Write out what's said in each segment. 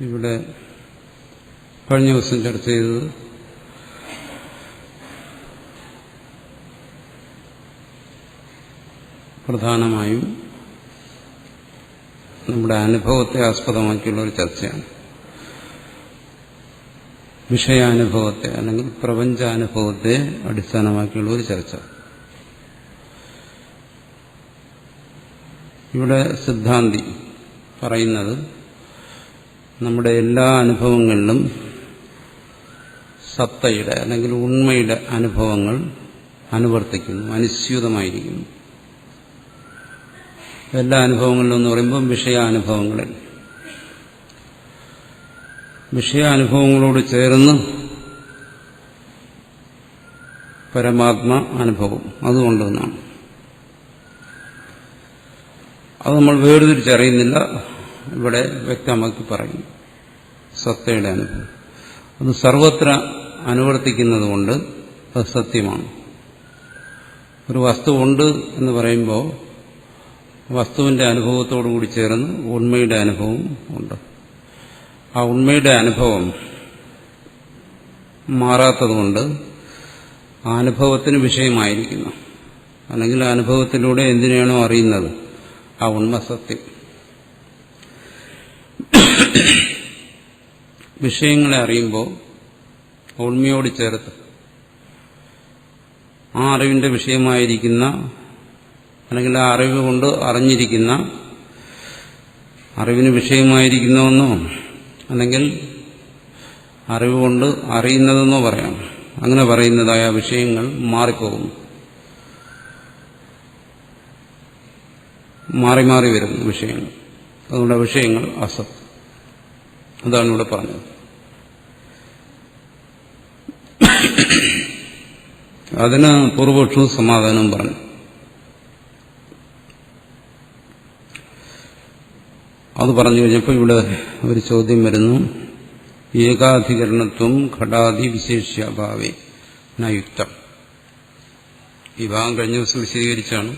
ഇവിടെ കഴിഞ്ഞ ദിവസം ചർച്ച ചെയ്തത് പ്രധാനമായും നമ്മുടെ അനുഭവത്തെ ആസ്പദമാക്കിയുള്ള ഒരു ചർച്ചയാണ്. വിഷയാനുഭവത്തെ അല്ലെങ്കിൽ പ്രപഞ്ചാനുഭവത്തെ അടിസ്ഥാനമാക്കിയുള്ള ഒരു ചർച്ച. ഇവിടെ സിദ്ധാന്തി പറയുന്നത് നമ്മുടെ എല്ലാ അനുഭവങ്ങളിലും സത്തയുടെ അല്ലെങ്കിൽ ഉണ്മയുടെ അനുഭവങ്ങൾ അനുവർത്തിക്കുന്നു, അനുസ്യൂതമായിരിക്കുന്നു. എല്ലാ അനുഭവങ്ങളിലും എന്ന് പറയുമ്പോൾ വിഷയാനുഭവങ്ങളിൽ, വിഷയാനുഭവങ്ങളോട് ചേർന്ന് പരമാത്മ അനുഭവം അതുകൊണ്ടെന്നാണ്. അത് നമ്മൾ വേർതിരിച്ചറിയുന്നില്ല, ഇവിടെ വ്യക്തമാക്കി പറയും. സത്തയുടെ അനുഭവം അത് സർവത്ര അനുവർത്തിക്കുന്നതുകൊണ്ട് അത് സത്യമാണ്. ഒരു വസ്തു ഉണ്ട് എന്ന് പറയുമ്പോൾ വസ്തുവിന്റെ അനുഭവത്തോടുകൂടി ചേർന്ന് ഉണ്മയുടെ അനുഭവം ഉണ്ട്. ആ ഉണ്മയുടെ അനുഭവം മാറാത്തതുകൊണ്ട് ആ അനുഭവത്തിന് വിഷയമായിരിക്കുന്നു. അല്ലെങ്കിൽ ആ അനുഭവത്തിലൂടെ എന്തിനാണോ അറിയുന്നത് ആ ഉണ്മ സത്യം. വിഷയങ്ങളെ അറിയുമ്പോൾ ഉണ്മയോട് ചേർത്ത് ആ അറിവിന്റെ വിഷയമായിരിക്കുന്ന അല്ലെങ്കിൽ ആ അറിവ് കൊണ്ട് അറിഞ്ഞിരിക്കുന്ന, അറിവിന് വിഷയമായിരിക്കുന്നതെന്നോ അല്ലെങ്കിൽ അറിവ് കൊണ്ട് അറിയുന്നതെന്നോ പറയാം. അങ്ങനെ പറയുന്നതായ വിഷയങ്ങൾ മാറിപ്പോകുന്നു, മാറി മാറി വരുന്നു വിഷയങ്ങൾ. അതുകൊണ്ട് വിഷയങ്ങൾ അസത്ത്. അതാണ് ഇവിടെ പറഞ്ഞത്. അതിന് പൂർവപക്ഷവും സമാധാനവും പറഞ്ഞു. അത് പറഞ്ഞു കഴിഞ്ഞപ്പോൾ ഇവിടെ ഒരു ചോദ്യം വരുന്നു. ഏകാധികരണത്വം ഘടാദി വിശേഷ്യാഭാവേ നയുക്തം. ഈ ഭാഗം കഴിഞ്ഞ ദിവസം വിശദീകരിച്ചാണ്,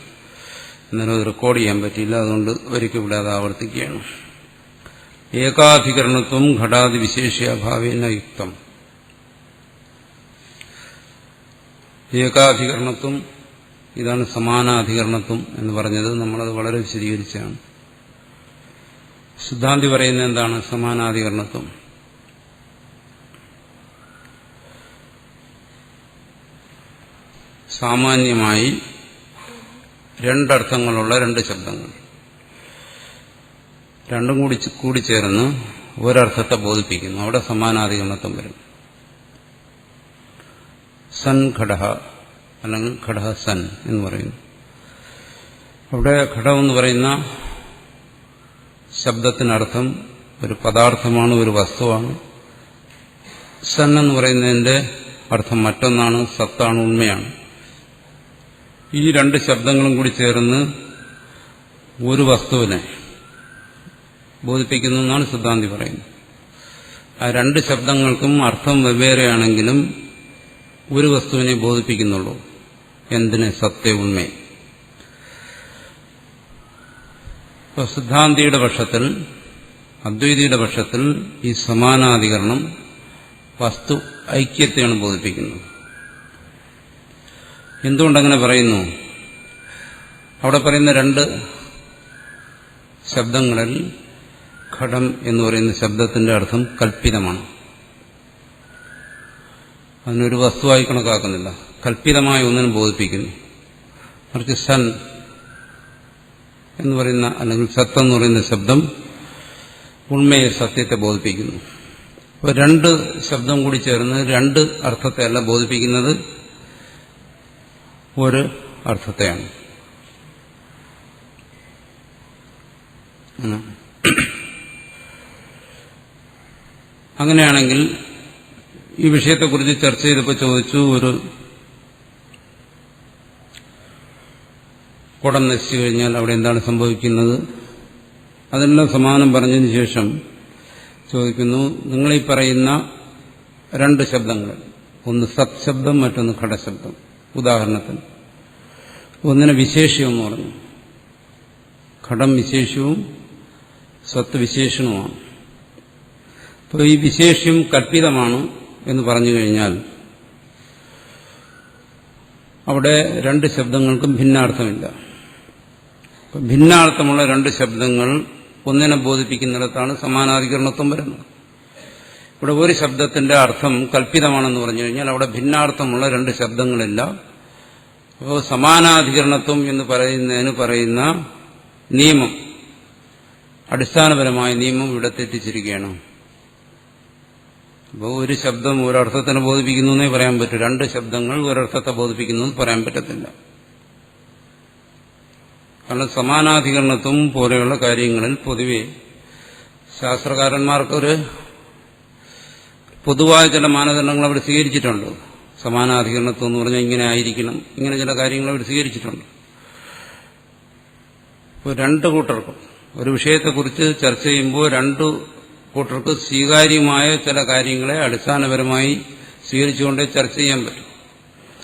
എന്നാലും അത് റെക്കോർഡ് ചെയ്യാൻ പറ്റിയില്ല, അതുകൊണ്ട് ഒരിക്കൽ ഇവിടെ അത് ആവർത്തിക്കുകയാണ്. ഏകാധികരണത്വം ഘടാദി വിശേഷ്യാഭാവേ നയുക്തം. ഏകാധികരണത്വം, ഇതാണ് സമാനാധികരണത്വം എന്ന് പറഞ്ഞത്. നമ്മളത് വളരെ വിശദീകരിച്ചാണ്. സിദ്ധാന്തി പറയുന്നത് എന്താണ് സമാനാധികരണത്വം? സാമാന്യമായി രണ്ടർത്ഥങ്ങളുള്ള രണ്ട് ശബ്ദങ്ങൾ രണ്ടും കൂടി ചേർന്ന് ഒരർത്ഥത്തെ ബോധിപ്പിക്കുന്നു. അവിടെ സമാനാധികരണത്വം വരും. സൻ ഘടഃ അല്ലെങ്കിൽ ഘടഃ സൻ എന്ന് പറയുന്നു. അവിടെ ഘടം എന്ന് പറയുന്ന ശബ്ദത്തിനർത്ഥം ഒരു പദാർത്ഥമാണ്, ഒരു വസ്തുവാണ്. സൻ എന്ന് പറയുന്നതിന്റെ അർത്ഥം മറ്റൊന്നാണ്, സത്താണ്, ഉണ്മയാണ്. ഈ രണ്ട് ശബ്ദങ്ങളും കൂടി ചേർന്ന് ഒരു വസ്തുവിനെ ബോധിപ്പിക്കുന്നു എന്നാണ് സിദ്ധാന്തി പറയുന്നത്. ആ രണ്ട് ശബ്ദങ്ങൾക്കും അർത്ഥം വെവ്വേറെയാണെങ്കിലും ഒരു വസ്തുവിനെ ബോധിപ്പിക്കുന്നുള്ളൂ. എന്തിന്? സത്യ, ഉണ്മയെ. ഇപ്പോൾ സിദ്ധാന്തിയുടെ പക്ഷത്തിൽ, അദ്വൈതിയുടെ പക്ഷത്തിൽ ഈ സമാനാധികരണം വസ്തു ഐക്യത്തെയാണ് ബോധിപ്പിക്കുന്നത്. എന്തുകൊണ്ടങ്ങനെ പറയുന്നു? അവിടെ പറയുന്ന രണ്ട് ശബ്ദങ്ങളിൽ ഘടം എന്ന് പറയുന്ന ശബ്ദത്തിന്റെ അർത്ഥം കൽപ്പിതമാണ്. അതിനൊരു വസ്തുവായി കണക്കാക്കുന്നില്ല, കൽപ്പിതമായ ഒന്നിനും ബോധിപ്പിക്കുന്നു. മറിച്ച് സൻ എന്ന് പറയുന്ന അല്ലെങ്കിൽ സത്ത് എന്ന് പറയുന്ന ശബ്ദം ഉണ്മയെ, സത്യത്തെ ബോധിപ്പിക്കുന്നു. അപ്പോൾ രണ്ട് ശബ്ദം കൂടി ചേർന്ന് രണ്ട് അർത്ഥത്തെയല്ല ബോധിപ്പിക്കുന്നത്, ഒരു അർത്ഥത്തെയാണ്. അങ്ങനെയാണെങ്കിൽ ഈ വിഷയത്തെക്കുറിച്ച് ചർച്ച ചെയ്തപ്പോൾ ചോദിച്ചു, ഒരു കുടം നശിച്ചു കഴിഞ്ഞാൽ അവിടെ എന്താണ് സംഭവിക്കുന്നത്? അതെല്ലാം സമാനം പറഞ്ഞതിന് ശേഷം ചോദിക്കുന്നു, നിങ്ങളീ പറയുന്ന രണ്ട് ശബ്ദങ്ങൾ, ഒന്ന് സത് ശബ്ദം, മറ്റൊന്ന് ഘടശബ്ദം. ഉദാഹരണത്തിന് ഒന്നിനെ വിശേഷ്യമെന്ന് പറഞ്ഞു. ഘടം വിശേഷ്യവും സത്ത് വിശേഷണവുമാണ്. അപ്പോൾ ഈ വിശേഷ്യം കൽപ്പിതമാണ് എന്ന് പറഞ്ഞു കഴിഞ്ഞാൽ അവിടെ രണ്ട് ശബ്ദങ്ങൾക്കും ഭിന്നാർത്ഥമില്ല. ഭിന്നാർത്ഥമുള്ള രണ്ട് ശബ്ദങ്ങൾ ഒന്നിനെ ബോധിപ്പിക്കുന്നിടത്താണ് സമാനാധികരണത്വം വരുന്നത്. ഇവിടെ ഒരു ശബ്ദത്തിന്റെ അർത്ഥം കൽപ്പിതമാണെന്ന് പറഞ്ഞു കഴിഞ്ഞാൽ അവിടെ ഭിന്നാർത്ഥമുള്ള രണ്ട് ശബ്ദങ്ങളില്ല. അപ്പോൾ സമാനാധികരണത്വം എന്ന് പറയുന്നതിന് പറയുന്ന നിയമം, അടിസ്ഥാനപരമായ നിയമം ഇവിടെ തെറ്റിച്ചിരിക്കുകയാണ്. അപ്പോൾ ഒരു ശബ്ദം ഒരർത്ഥത്തിനെ ബോധിപ്പിക്കുന്നു എന്നേ പറയാൻ പറ്റൂ. രണ്ട് ശബ്ദങ്ങൾ ഒരർത്ഥത്തെ ബോധിപ്പിക്കുന്നു എന്ന് പറയാൻ പറ്റത്തില്ല. കാരണം സമാനാധികരണത്വം പോലെയുള്ള കാര്യങ്ങളിൽ പൊതുവെ ശാസ്ത്രകാരന്മാർക്കൊരു പൊതുവായ ചില മാനദണ്ഡങ്ങൾ അവർ സ്വീകരിച്ചിട്ടുണ്ട്. സമാനാധികരണത്വം എന്ന് പറഞ്ഞാൽ ഇങ്ങനെ ആയിരിക്കണം, ഇങ്ങനെ ചില കാര്യങ്ങൾ അവർ സ്വീകരിച്ചിട്ടുണ്ട്. ഇപ്പോൾ രണ്ടു കൂട്ടർക്കും ഒരു വിഷയത്തെക്കുറിച്ച് ചർച്ച ചെയ്യുമ്പോൾ രണ്ടു കൂട്ടർക്ക് സ്വീകാര്യമായ ചില കാര്യങ്ങളെ അടിസ്ഥാനപരമായി സ്വീകരിച്ചുകൊണ്ടേ ചർച്ച ചെയ്യാൻ പറ്റും.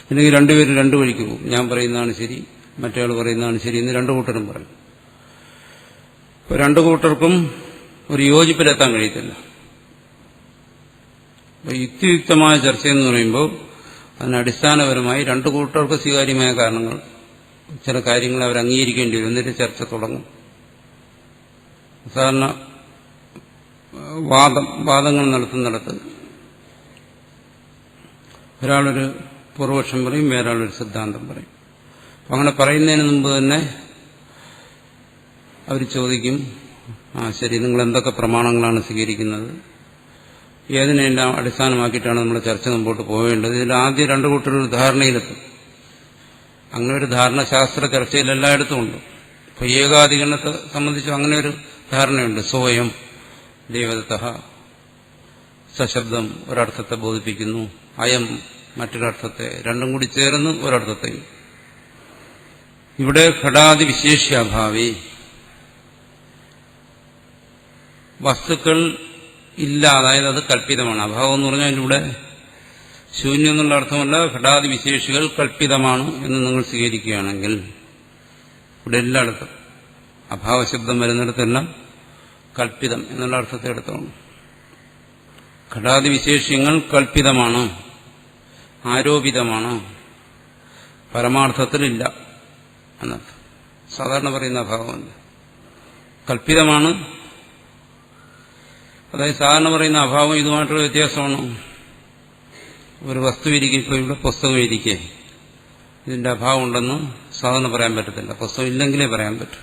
ഇല്ലെങ്കിൽ രണ്ടുപേരും രണ്ടു വഴിക്ക് പോകും. ഞാൻ പറയുന്നതാണ് ശരി, മറ്റേയാൾ പറയുന്നതാണ് ശരി എന്ന് രണ്ടു കൂട്ടരും പറയും. ഇപ്പോൾ രണ്ടു കൂട്ടർക്കും ഒരു യോജിപ്പിലെത്താൻ കഴിയത്തില്ല. യുക്തിയുക്തമായ ചർച്ചയെന്ന് പറയുമ്പോൾ അതിന് അടിസ്ഥാനപരമായി രണ്ടു കൂട്ടർക്ക് സ്വീകാര്യമായ കാരണങ്ങൾ, ചില കാര്യങ്ങൾ അവർ അംഗീകരിക്കേണ്ടി വരും. എന്നിട്ട് ചർച്ച തുടങ്ങും. സാധാരണ വാദങ്ങൾ നടത്തുന്നിടത്ത് ഒരാളൊരു പൂർവപക്ഷം പറയും, വേറൊരാളൊരു സിദ്ധാന്തം പറയും. അങ്ങനെ പറയുന്നതിന് മുമ്പ് തന്നെ അവർ ചോദിക്കും, ശരി, നിങ്ങൾ എന്തൊക്കെ പ്രമാണങ്ങളാണ് സ്വീകരിക്കുന്നത്, ഏതിനെല്ലാം അടിസ്ഥാനമാക്കിയിട്ടാണ് നമ്മൾ ചർച്ച മുമ്പോട്ട് പോവേണ്ടത്. ഇതിൽ ആദ്യം രണ്ടു കൂട്ടരൊരു ധാരണയിലെത്തും. അങ്ങനെ ഒരു ധാരണ ശാസ്ത്ര ചർച്ചയിൽ എല്ലായിടത്തും ഉണ്ട്. ഇപ്പോൾ ഏകാധികരണത്തെ സംബന്ധിച്ച് അങ്ങനെ ഒരു ധാരണയുണ്ട്. സ്വയം ദേവതഃ സശബ്ദം ഒരർത്ഥത്തെ ബോധിപ്പിക്കുന്നു, അയം മറ്റൊരർത്ഥത്തെ, രണ്ടും കൂടി ചേർന്ന് ഒരർത്ഥത്തെയും. ഇവിടെ ഘടാദി വിശേഷ്യാഭാവി വസ്തുക്കൾ ഇല്ല, അതായത് അത് കൽപ്പിതമാണ്. അഭാവം എന്ന് പറഞ്ഞാൽ ഇവിടെ ശൂന്യം എന്നുള്ള അർത്ഥമല്ല, ഘടാദി വിശേഷികൾ കൽപ്പിതമാണ് എന്ന് നിങ്ങൾ സ്വീകരിക്കുകയാണെങ്കിൽ ഇവിടെ എല്ലായിടത്തും അഭാവശബ്ദം വരുന്നിടത്തെല്ലാം കൽപ്പിതം എന്നുള്ള അർത്ഥത്തെ എടുത്തോണം. ഘടാദി വിശേഷ്യങ്ങൾ കൽപ്പിതമാണ്, ആരോപിതമാണ്, പരമാർത്ഥത്തിലില്ല എന്നർത്ഥം. സാധാരണ പറയുന്ന അഭാവമല്ല, കൽപ്പിതമാണ്. അതായത് സാധാരണ പറയുന്ന അഭാവം ഇതുമായിട്ടുള്ള വ്യത്യാസമാണ്. ഒരു വസ്തു ഇരിക്കെ, ഇപ്പോൾ ഇവിടെ പുസ്തകം ഇരിക്കെ ഇതിന്റെ അഭാവം ഉണ്ടെന്ന് സാധാരണ പറയാൻ പറ്റത്തില്ല. പുസ്തകം ഇല്ലെങ്കിലേ പറയാൻ പറ്റും.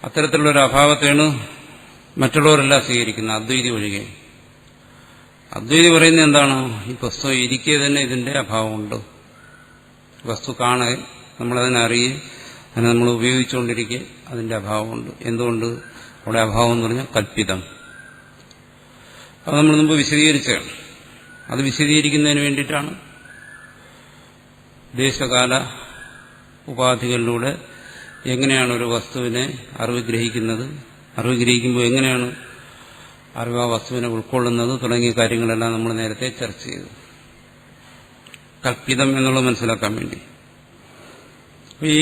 അത്തരത്തിലുള്ളൊരു അഭാവത്തെയാണ് മറ്റുള്ളവരെല്ലാം സ്വീകരിക്കുന്നത്, അദ്വൈതി ഒഴികെ. അദ്വൈതി പറയുന്നത് എന്താണ്? ഈ പുസ്തകം ഇരിക്കെ തന്നെ ഇതിന്റെ അഭാവമുണ്ട്. വസ്തു കാണെ നമ്മളതിനറിയെ, അതിനെ നമ്മൾ ഉപയോഗിച്ചുകൊണ്ടിരിക്കെ അതിന്റെ അഭാവമുണ്ട്. എന്തുകൊണ്ട്? അവിടെ അഭാവം എന്ന് പറഞ്ഞാൽ കൽപ്പിതം. അത് നമ്മൾ മുമ്പ് വിശദീകരിച്ചാണ്. അത് വിശദീകരിക്കുന്നതിന് വേണ്ടിയിട്ടാണ് ദേശകാല ഉപാധികളിലൂടെ എങ്ങനെയാണ് ഒരു വസ്തുവിനെ അറിവ് ഗ്രഹിക്കുന്നത്, അറിവ് ഗ്രഹിക്കുമ്പോൾ എങ്ങനെയാണ് അറിവ് ആ വസ്തുവിനെ ഉൾക്കൊള്ളുന്നത് തുടങ്ങിയ കാര്യങ്ങളെല്ലാം നമ്മൾ നേരത്തെ ചർച്ച ചെയ്തു. കൽപ്പിതം എന്നുള്ളത് മനസ്സിലാക്കാൻ വേണ്ടി ഈ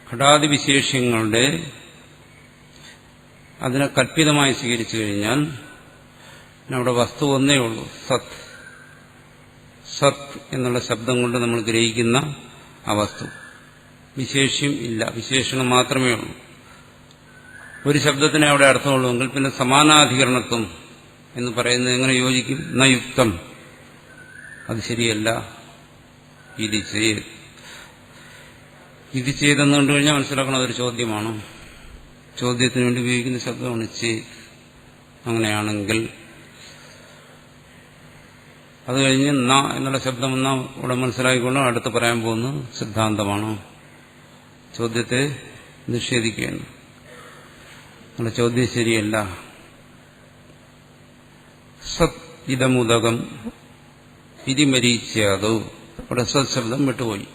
ഘടാദി വിശേഷ്യങ്ങളുടെ അതിനെ കൽപ്പിതമായി സ്വീകരിച്ചു കഴിഞ്ഞാൽ അവിടെ വസ്തു ഒന്നേ ഉള്ളൂ, സത്. സത് എന്നുള്ള ശബ്ദം കൊണ്ട് നമ്മൾ ഗ്രഹിക്കുന്ന ആ വസ്തു, വിശേഷ്യം ഇല്ല, വിശേഷണം മാത്രമേ ഉള്ളൂ. ഒരു ശബ്ദത്തിനെ അവിടെ അർത്ഥമുള്ളൂവെങ്കിൽ പിന്നെ സമാനാധികരണത്വം എന്ന് പറയുന്നത് എങ്ങനെ യോജിക്കും? ന യുക്തം, അത് ശരിയല്ല. ഇത് ചെയ്തെന്ന് കണ്ടു കഴിഞ്ഞാൽ മനസ്സിലാക്കണം അതൊരു ചോദ്യമാണ്. ചോദ്യത്തിന് വേണ്ടി ഉപയോഗിക്കുന്ന ശബ്ദമാണ് ചേ. അങ്ങനെയാണെങ്കിൽ അത് കഴിഞ്ഞ് ന എന്നുള്ള ശബ്ദം എന്നാ ഇവിടെ മനസ്സിലാക്കിക്കൊണ്ടും അടുത്ത് പറയാൻ പോകുന്നത് സിദ്ധാന്തമാണ്. ചോദ്യത്തെ നിഷേധിക്കുകയാണ്. നമ്മുടെ ചോദ്യം ശരിയല്ല. സത് ഇതമുദകം ഇതിമരീച്യാതോ, ഇവിടെ സത് ശബ്ദം വിട്ടുപോയി.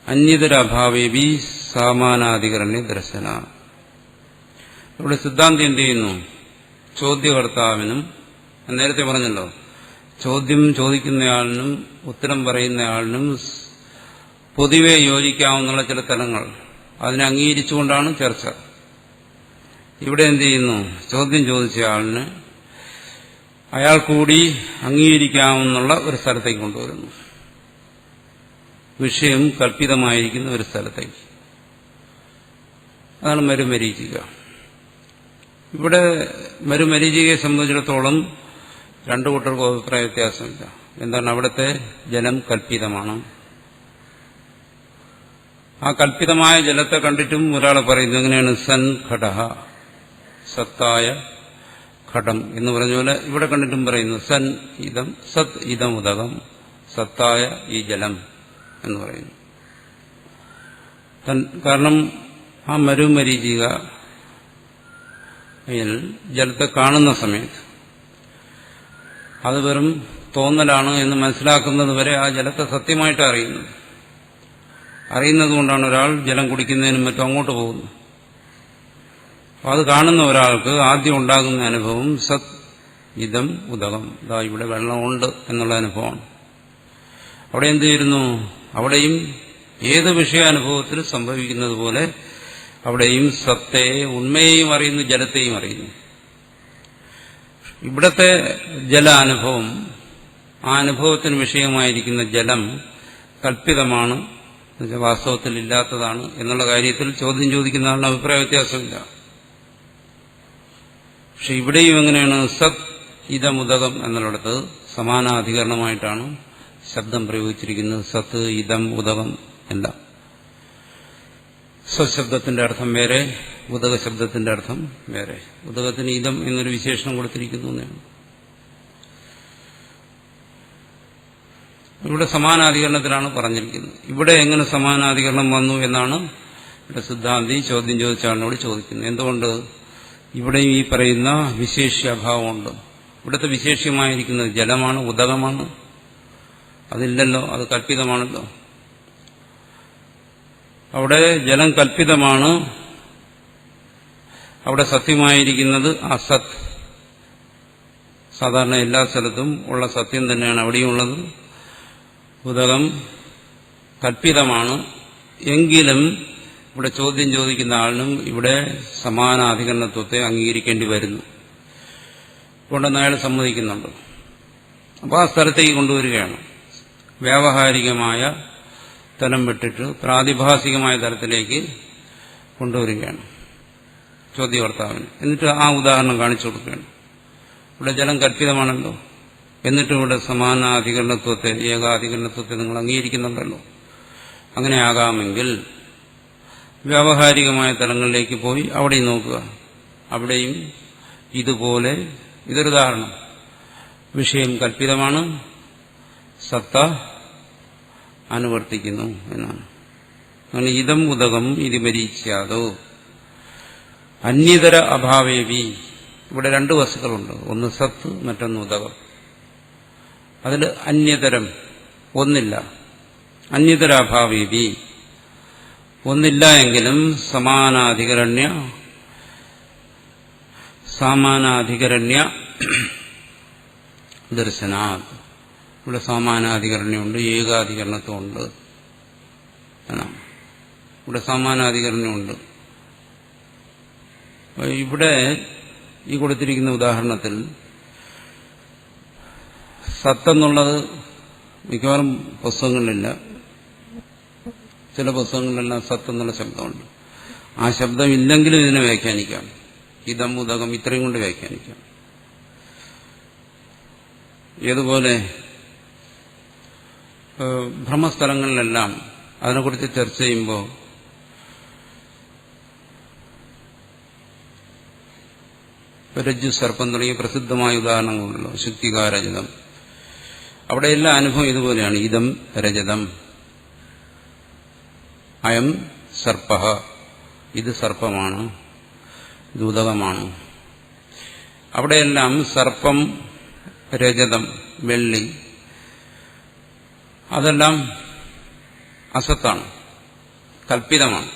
അന്യതരഭാവേവി സാമാനാധികരണ ദർശന. ഇവിടെ സിദ്ധാന്തം എന്ത് ചെയ്യുന്നു? ചോദ്യകർത്താവിനും, നേരത്തെ പറഞ്ഞല്ലോ, ചോദ്യം ചോദിക്കുന്നയാളിനും ഉത്തരം പറയുന്നയാളിനും പൊതുവെ യോജിക്കാവുന്ന ചില തലങ്ങൾ അതിനെ അംഗീകരിച്ചുകൊണ്ടാണ് ചർച്ച. ഇവിടെ എന്ത് ചെയ്യുന്നു? ചോദ്യം ചോദിച്ച ആളിന് അയാൾ കൂടി അംഗീകരിക്കാവുന്ന ഒരു സ്ഥലത്തേക്ക് കൊണ്ടുവരുന്നു. വിഷയം കൽപ്പിതമായിരിക്കുന്ന ഒരു സ്ഥലത്തേക്ക്. അതാണ് മരുമരീചിക. ഇവിടെ മരുമരീചികയെ സംബന്ധിച്ചിടത്തോളം രണ്ടു കൂട്ടർക്കും അഭിപ്രായ വ്യത്യാസമില്ല. എന്താണ്? അവിടുത്തെ ജലം കൽപ്പിതമാണ്. ആ കൽപ്പിതമായ ജലത്തെ കണ്ടിട്ടും ഒരാൾ പറയുന്നു എങ്ങനെയാണ്? സൻ ഘടഃ, സത്തായ ഘടം എന്ന് പറഞ്ഞ പോലെ ഇവിടെ കണ്ടിട്ടും പറയുന്നു സൻ ഇതം സത് ഇതം ഉദകം, സത്തായ ഈ ജലം എന്ന് പറയുന്നു. കാരണം ആ മരുമരീചിക ജലത്തെ കാണുന്ന സമയത്ത് അത് വെറും തോന്നലാണ് എന്ന് മനസ്സിലാക്കുന്നത് വരെ ആ ജലത്തെ സത്യമായിട്ട് അറിയുന്നതുകൊണ്ടാണ് ഒരാൾ ജലം കുടിക്കുന്നതിനും മറ്റും അങ്ങോട്ട് പോകുന്നത്. അപ്പോൾ അത് കാണുന്ന ഒരാൾക്ക് ആദ്യം ഉണ്ടാകുന്ന അനുഭവം സത് ഇതം ഉദകം, ഇതാ ഇവിടെ വെള്ളമുണ്ട് എന്നുള്ള അനുഭവമാണ്. അവിടെ എന്ത് ചെയ്യുന്നു? അവിടെയും ഏത് വിഷയാനുഭവത്തിൽ സംഭവിക്കുന്നത് പോലെ അവിടെയും സത്തെ, ഉണ്മയെയും അറിയുന്നു, ജലത്തെയും അറിയുന്നു. ഇവിടത്തെ ജലാനുഭവം, ആ അനുഭവത്തിന് വിഷയമായിരിക്കുന്ന ജലം കൽപ്പിതമാണ്, വാസ്തവത്തിൽ ഇല്ലാത്തതാണ് എന്നുള്ള കാര്യത്തിൽ ചോദ്യം ചോദിക്കുന്ന ആളുടെ അഭിപ്രായ വ്യത്യാസമില്ല. പക്ഷെ ഇവിടെയും എങ്ങനെയാണ്? സത് ഇതമുദകം എന്നുള്ളിടത്ത് സമാനാധികരണമായിട്ടാണ് ശബ്ദം പ്രയോഗിച്ചിരിക്കുന്നത്. സത്ത് ഇതം ഉദകം എല്ലാം. സ്വശബ്ദത്തിന്റെ അർത്ഥം വേറെ, ഉദക ശബ്ദത്തിന്റെ അർത്ഥം വേറെ. ഉദകത്തിന് ഇതം എന്നൊരു വിശേഷണം കൊടുത്തിരിക്കുന്നു എന്നാണ്. ഇവിടെ സമാനാധികരണത്തിലാണ് പറഞ്ഞിരിക്കുന്നത്. ഇവിടെ എങ്ങനെ സമാനാധികരണം വന്നു എന്നാണ് ഇവിടെ സിദ്ധാന്തി ചോദ്യം ചോദിച്ച ആളിനോട് ചോദിക്കുന്നത്. എന്തുകൊണ്ട് ഇവിടെയും ഈ പറയുന്ന വിശേഷ്യാഭാവമുണ്ട്? ഇവിടുത്തെ വിശേഷ്യമായിരിക്കുന്നത് ജലമാണ്, ഉദകമാണ്. അതില്ലല്ലോ, അത് കൽപ്പിതമാണല്ലോ. അവിടെ ജലം കൽപ്പിതമാണ്, അവിടെ സത്യമായിരിക്കുന്നത് അസത്. സാധാരണ എല്ലാ സ്ഥലത്തും ഉള്ള സത്യം തന്നെയാണ് അവിടെയും ഉള്ളത്. ഉദകം കൽപ്പിതമാണ്. എങ്കിലും ഇവിടെ ചോദ്യം ചോദിക്കുന്ന ആളിനും ഇവിടെ സമാനാധികരണത്വത്തെ അംഗീകരിക്കേണ്ടി വരുന്നു. അതുകൊണ്ടെന്ന് അയാൾ സമ്മതിക്കുന്നുണ്ട്. അപ്പോൾ ആ സ്ഥലത്തേക്ക് കൊണ്ടുവരികയാണ്. വ്യാവഹാരികമായ തലം വിട്ടിട്ട് പ്രാതിഭാസികമായ തലത്തിലേക്ക് കൊണ്ടുവരികയാണ് ചോദ്യകർത്താവിന്. എന്നിട്ട് ആ ഉദാഹരണം കാണിച്ചു കൊടുക്കുകയാണ്. ഇവിടെ ജലം കൽപ്പിതമാണല്ലോ, എന്നിട്ടും ഇവിടെ സമാനാധികരണത്വത്തെ, ഏകാധികരണത്വത്തെ നിങ്ങൾ അംഗീകരിക്കുന്നുണ്ടല്ലോ. അങ്ങനെ ആകാമെങ്കിൽ വ്യാവഹാരികമായ തലങ്ങളിലേക്ക് പോയി അവിടെ നോക്കുക. അവിടെയും ഇതുപോലെ, ഇതൊരു ഉദാഹരണം, വിഷയം കൽപ്പിതമാണ്, സത്ത അനുവർത്തിക്കുന്നു എന്നാണ്. അങ്ങനെ ഇതം ഉദകം ഇത് മരീച്യാതോ അന്യതര അഭാവേവി. ഇവിടെ രണ്ട് വസ്തുക്കളുണ്ട്, ഒന്ന് സത്ത്, മറ്റൊന്ന് ഉദകം. അതിൽ അന്യതരം ഒന്നില്ല. അന്യതരാഭാവേവി ഒന്നില്ല എങ്കിലും സമാനാധികരണ്യ ദർശനാത്. ഇവിടെ സമാനാധികരണമുണ്ട്, ഏകാധികരണത്വമുണ്ട് എന്നാണ്. ഇവിടെ സമാനാധികരണമുണ്ട്. ഇവിടെ ഈ കൊടുത്തിരിക്കുന്ന ഉദാഹരണത്തിൽ സത്തെന്നുള്ളത് മിക്കവാറും പുസ്തകങ്ങളിലില്ല. ചില പുസ്തകങ്ങളിലെല്ലാം സത്തെന്നുള്ള ശബ്ദമുണ്ട്. ആ ശബ്ദം ഇല്ലെങ്കിലും ഇതിനെ വ്യാഖ്യാനിക്കാം. ഇതം ഉദകം ഇത്രയും കൊണ്ട് വ്യാഖ്യാനിക്കാം. ഏതുപോലെ ഭ്രമസ്ഥലങ്ങളിലെല്ലാം അതിനെക്കുറിച്ച് ചർച്ച ചെയ്യുമ്പോൾ രജ്ജു സർപ്പം തുടങ്ങിയ പ്രസിദ്ധമായ ഉദാഹരണങ്ങളുണ്ടല്ലോ, ശുക്തികാരജതം. അവിടെയെല്ലാം അനുഭവം ഇതുപോലെയാണ്. ഇതം രജതം, അയം സർപ്പ, ഇത് സർപ്പമാണ്, ഇത് ഉദകമാണ്. അവിടെയെല്ലാം സർപ്പം, രജതം, വെള്ളി, അതെല്ലാം അസത്താണ്, കൽപ്പിതമാണ്.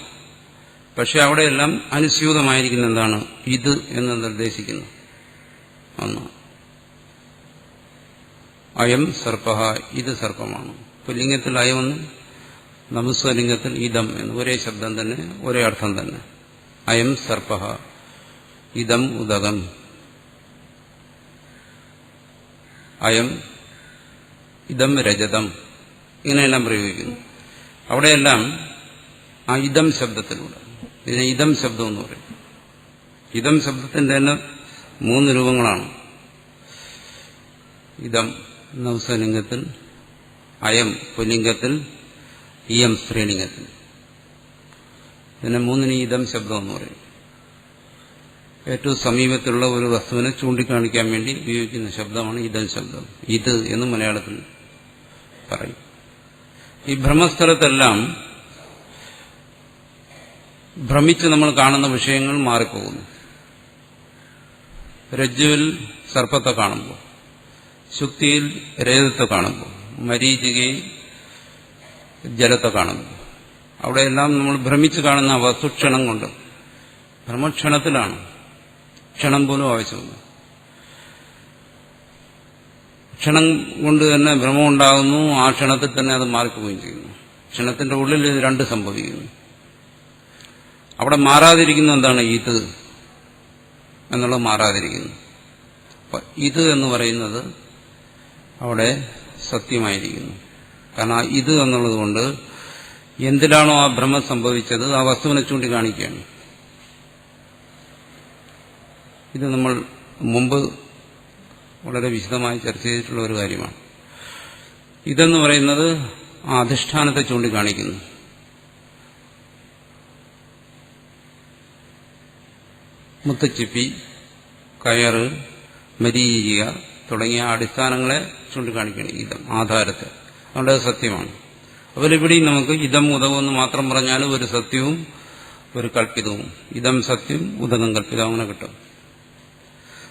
പക്ഷെ അവിടെയെല്ലാം അനുസ്യൂതമായിരിക്കുന്ന എന്താണ്? ഇത് എന്ന് നിർദ്ദേശിക്കുന്നു. ഒന്ന് അയം സർപ്പ, ഇത് സർപ്പമാണ്. പുല്ലിംഗത്തിൽ അയമെന്ന്, നപുംസകലിംഗത്തിൽ ഇതം എന്ന് ഒരേ ശബ്ദം തന്നെ, ഒരേ അർത്ഥം തന്നെ. അയം സർപ്പ, ഇദം ഉദകം, അയം ഇദം രജതം, ഇങ്ങനെയെല്ലാം പ്രയോഗിക്കുന്നു. അവിടെയെല്ലാം ആ ഇദം ശബ്ദത്തിലൂടെ, ഇതിനെ ഇദം ശബ്ദം എന്ന് പറയും. ഇദം ശബ്ദത്തിന്റെ തന്നെ 3 രൂപങ്ങളാണ്. ഇദം നപുംസകലിംഗത്തിൽ, അയം പുല്ലിംഗത്തിൽ, ഇയം സ്ത്രീലിംഗത്തിൽ. ഇതിനെ 3 ഇദം ശബ്ദം എന്ന് പറയും. ഏറ്റവും സമീപത്തുള്ള ഒരു വസ്തുവിനെ ചൂണ്ടിക്കാണിക്കാൻ വേണ്ടി ഉപയോഗിക്കുന്ന ശബ്ദമാണ് ഇദം ശബ്ദം. ഇത് എന്ന് മലയാളത്തിൽ പറയും. ഈ ഭ്രമസ്ഥലത്തെല്ലാം ഭ്രമിച്ച് നമ്മൾ കാണുന്ന വിഷയങ്ങൾ മാറിപ്പോകുന്നു. രജ്ജുവിൽ സർപ്പത്തെ കാണുമ്പോൾ, ശുക്തിയിൽ രേതത്തെ കാണുമ്പോൾ, മരീചികയിൽ ജലത്തെ കാണുമ്പോൾ, അവിടെയെല്ലാം നമ്മൾ ഭ്രമിച്ച് കാണുന്ന വസ്തുക്ഷണം കൊണ്ട്, ഭ്രമക്ഷണത്തിലാണ്, ക്ഷണം പോലും ആവശ്യമില്ല. ക്ഷണം കൊണ്ട് തന്നെ ഭ്രമം ഉണ്ടാകുന്നു, ആ ക്ഷണത്തിൽ തന്നെ അത് മാറിപ്പോവുകയും ചെയ്യുന്നു. ക്ഷണത്തിന്റെ ഉള്ളിൽ ഇത് 2 സംഭവിക്കുന്നു. അവിടെ മാറാതിരിക്കുന്ന എന്താണ്? ഇത് എന്നുള്ളത് മാറാതിരിക്കുന്നു. ഇത് എന്ന് പറയുന്നത് അവിടെ സത്യമായിരിക്കുന്നു. കാരണം ആ ഇത് എന്നുള്ളത് കൊണ്ട് എന്തിലാണോ ആ ഭ്രമം സംഭവിച്ചത് ആ വസ്തുവിനെ ചൂണ്ടിക്കാണിക്കുകയാണ്. ഇത് നമ്മൾ മുമ്പ് വളരെ വിശദമായി ചർച്ച ചെയ്തിട്ടുള്ള ഒരു കാര്യമാണ്. ഇതെന്ന് പറയുന്നത് ആ അധിഷ്ഠാനത്തെ ചൂണ്ടിക്കാണിക്കുന്നു. മുത്തച്ചിപ്പി, കയറ്, മരീചിക തുടങ്ങിയ അടിസ്ഥാനങ്ങളെ ചൂണ്ടിക്കാണിക്കണം. ഇതം ആധാരത്തെ, അതുകൊണ്ട് അത് സത്യമാണ്. അതുപോലെ ഇവിടെയും നമുക്ക് ഇതം ഉദകം എന്ന് മാത്രം പറഞ്ഞാൽ ഒരു സത്യവും ഒരു കൽപ്പിതവും, ഇതം സത്യം ഉദകം കൽപ്പിതം, അങ്ങനെ കിട്ടും.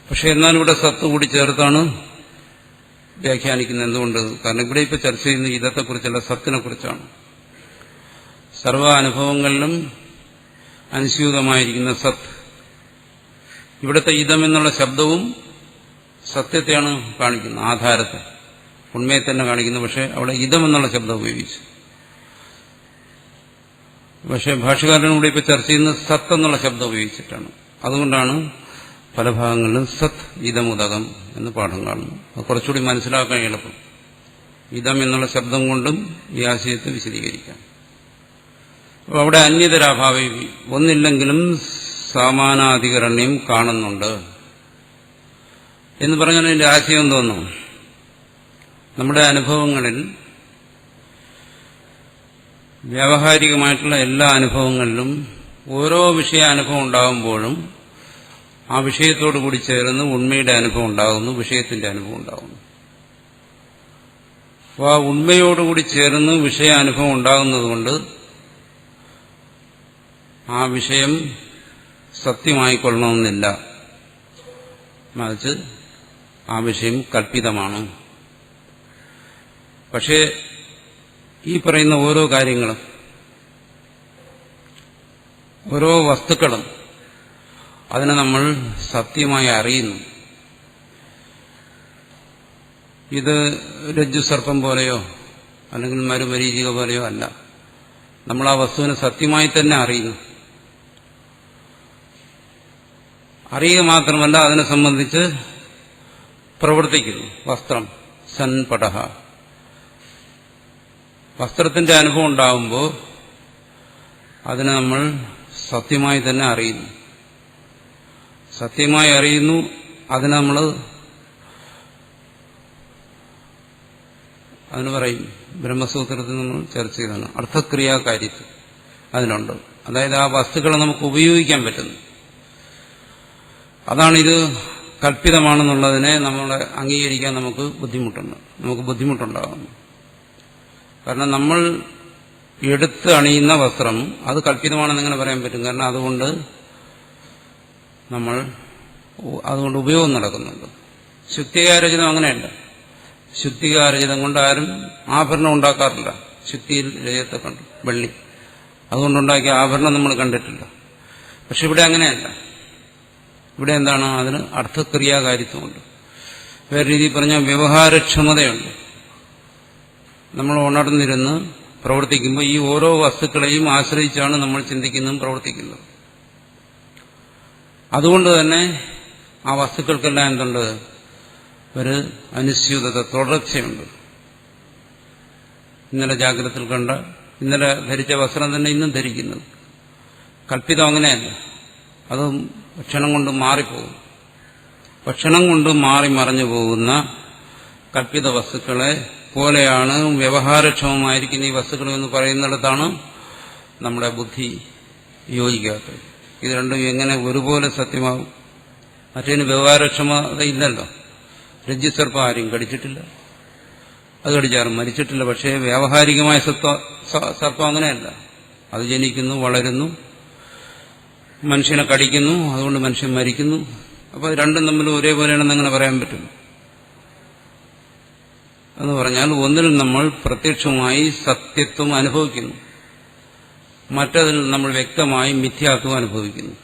പക്ഷെ എന്നാൽ ഇവിടെ സത്ത് കൂടി ചേർത്താണ് വ്യാഖ്യാനിക്കുന്നത്. എന്തുകൊണ്ട്? കാരണം ഇവിടെ ഇപ്പോൾ ചർച്ച ചെയ്യുന്ന ഇതത്തെക്കുറിച്ചല്ല, സത്തിനെക്കുറിച്ചാണ്. സർവ്വ അനുഭവങ്ങളിലും അനുസ്യൂതമായിരിക്കുന്ന സത്ത്. ഇവിടുത്തെ ഇതം എന്നുള്ള ശബ്ദവും സത്യത്തെയാണ് കാണിക്കുന്നത്, ആധാരത്തെ, ഉണ്മയെ തന്നെ കാണിക്കുന്നു. പക്ഷെ അവിടെ ഇതം എന്നുള്ള ശബ്ദം ഉപയോഗിച്ചു. പക്ഷെ ഭാഷകാരനും കൂടി ഇപ്പോൾ ചർച്ച ചെയ്യുന്ന സത്ത് എന്നുള്ള ശബ്ദം ഉപയോഗിച്ചിട്ടാണ്. അതുകൊണ്ടാണ് പല ഭാഗങ്ങളിലും സത് ഇതമുദകം എന്ന് പാഠം കാണുന്നു. അത് കുറച്ചുകൂടി മനസ്സിലാക്കാൻ എളുപ്പം. ഇതം എന്നുള്ള ശബ്ദം കൊണ്ടും ഈ ആശയത്തെ വിശദീകരിക്കാം. അപ്പോൾ അവിടെ അന്യതരാഭാവി ഒന്നില്ലെങ്കിലും സമാനാധികരണ്യം കാണുന്നുണ്ട് എന്ന് പറഞ്ഞാൽ അതിന്റെ ആശയം തോന്നും. നമ്മുടെ അനുഭവങ്ങളിൽ, വ്യാവഹാരികമായിട്ടുള്ള എല്ലാ അനുഭവങ്ങളിലും ഓരോ വിഷയാനുഭവം ഉണ്ടാകുമ്പോഴും ആ വിഷയത്തോടു കൂടി ചേർന്ന് ഉണ്മയുടെ അനുഭവം ഉണ്ടാകുന്നു, വിഷയത്തിന്റെ അനുഭവം ഉണ്ടാകുന്നു. അപ്പോൾ ആ ഉണ്മയോടുകൂടി ചേർന്ന് വിഷയാനുഭവം ഉണ്ടാകുന്നതുകൊണ്ട് ആ വിഷയം സത്യമായിക്കൊള്ളണമെന്നില്ല, മറിച്ച് ആ വിഷയം കൽപ്പിതമാണ്. പക്ഷേ ഈ പറയുന്ന ഓരോ കാര്യങ്ങളും, ഓരോ വസ്തുക്കളും അതിനെ നമ്മൾ സത്യമായി അറിയുന്നു. ഇത് രജ്ജുസർപ്പം പോലെയോ അല്ലെങ്കിൽ മരുമരീചിക പോലെയോ അല്ല. നമ്മൾ ആ വസ്തുവിനെ സത്യമായി തന്നെ അറിയുന്നു. അറിയുക മാത്രമല്ല, അതിനെ സംബന്ധിച്ച് പ്രവർത്തിക്കുന്നു. വസ്ത്രം സൻപടഹ, വസ്ത്രത്തിന്റെ അനുഭവം ഉണ്ടാകുമ്പോൾ അതിനെ നമ്മൾ സത്യമായി തന്നെ അറിയുന്നു. സത്യമായി അറിയുന്നു. അതിന് നമ്മൾ അതിന് പറയും, ബ്രഹ്മസൂത്രത്തിൽ നമ്മൾ ചർച്ച ചെയ്താണ് അർത്ഥക്രിയാകാര്യത്വം അതിനുണ്ട്. അതായത് ആ വസ്തുക്കളെ നമുക്ക് ഉപയോഗിക്കാൻ പറ്റുന്നു. അതാണിത് കൽപ്പിതമാണെന്നുള്ളതിനെ നമ്മളെ അംഗീകരിക്കാൻ നമുക്ക് ബുദ്ധിമുട്ടുണ്ടാകുന്നു. കാരണം നമ്മൾ എടുത്ത് അണിയുന്ന വസ്ത്രം അത് കൽപ്പിതമാണെന്ന് എങ്ങനെ പറയാൻ പറ്റും? കാരണം അതുകൊണ്ട് ഉപയോഗം നടക്കുന്നുണ്ട്. ശുദ്ധികാരചിതം അങ്ങനെയല്ല. ശുദ്ധികാരചിതം കൊണ്ട് ആരും ആഭരണം ഉണ്ടാക്കാറില്ല. ശുദ്ധിയിൽ രജത്തെ കണ്ടു, വെള്ളി, അതുകൊണ്ടുണ്ടാക്കിയ ആഭരണം നമ്മൾ കണ്ടിട്ടില്ല. പക്ഷെ ഇവിടെ അങ്ങനെയല്ല. ഇവിടെ എന്താണ്? അതിന് അർത്ഥക്രിയാകാരിത്വമുണ്ട്. വേറെ രീതിയിൽ പറഞ്ഞാൽ വ്യവഹാരക്ഷമതയുണ്ട്. നമ്മൾ ഉണർന്നിരുന്ന് പ്രവർത്തിക്കുമ്പോൾ ഈ ഓരോ വസ്തുക്കളെയും ആശ്രയിച്ചാണ് നമ്മൾ ചിന്തിക്കുന്നതും പ്രവർത്തിക്കുന്നതും. അതുകൊണ്ട് തന്നെ ആ വസ്തുക്കൾക്കെല്ലാം എന്തുണ്ട്? ഒരു അനുസ്യൂതത, തുടർച്ചയുണ്ട്. ഇന്നലെ ജാഗ്രതയിൽ കണ്ട, ഇന്നലെ ധരിച്ച വസ്ത്രം തന്നെ ഇന്നും ധരിക്കുന്നത്. കല്പിതം അങ്ങനെയല്ല, അത് ക്ഷണം കൊണ്ട് മാറിപ്പോകും. ക്ഷണം കൊണ്ട് മാറി മറഞ്ഞു പോകുന്ന കല്പിത വസ്തുക്കളെ പോലെയാണ് വ്യവഹാരക്ഷമമായിരിക്കുന്ന ഈ വസ്തുക്കൾ എന്ന് പറയുന്നിടത്താണ് നമ്മുടെ ബുദ്ധി യോജിക്കാത്തത്. ഇത് രണ്ടും എങ്ങനെ ഒരുപോലെ സത്യമാകും? മറ്റേതിന് വ്യവഹാരക്ഷമത ഇല്ലല്ലോ. രജ്ജുസർപ്പം ആരും കടിച്ചിട്ടില്ല, അത് കടിച്ചാറും മരിച്ചിട്ടില്ല. പക്ഷേ വ്യാവഹാരികമായ സർപ്പം അങ്ങനെയല്ല. അത് ജനിക്കുന്നു, വളരുന്നു, മനുഷ്യനെ കടിക്കുന്നു, അതുകൊണ്ട് മനുഷ്യൻ മരിക്കുന്നു. അപ്പോൾ രണ്ടും തമ്മിൽ ഒരേപോലെയാണെന്ന് എങ്ങനെ പറയാൻ പറ്റും? എന്ന് പറഞ്ഞാൽ ഒന്നിൽ നമ്മൾ പ്രത്യക്ഷമായി സത്യത്വം അനുഭവിക്കുന്നു, മറ്റതിൽ നമ്മൾ വ്യക്തമായി മിഥ്യാത്വം അനുഭവിക്കുന്നു.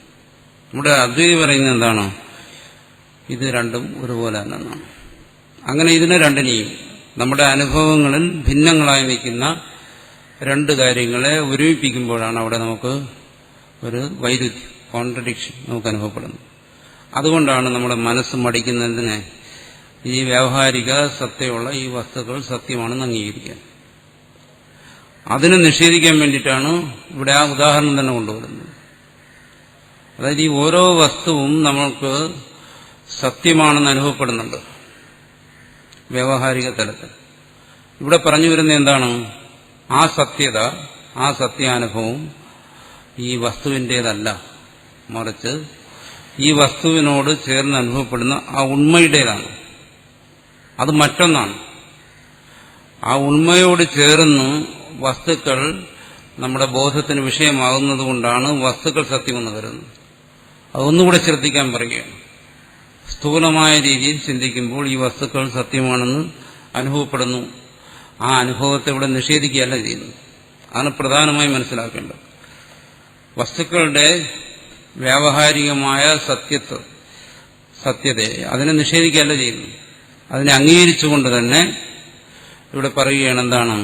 നമ്മുടെ അദ്വൈതി പറയുന്നത് എന്താണ്? ഇത് രണ്ടും ഒരുപോലെ തന്നെയാണ്. അങ്ങനെ ഇതിനെ രണ്ടിനെയും നമ്മുടെ അനുഭവങ്ങളിൽ ഭിന്നങ്ങളായി നിൽക്കുന്ന രണ്ട് കാര്യങ്ങളെ ഒരുമിപ്പിക്കുമ്പോഴാണ് അവിടെ നമുക്ക് ഒരു വൈരുദ്ധ്യം, കോൺട്രഡിക്ഷൻ നമുക്ക് അനുഭവപ്പെടുന്നത്. അതുകൊണ്ടാണ് നമ്മുടെ മനസ്സ് മടിക്കുന്നതിനെ ഈ വ്യാവഹാരിക സത്യമുള്ള ഈ വസ്തുക്കൾ സത്യമാണെന്ന് അംഗീകരിക്കാൻ. അതിനെ നിഷേധിക്കാൻ വേണ്ടിയിട്ടാണ് ഇവിടെ ആ ഉദാഹരണം തന്നെ കൊണ്ടുവരുന്നത്. അതായത് ഈ ഓരോ വസ്തുവും നമ്മൾക്ക് സത്യമാണെന്ന് അനുഭവപ്പെടുന്നുണ്ട് വ്യാവഹാരിക തലത്തിൽ. ഇവിടെ പറഞ്ഞു വരുന്ന എന്താണ്? ആ സത്യത, ആ സത്യാനുഭവം ഈ വസ്തുവിൻ്റേതല്ല, മറിച്ച് ഈ വസ്തുവിനോട് ചേർന്ന് അനുഭവപ്പെടുന്ന ആ ഉണ്മയുടേതാണ്. അത് മറ്റൊന്നാണ്. ആ ഉണ്മയോട് ചേർന്ന് വസ്തുക്കൾ നമ്മുടെ ബോധത്തിന് വിഷയമാകുന്നതുകൊണ്ടാണ് വസ്തുക്കൾ സത്യമെന്ന് കരുതുന്നത്. അതൊന്നുകൂടെ ശ്രദ്ധിക്കാൻ പറയുകയാണ്. സ്ഥൂലമായ രീതിയിൽ ചിന്തിക്കുമ്പോൾ ഈ വസ്തുക്കൾ സത്യമാണെന്ന് അനുഭവപ്പെടുന്നു. ആ അനുഭവത്തെ ഇവിടെ നിഷേധിക്കുകയല്ല ചെയ്യുന്നത്. അതാണ് പ്രധാനമായി മനസ്സിലാക്കേണ്ടത്. വസ്തുക്കളുടെ വ്യാവഹാരികമായ സത്യതയെ അതിനെ നിഷേധിക്കുകയല്ല ചെയ്യുന്നു. അതിനെ അംഗീകരിച്ചുകൊണ്ട് തന്നെ ഇവിടെ പറയുകയാണ് എന്താണ്?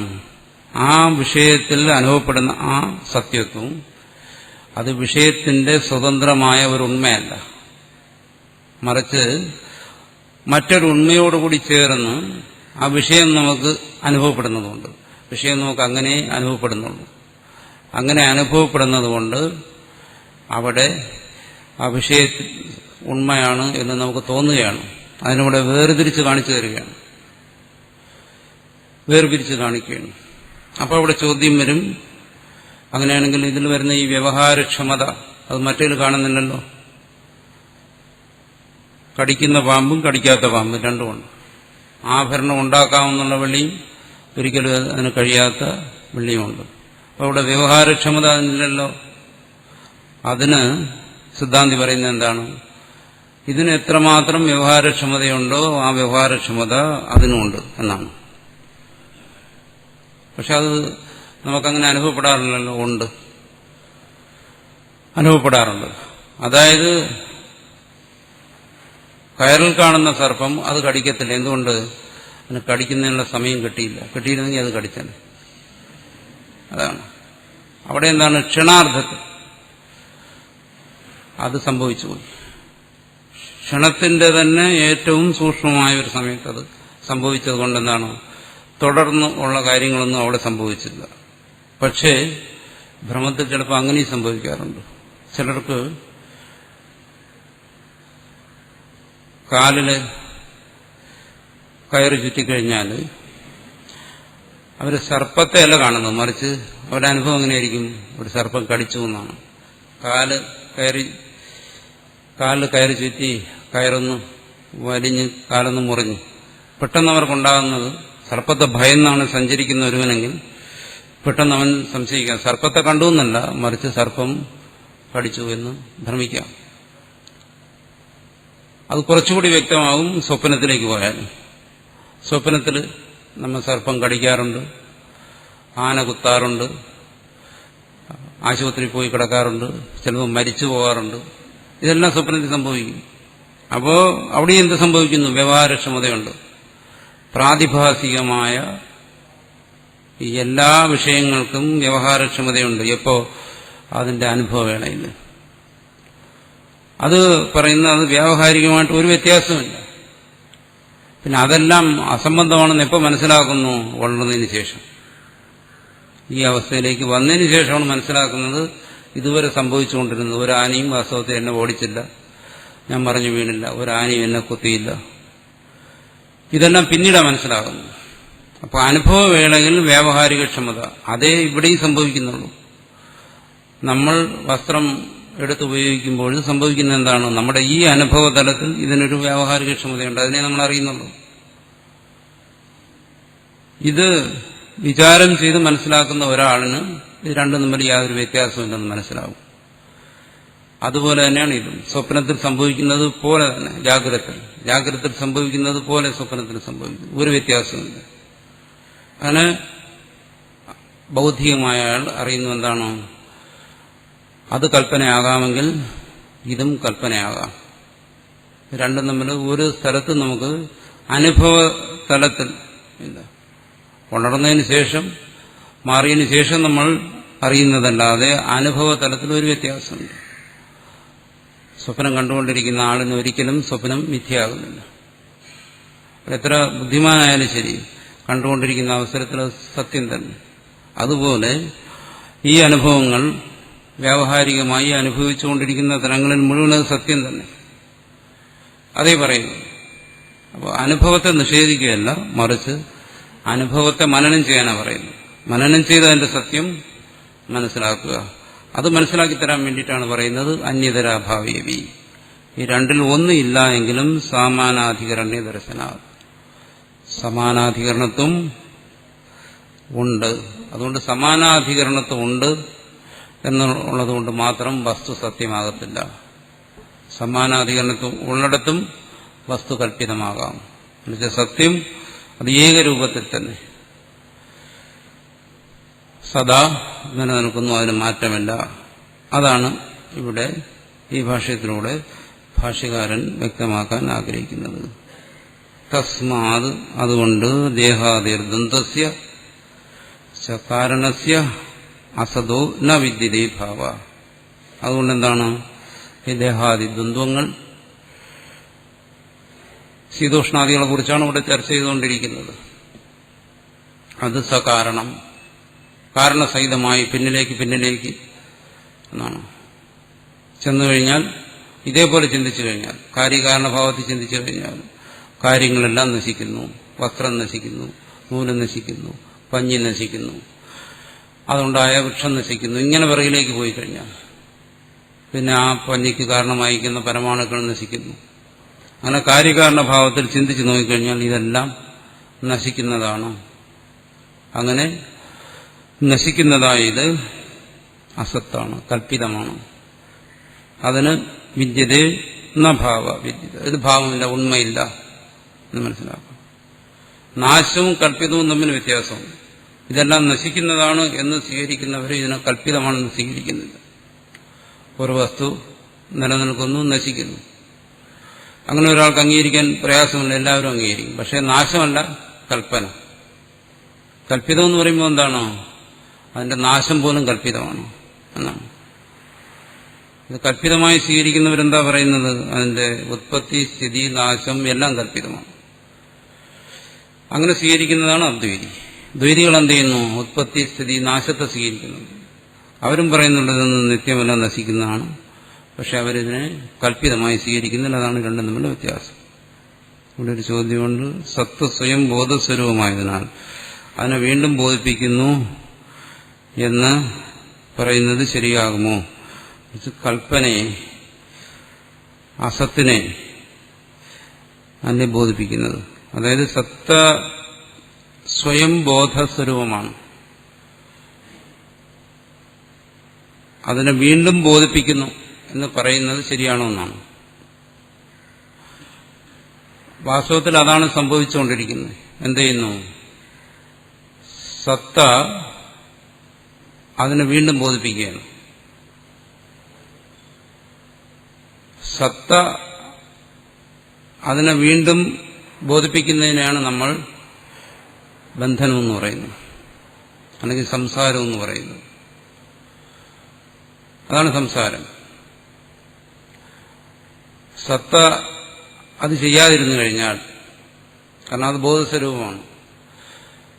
ആ വിഷയത്തിൽ അനുഭവപ്പെടുന്ന ആ സത്യത്വം അത് വിഷയത്തിന്റെ സ്വതന്ത്രമായ ഒരു ഉണ്മയല്ല, മറിച്ച് മറ്റൊരു ഉണ്മയോടുകൂടി ചേർന്ന് ആ വിഷയം നമുക്ക് അനുഭവപ്പെടുന്നതുകൊണ്ട്, വിഷയം നമുക്ക് അങ്ങനെ അനുഭവപ്പെടുന്നുള്ളൂ. അങ്ങനെ അനുഭവപ്പെടുന്നതുകൊണ്ട് അവിടെ ആ വിഷയത്തിൽ ഉണ്മയാണ് എന്ന് നമുക്ക് തോന്നുകയാണ്. അതിനൂടെ വേർതിരിച്ച് കാണിച്ചു തരികയാണ്, വേർതിരിച്ച് കാണിക്കുകയാണ്. അപ്പോൾ അവിടെ ചോദ്യം വരും, അങ്ങനെയാണെങ്കിൽ ഇതിൽ വരുന്ന ഈ വ്യവഹാരക്ഷമത അത് മറ്റേതിൽ കാണുന്നില്ലല്ലോ. കടിക്കുന്ന പാമ്പും കടിക്കാത്ത പാമ്പും രണ്ടുമുണ്ട്. ആഭരണം ഉണ്ടാക്കാമെന്നുള്ള വെള്ളിയും ഒരിക്കലും അതിന് കഴിയാത്ത വെള്ളിയുമുണ്ട്. അപ്പോൾ അവിടെ വ്യവഹാരക്ഷമത അതിനില്ലല്ലോ. അതിന് സിദ്ധാന്തി പറയുന്നത് എന്താണ്? ഇതിന് എത്രമാത്രം വ്യവഹാരക്ഷമതയുണ്ടോ ആ വ്യവഹാരക്ഷമത അതിനുമുണ്ട് എന്നാണ്. പക്ഷെ അത് നമുക്കങ്ങനെ അനുഭവപ്പെടാറില്ലല്ലോ. ഉണ്ട്, അനുഭവപ്പെടാറുണ്ട്. അതായത് കയറിൽ കാണുന്ന സർപ്പം അത് കടിക്കത്തില്ല. എന്തുകൊണ്ട്? അതിന് കടിക്കുന്നതിനുള്ള സമയം കിട്ടിയില്ല. കിട്ടിയിരുന്നെങ്കിൽ അത് കടിച്ചനെ. അതാണ് അവിടെ എന്താണ്? ക്ഷണാർദ്ധത്തിൽ അത് സംഭവിച്ചുപോയി. ക്ഷണത്തിന്റെ തന്നെ ഏറ്റവും സൂക്ഷ്മമായ ഒരു സമയത്ത് അത് സംഭവിച്ചത് കൊണ്ടെന്താണ്? തുടർന്ന് ഉള്ള കാര്യങ്ങളൊന്നും അവിടെ സംഭവിച്ചില്ല. പക്ഷേ ഭ്രമത്തിൽ ചിലപ്പോൾ അങ്ങനെയും സംഭവിക്കാറുണ്ട്. ചിലർക്ക് കാലില് കയറി ചുറ്റിക്കഴിഞ്ഞാൽ അവർ സർപ്പത്തെ അല്ല കാണുന്നത്, മറിച്ച് അവരുടെ അനുഭവം എങ്ങനെയായിരിക്കും? ഒരു സർപ്പം കടിച്ചു എന്നാണ്. കാലിൽ കയറി ചുറ്റി കയറൊന്ന് വലിഞ്ഞ് കാലൊന്ന് മുറിഞ്ഞ് പെട്ടെന്ന് അവർക്കുണ്ടാകുന്നത്, സർപ്പത്തെ ഭയന്നാണ് സഞ്ചരിക്കുന്ന ഒരുവനെങ്കിൽ പെട്ടെന്ന് അവൻ സംശയിക്കാം, സർപ്പത്തെ കണ്ടു എന്നല്ല, മറിച്ച് സർപ്പം കടിച്ചു എന്ന് ഭ്രമിക്കാം. അത് കുറച്ചുകൂടി വ്യക്തമാകും സ്വപ്നത്തിലേക്ക് പോയാൽ. സ്വപ്നത്തിൽ നമ്മൾ സർപ്പം കടിക്കാറുണ്ട്, ആന കുത്താറുണ്ട്, ആശുപത്രിയിൽ പോയി കിടക്കാറുണ്ട്, ചിലപ്പോൾ മരിച്ചു പോകാറുണ്ട്. ഇതെല്ലാം സ്വപ്നത്തിൽ സംഭവിക്കും. അപ്പോൾ അവിടെ എന്ത് സംഭവിക്കുന്നു? വ്യവഹാരക്ഷമതയുണ്ട്. പ്രാതിഭാസികമായ എല്ലാ വിഷയങ്ങൾക്കും വ്യവഹാരക്ഷമതയുണ്ട്. എപ്പോ? അതിന്റെ അനുഭവവേളയിൽ. അത് പറയുന്നത് വ്യാവഹാരികമായിട്ട് ഒരു വ്യത്യാസമില്ല. പിന്നെ അതെല്ലാം അസംബന്ധമാണെന്ന് എപ്പോൾ മനസ്സിലാക്കുന്നു? വളർന്നതിന് ശേഷം, ഈ അവസ്ഥയിലേക്ക് വന്നതിന് ശേഷമാണ് മനസ്സിലാക്കുന്നത് ഇതുവരെ സംഭവിച്ചുകൊണ്ടിരുന്നത്. ഒരു ആനയും വാസ്തവത്തിൽ എന്നെ ഓടിച്ചില്ല, ഞാൻ മറിഞ്ഞു വീണില്ല, ഒരു ആനയും എന്നെ കുത്തിയില്ല. ഇതെല്ലാം പിന്നീടാണ് മനസ്സിലാകുന്നത്. അപ്പോൾ അനുഭവവേളയിൽ വ്യാവഹാരികക്ഷമത അതേ ഇവിടെയും സംഭവിക്കുന്നുള്ളൂ. നമ്മൾ വസ്ത്രം എടുത്തുപയോഗിക്കുമ്പോൾ സംഭവിക്കുന്നത് എന്താണ്? നമ്മുടെ ഈ അനുഭവതലത്തിൽ ഇതിനൊരു വ്യാവഹാരികക്ഷമതയുണ്ട്, അതിനെ നമ്മൾ അറിയുന്നുള്ളൂ. ഇത് വിചാരം ചെയ്ത് മനസ്സിലാക്കുന്ന ഒരാളിന് ഇത് രണ്ടും തമ്മിൽ യാതൊരു വ്യത്യാസമില്ലെന്ന് മനസ്സിലാവും. അതുപോലെ തന്നെയാണ് ഇതും. സ്വപ്നത്തിൽ സംഭവിക്കുന്നത് പോലെ തന്നെ ജാഗ്രതത്തിൽ സംഭവിക്കുന്നത് പോലെ സ്വപ്നത്തിൽ സംഭവിക്കുന്നു, ഒരു വ്യത്യാസമില്ല. അങ്ങനെ ബൗദ്ധികമായ ആൾ അറിയുന്നു എന്താണോ, അത് കൽപ്പനയാകാമെങ്കിൽ ഇതും കൽപ്പനയാകാം. രണ്ടും തമ്മിൽ ഒരു സ്ഥലത്ത് നമുക്ക് അനുഭവ തലത്തിൽ ഇല്ല. ഉണർന്നതിന് ശേഷം മാറിയതിന് ശേഷം നമ്മൾ അറിയുന്നതല്ലാതെ അനുഭവ തലത്തിൽ ഒരു വ്യത്യാസമുണ്ട്. സ്വപ്നം കണ്ടുകൊണ്ടിരിക്കുന്ന ആളിന് ഒരിക്കലും സ്വപ്നം മിഥ്യയാകുന്നില്ല. എത്ര ബുദ്ധിമാനായാലും ശരി, കണ്ടുകൊണ്ടിരിക്കുന്ന അവസരത്തിൽ സത്യം തന്നെ. അതുപോലെ ഈ അനുഭവങ്ങൾ വ്യാവഹാരികമായി അനുഭവിച്ചുകൊണ്ടിരിക്കുന്ന തലങ്ങളിൽ മുഴുവൻ അത് സത്യം തന്നെ, അതേ പറയുന്നു. അപ്പോൾ അനുഭവത്തെ നിഷേധിക്കുകയല്ല, മറിച്ച് അനുഭവത്തെ മനനം ചെയ്യാനാണ് പറയുന്നത്. മനനം ചെയ്ത് അതിന്റെ സത്യം മനസ്സിലാക്കുക. അത് മനസ്സിലാക്കി തരാൻ വേണ്ടിയിട്ടാണ് പറയുന്നത് അന്യതരാഭാവേവി. ഈ രണ്ടിൽ ഒന്നും ഇല്ല എങ്കിലും സമാനാധികരണ്യ ദർശന, സമാനാധികരണത്വം ഉണ്ട്. അതുകൊണ്ട് സമാനാധികരണത്വം ഉണ്ട് എന്നുള്ളതുകൊണ്ട് മാത്രം വസ്തു സത്യമാകത്തില്ല. സമാനാധികരണത്വം ഉള്ളിടത്തും വസ്തു കല്പിതമാകാം. എന്നുവെച്ചാൽ സത്യം അത് ഏകരൂപത്തിൽ തന്നെ സദാ നിലനിൽക്കുന്നു, അതിന് മാറ്റമില്ല. അതാണ് ഇവിടെ ഈ ഭാഷ്യത്തിലൂടെ ഭാഷ്യകാരൻ വ്യക്തമാക്കാൻ ആഗ്രഹിക്കുന്നത്. തസ്മാത് അതുകൊണ്ട് ദേഹാദിർദ്വന്ദ്വസ്യ കാരണസ്യ അസതോ ന വിദ്യതേ ഭാവ. അതുകൊണ്ട് എന്താണ് ഈ ദേഹാദി ദ്വന്ദ്വങ്ങൾ, ശീതോഷ്ണാദികളെ കുറിച്ചാണ് ഇവിടെ ചർച്ച ചെയ്തുകൊണ്ടിരിക്കുന്നത്. അത് സകാരണം, കാരണസഹിതമായി പിന്നിലേക്ക് എന്നാണ് ചെന്നു കഴിഞ്ഞാൽ, ഇതേപോലെ ചിന്തിച്ചു കഴിഞ്ഞാൽ, കാര്യകാരണഭാവത്തിൽ ചിന്തിച്ചു കഴിഞ്ഞാൽ കാര്യങ്ങളെല്ലാം നശിക്കുന്നു. വസ്ത്രം നശിക്കുന്നു, നൂല് നശിക്കുന്നു, പഞ്ഞി നശിക്കുന്നു, അതുണ്ടായ വൃക്ഷം നശിക്കുന്നു. ഇങ്ങനെ പിറകിലേക്ക് പോയി കഴിഞ്ഞാൽ പിന്നെ ആ പഞ്ഞിക്ക് കാരണമായിരിക്കുന്ന പരമാണുക്കൾ നശിക്കുന്നു. അങ്ങനെ കാര്യകാരണഭാവത്തിൽ ചിന്തിച്ചു നോക്കിക്കഴിഞ്ഞാൽ ഇതെല്ലാം നശിക്കുന്നതാണ്. അങ്ങനെ നശിക്കുന്നതായത് അസത്താണ്, കല്പിതമാണ്. അതിന് വിദ്യതേ ന ഭാവ വിദ്യത, ഇത് ഭാവമില്ല, ഉണ്മയില്ല എന്ന് മനസ്സിലാക്കാം. നാശവും കല്പിതവും തമ്മിൽ വ്യത്യാസമുണ്ട്. ഇതെല്ലാം നശിക്കുന്നതാണ് എന്ന് സ്വീകരിക്കുന്നവർ ഇതിനെ കല്പിതമാണെന്ന് സ്വീകരിക്കുന്നില്ല. ഒരു വസ്തു നിലനിൽക്കുന്നു, നശിക്കുന്നു. അങ്ങനെ ഒരാൾക്ക് അംഗീകരിക്കാൻ പ്രയാസമില്ല, എല്ലാവരും അംഗീകരിക്കും. പക്ഷേ നാശമല്ല, കൽപ്പന. കല്പിതം എന്ന് പറയുമ്പോൾ എന്താണോ, അതിന്റെ നാശം പോലും കല്പിതമാണ് എന്നാണ്. ഇത് കല്പിതമായി സ്വീകരിക്കുന്നവരെന്താ പറയുന്നത്? അതിന്റെ ഉത്പത്തി, സ്ഥിതി, നാശം എല്ലാം കല്പിതമാണ്. അങ്ങനെ സ്വീകരിക്കുന്നതാണ് അദ്വൈതി. ദ്വൈതികൾ എന്ത് ചെയ്യുന്നു? ഉത്പത്തി, സ്ഥിതി, നാശത്തെ സ്വീകരിക്കുന്നുണ്ട്. അവരും പറയുന്നുണ്ട് ഇതൊന്നും നിത്യമല്ല, നശിക്കുന്നതാണ്. പക്ഷെ അവരിതിനെ കല്പിതമായി സ്വീകരിക്കുന്നില്ല. അതാണ് രണ്ടും തമ്മിലുള്ള വ്യത്യാസം. ഇവിടെ ഒരു ചോദ്യമുണ്ട്. സത്ത് സ്വയം ബോധസ്വരൂപമായതിനാൽ അതിനെ വീണ്ടും ബോധിപ്പിക്കുന്നു എന്ന് പറയുന്നത് ശരിയാകുമോ? കൽപ്പനയെ, അസത്തിനെ അതിനെ ബോധിപ്പിക്കുന്നത്. അതായത് സത്ത സ്വയം ബോധസ്വരൂപമാണ്, അതിനെ വീണ്ടും ബോധിപ്പിക്കുന്നു എന്ന് പറയുന്നത് ശരിയാണോ എന്നാണ്. വാസ്തവത്തിൽ അതാണ് സംഭവിച്ചുകൊണ്ടിരിക്കുന്നത്. എന്ത് ചെയ്യുന്നു? സത്ത അതിനെ വീണ്ടും ബോധിപ്പിക്കുകയാണ്. സത്ത അതിനെ വീണ്ടും ബോധിപ്പിക്കുന്നതിനെയാണ് നമ്മൾ ബന്ധനം എന്ന് പറയുന്നത്, അല്ലെങ്കിൽ സംസാരം എന്ന് പറയുന്നത്. അതാണ് സംസാരം. സത്ത അത് ചെയ്യാതിരുന്നു കഴിഞ്ഞാൽ, കാരണം അത് ബോധസ്വരൂപമാണ്,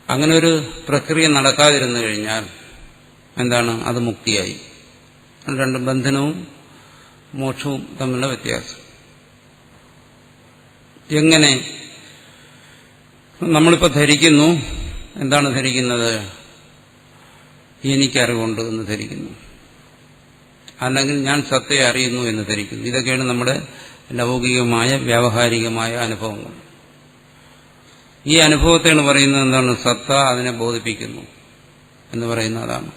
അങ്ങനെ ഒരു പ്രക്രിയ നടക്കാതിരുന്നു കഴിഞ്ഞാൽ എന്താണ്? അത് മുക്തിയായി. രണ്ടും ബന്ധനവും മോക്ഷവും തമ്മിലുള്ള വ്യത്യാസം. എങ്ങനെ? നമ്മളിപ്പോൾ ധരിക്കുന്നു, എന്താണ് ധരിക്കുന്നത്? എനിക്കറിവുണ്ട് എന്ന് ധരിക്കുന്നു, അല്ലെങ്കിൽ ഞാൻ സത്തയെ അറിയുന്നു എന്ന് ധരിക്കുന്നു. ഇതൊക്കെയാണ് നമ്മുടെ ലൗകികമായ വ്യാവഹാരികമായ അനുഭവങ്ങൾ. ഈ അനുഭവത്തെയാണ് പറയുന്നത് എന്താണ്? സത്ത അതിനെ ബോധിപ്പിക്കുന്നു എന്ന് പറയുന്ന അതാണ്.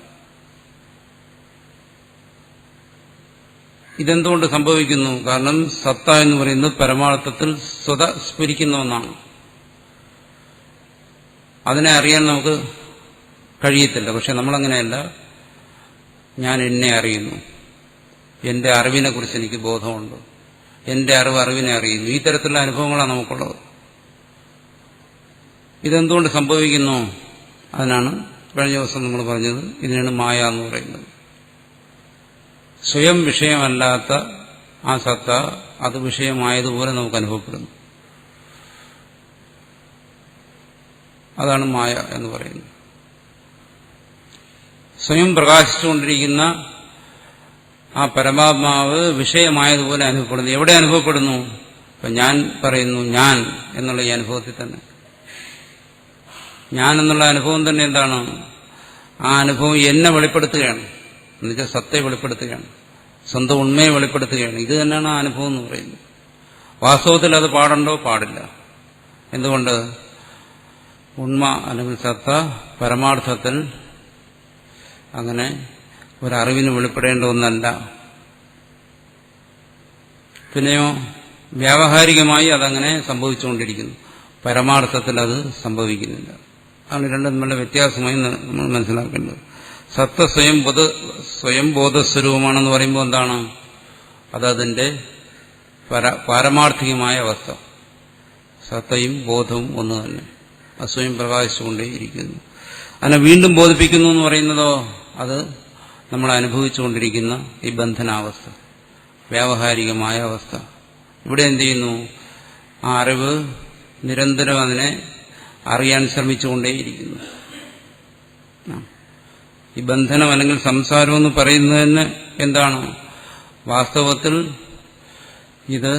ഇതെന്തുകൊണ്ട് സംഭവിക്കുന്നു? കാരണം സത്ത എന്ന് പറയുന്നത് പരമാർത്ഥത്തിൽ സ്വത സ്ഫുരിക്കുന്ന ഒന്നാണ്. അതിനെ അറിയാൻ നമുക്ക് കഴിയത്തില്ല. പക്ഷെ നമ്മളങ്ങനെയല്ല. ഞാൻ എന്നെ അറിയുന്നു, എന്റെ അറിവിനെ കുറിച്ച് എനിക്ക് ബോധമുണ്ട്, എന്റെ അറിവിനെ അറിയുന്നു. ഈ തരത്തിലുള്ള അനുഭവങ്ങളാണ് നമുക്കുള്ളത്. ഇതെന്തുകൊണ്ട് സംഭവിക്കുന്നു? അതിനാണ് കഴിഞ്ഞ ദിവസം നമ്മൾ പറഞ്ഞത്, ഇതിനാണ് മായ എന്ന് പറയുന്നത്. സ്വയം വിഷയമല്ലാത്ത ആ സത്ത അത് വിഷയമായതുപോലെ നമുക്ക് അനുഭവപ്പെടുന്നു. അതാണ് മായ എന്ന് പറയുന്നത്. സ്വയം പ്രകാശിച്ചുകൊണ്ടിരിക്കുന്ന ആ പരമാത്മാവ് വിഷയമായതുപോലെ അനുഭവപ്പെടുന്നു. എവിടെ അനുഭവപ്പെടുന്നു? ഇപ്പം ഞാൻ പറയുന്നു, ഞാൻ എന്നുള്ള ഈ അനുഭവത്തിൽ തന്നെ. ഞാൻ എന്നുള്ള അനുഭവം തന്നെ എന്താണ്? ആ അനുഭവം എന്നെ വെളിപ്പെടുത്തുകയാണ്, എന്നുവെച്ചാൽ സത്തയെ വെളിപ്പെടുത്തുകയാണ്, സ്വന്തം ഉണ്മയെ വെളിപ്പെടുത്തുകയാണ്. ഇത് തന്നെയാണ് ആ അനുഭവം എന്ന് പറയുന്നത്. വാസ്തവത്തിൽ അത് പാടണ്ടോ? പാടില്ല. എന്തുകൊണ്ട്? ഉണ്മ അല്ലെങ്കിൽ സത്ത പരമാർത്ഥത്തിൽ അങ്ങനെ ഒരറിവിന് വെളിപ്പെടേണ്ട ഒന്നല്ല. പിന്നെയോ വ്യാവഹാരികമായി അതങ്ങനെ സംഭവിച്ചുകൊണ്ടിരിക്കുന്നു, പരമാർത്ഥത്തിൽ അത് സംഭവിക്കുന്നില്ല. അതാണ് രണ്ടും തമ്മിലുള്ള വ്യത്യാസമായി നമ്മൾ മനസ്സിലാക്കേണ്ടത്. സത്ത സ്വയം ബോധസ്വരൂപമാണെന്ന് പറയുമ്പോൾ എന്താണ്? അതതിന്റെ പാരമാർത്ഥികമായ അവസ്ഥ. സത്തയും ബോധവും ഒന്ന് തന്നെ, സ്വയം പ്രകാശിച്ചുകൊണ്ടേയിരിക്കുന്നു. അതിനെ വീണ്ടും ബോധിപ്പിക്കുന്നു എന്ന് പറയുന്നതോ അത് നമ്മൾ അനുഭവിച്ചുകൊണ്ടിരിക്കുന്ന ഈ ബന്ധനാവസ്ഥ, വ്യാവഹാരികമായ അവസ്ഥ. ഇവിടെ എന്ത് ചെയ്യുന്നു? ആ അറിവ് നിരന്തരം അതിനെ അറിയാൻ ശ്രമിച്ചുകൊണ്ടേയിരിക്കുന്നു. ഈ ബന്ധനം അല്ലെങ്കിൽ സംസാരം എന്ന് പറയുന്നത് തന്നെ എന്താണ്? വാസ്തവത്തിൽ ഇത്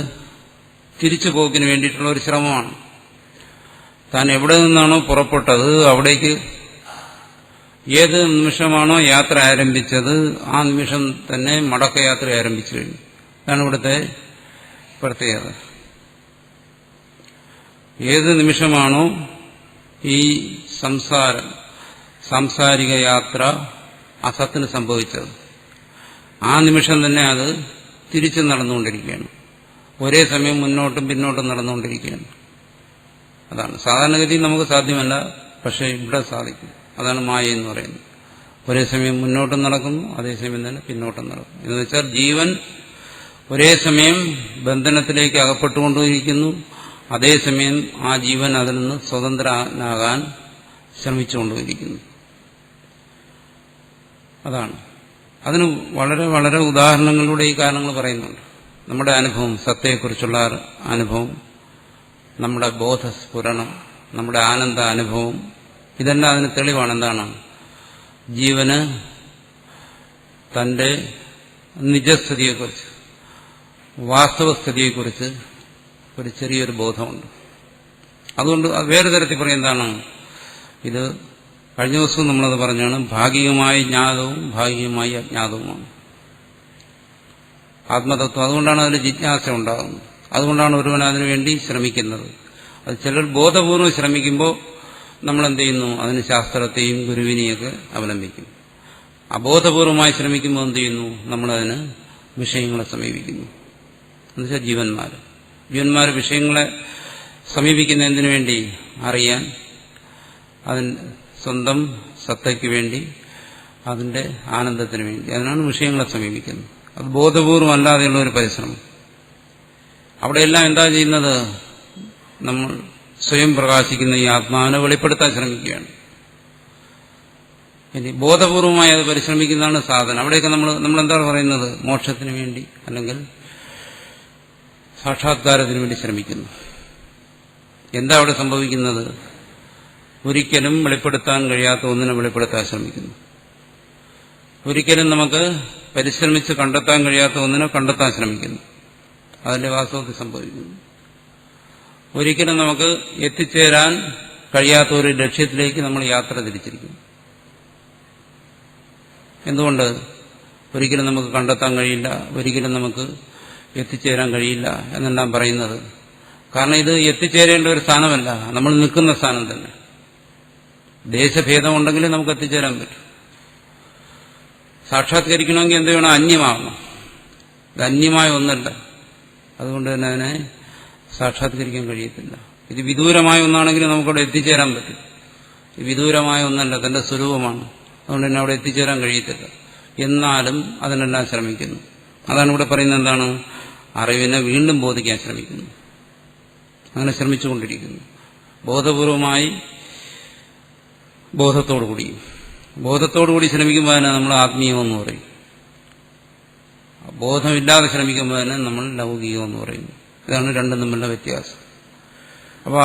തിരിച്ചു പോക്കിന് വേണ്ടിയിട്ടുള്ള ഒരു ശ്രമമാണ്. താൻ എവിടെ നിന്നാണോ പുറപ്പെട്ടത് അവിടേക്ക് ഏത് നിമിഷമാണോ യാത്ര ആരംഭിച്ചത് ആ നിമിഷം തന്നെ മടക്കയാത്ര ആരംഭിച്ചു കഴിഞ്ഞു. അതാണ് ഇവിടുത്തെ പ്രത്യേകത. ഏത് നിമിഷമാണോ ഈ സാംസാരിക യാത്ര അസത്തിന് സംഭവിച്ചത് ആ നിമിഷം തന്നെ അത് തിരിച്ചു നടന്നുകൊണ്ടിരിക്കുകയാണ്. ഒരേ സമയം മുന്നോട്ടും പിന്നോട്ടും നടന്നുകൊണ്ടിരിക്കുകയാണ്. അതാണ് സാധാരണഗതി നമുക്ക് സാധ്യമല്ല, പക്ഷെ ഇവിടെ സാധിക്കും. അതാണ് മായ എന്ന് പറയുന്നത്. ഒരേ സമയം മുന്നോട്ടും നടക്കുന്നു, അതേസമയം തന്നെ പിന്നോട്ടും നടക്കുന്നു. എന്ന് വെച്ചാൽ ജീവൻ ഒരേ സമയം ബന്ധനത്തിലേക്ക് അകപ്പെട്ടുകൊണ്ടിരിക്കുന്നു, അതേസമയം ആ ജീവൻ അതിൽ നിന്ന് സ്വതന്ത്രനാകാൻ ശ്രമിച്ചുകൊണ്ടിരിക്കുന്നു. അതാണ്. അതിന് വളരെ വളരെ ഉദാഹരണങ്ങളിലൂടെ ഈ കാരണങ്ങൾ പറയുന്നുണ്ട്. നമ്മുടെ അനുഭവം, സത്തയെക്കുറിച്ചുള്ള അനുഭവം, നമ്മുടെ ബോധസ്ഫുരണം, നമ്മുടെ ആനന്ദ അനുഭവം, ഇതെല്ലാം അതിന് തെളിവാണ്. എന്താണ്? ജീവന് തന്റെ നിജസ്ഥിതിയെക്കുറിച്ച്, വാസ്തവസ്ഥിതിയെക്കുറിച്ച് ഒരു ചെറിയൊരു ബോധമുണ്ട്. അതുകൊണ്ട് വേറെ തരത്തിൽ പറയും എന്താണ്? ഇത് കഴിഞ്ഞ ദിവസവും നമ്മളത് പറഞ്ഞാണ്, ഭാഗികമായി ജ്ഞാതവും ഭാഗികമായി അജ്ഞാതവുമാണ് ആത്മതത്വം. അതുകൊണ്ടാണ് അതിൽ ജിജ്ഞാസ ഉണ്ടാകുന്നത്. അതുകൊണ്ടാണ് ഒരുവൻ അതിനുവേണ്ടി ശ്രമിക്കുന്നത്. അത് ചിലർ ബോധപൂർവ്വം ശ്രമിക്കുമ്പോൾ നമ്മളെന്ത് ചെയ്യുന്നു? അതിന് ശാസ്ത്രത്തെയും ഗുരുവിനെയൊക്കെ അവലംബിക്കും. അബോധപൂർവമായി ശ്രമിക്കുമ്പോൾ എന്ത് ചെയ്യുന്നു? നമ്മളതിന് വിഷയങ്ങളെ സമീപിക്കുന്നു. എന്നുവെച്ചാൽ ജീവന്മാർ വിഷയങ്ങളെ സമീപിക്കുന്ന എന്തിനു വേണ്ടി? അറിയാൻ, അതിന് സ്വന്തം സത്തയ്ക്ക് വേണ്ടി, അതിന്റെ ആനന്ദത്തിന് വേണ്ടി. അതിനാണ് വിഷയങ്ങളെ സമീപിക്കുന്നത്. അത് ബോധപൂർവം അല്ലാതെയുള്ള ഒരു പരിശ്രമം. അവിടെയെല്ലാം എന്താ ചെയ്യുന്നത്? നമ്മൾ സ്വയം പ്രകാശിക്കുന്ന ഈ ആത്മാവിനെ വെളിപ്പെടുത്താൻ ശ്രമിക്കുകയാണ്. ഇനി ബോധപൂർവമായി അത് പരിശ്രമിക്കുന്നതാണ് സാധന. അവിടെയൊക്കെ നമ്മൾ എന്താ പറയുന്നത്? മോക്ഷത്തിന് വേണ്ടി അല്ലെങ്കിൽ സാക്ഷാത്കാരത്തിന് വേണ്ടി ശ്രമിക്കുന്നു. എന്താ അവിടെ സംഭവിക്കുന്നത്? ഒരിക്കലും വെളിപ്പെടുത്താൻ കഴിയാത്ത ഒന്നിനെ വെളിപ്പെടുത്താൻ ശ്രമിക്കുന്നു. ഒരിക്കലും നമുക്ക് പരിശ്രമിച്ച് കണ്ടെത്താൻ കഴിയാത്ത ഒന്നിനെ കണ്ടെത്താൻ ശ്രമിക്കുന്നു. അതിന്റെ വാസ്തവത്തിൽ സംഭവിക്കുന്നു. ഒരിക്കലും നമുക്ക് എത്തിച്ചേരാൻ കഴിയാത്ത ഒരു ലക്ഷ്യത്തിലേക്ക് നമ്മൾ യാത്ര തിരിച്ചിരിക്കുന്നു. എന്തുകൊണ്ട്? ഒരിക്കലും നമുക്ക് കണ്ടെത്താൻ കഴിയില്ല, ഒരിക്കലും നമുക്ക് എത്തിച്ചേരാൻ കഴിയില്ല എന്നെല്ലാം പറയുന്നത്. കാരണം ഇത് എത്തിച്ചേരേണ്ട ഒരു സ്ഥാനമല്ല, നമ്മൾ നിൽക്കുന്ന സ്ഥാനം തന്നെ. ദേശഭേദമുണ്ടെങ്കിൽ നമുക്ക് എത്തിച്ചേരാൻ പറ്റും. സാക്ഷാത്കരിക്കണമെങ്കിൽ എന്ത് വേണം? അന്യമാവണം. ഇത് അന്യമായ ഒന്നല്ല. അതുകൊണ്ട് തന്നെ അതിനെ സാക്ഷാത്കരിക്കാൻ കഴിയത്തില്ല. ഇത് വിദൂരമായ ഒന്നാണെങ്കിൽ നമുക്കവിടെ എത്തിച്ചേരാൻ പറ്റും. ഇത് വിദൂരമായ ഒന്നല്ല, തന്റെ സ്വരൂപമാണ്. അതുകൊണ്ട് തന്നെ അവിടെ എത്തിച്ചേരാൻ കഴിയത്തില്ല. എന്നാലും അതിനെല്ലാം ശ്രമിക്കുന്നു. അതാണ് ഇവിടെ പറയുന്നത്. എന്താണ്? അറിവിനെ വീണ്ടും ബോധിക്കാൻ ശ്രമിക്കുന്നു. അങ്ങനെ ശ്രമിച്ചുകൊണ്ടിരിക്കുന്നു. ബോധപൂർവമായി, ബോധത്തോടുകൂടി ശ്രമിക്കുമ്പോൾ തന്നെ നമ്മൾ ആത്മീയമെന്ന് പറയും. ബോധമില്ലാതെ ശ്രമിക്കുമ്പോൾ തന്നെ നമ്മൾ ലൗകികമെന്ന് പറയുന്നു. ഇതാണ് രണ്ടും തമ്മിലുള്ള വ്യത്യാസം. അപ്പോൾ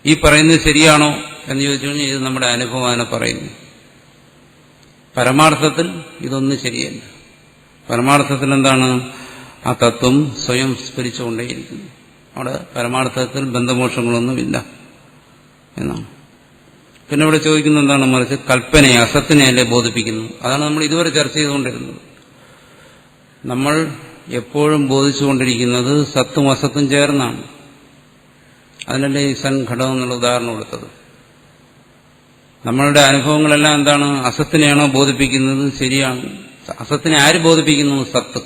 ഈ പറയുന്നത് ശരിയാണോ എന്ന് ചോദിച്ചു കഴിഞ്ഞാൽ ഇത് നമ്മുടെ അനുഭവം അതിനെ പറയുന്നു. പരമാർത്ഥത്തിൽ ഇതൊന്നും ശരിയല്ല. പരമാർത്ഥത്തിൽ എന്താണ്? ആ തത്വം സ്വയം സ്ഫുരിച്ചുകൊണ്ടേയിരിക്കുന്നു. അവിടെ പരമാർത്ഥത്തിൽ ബന്ധമോക്ഷങ്ങളൊന്നുമില്ല എന്നാണ്. പിന്നെ ഇവിടെ ചോദിക്കുന്നത് എന്താണ്? മറിച്ച് കൽപ്പനയെ, അസത്തിനെയല്ലേ ബോധിപ്പിക്കുന്നു. അതാണ് നമ്മൾ ഇതുവരെ ചർച്ച ചെയ്തുകൊണ്ടിരുന്നത്. നമ്മൾ എപ്പോഴും ബോധിച്ചുകൊണ്ടിരിക്കുന്നത് സത്തും അസത്തും ചേർന്നാണ്. അതിനല്ലേ ഈ സൻ ഘടകം എന്നുള്ള ഉദാഹരണം കൊടുത്തത്. നമ്മളുടെ അനുഭവങ്ങളെല്ലാം എന്താണ്? അസത്തിനെയാണോ ബോധിപ്പിക്കുന്നത്? ശരിയാണ്. അസത്തിനെ ആര് ബോധിപ്പിക്കുന്നു? സത്ത്.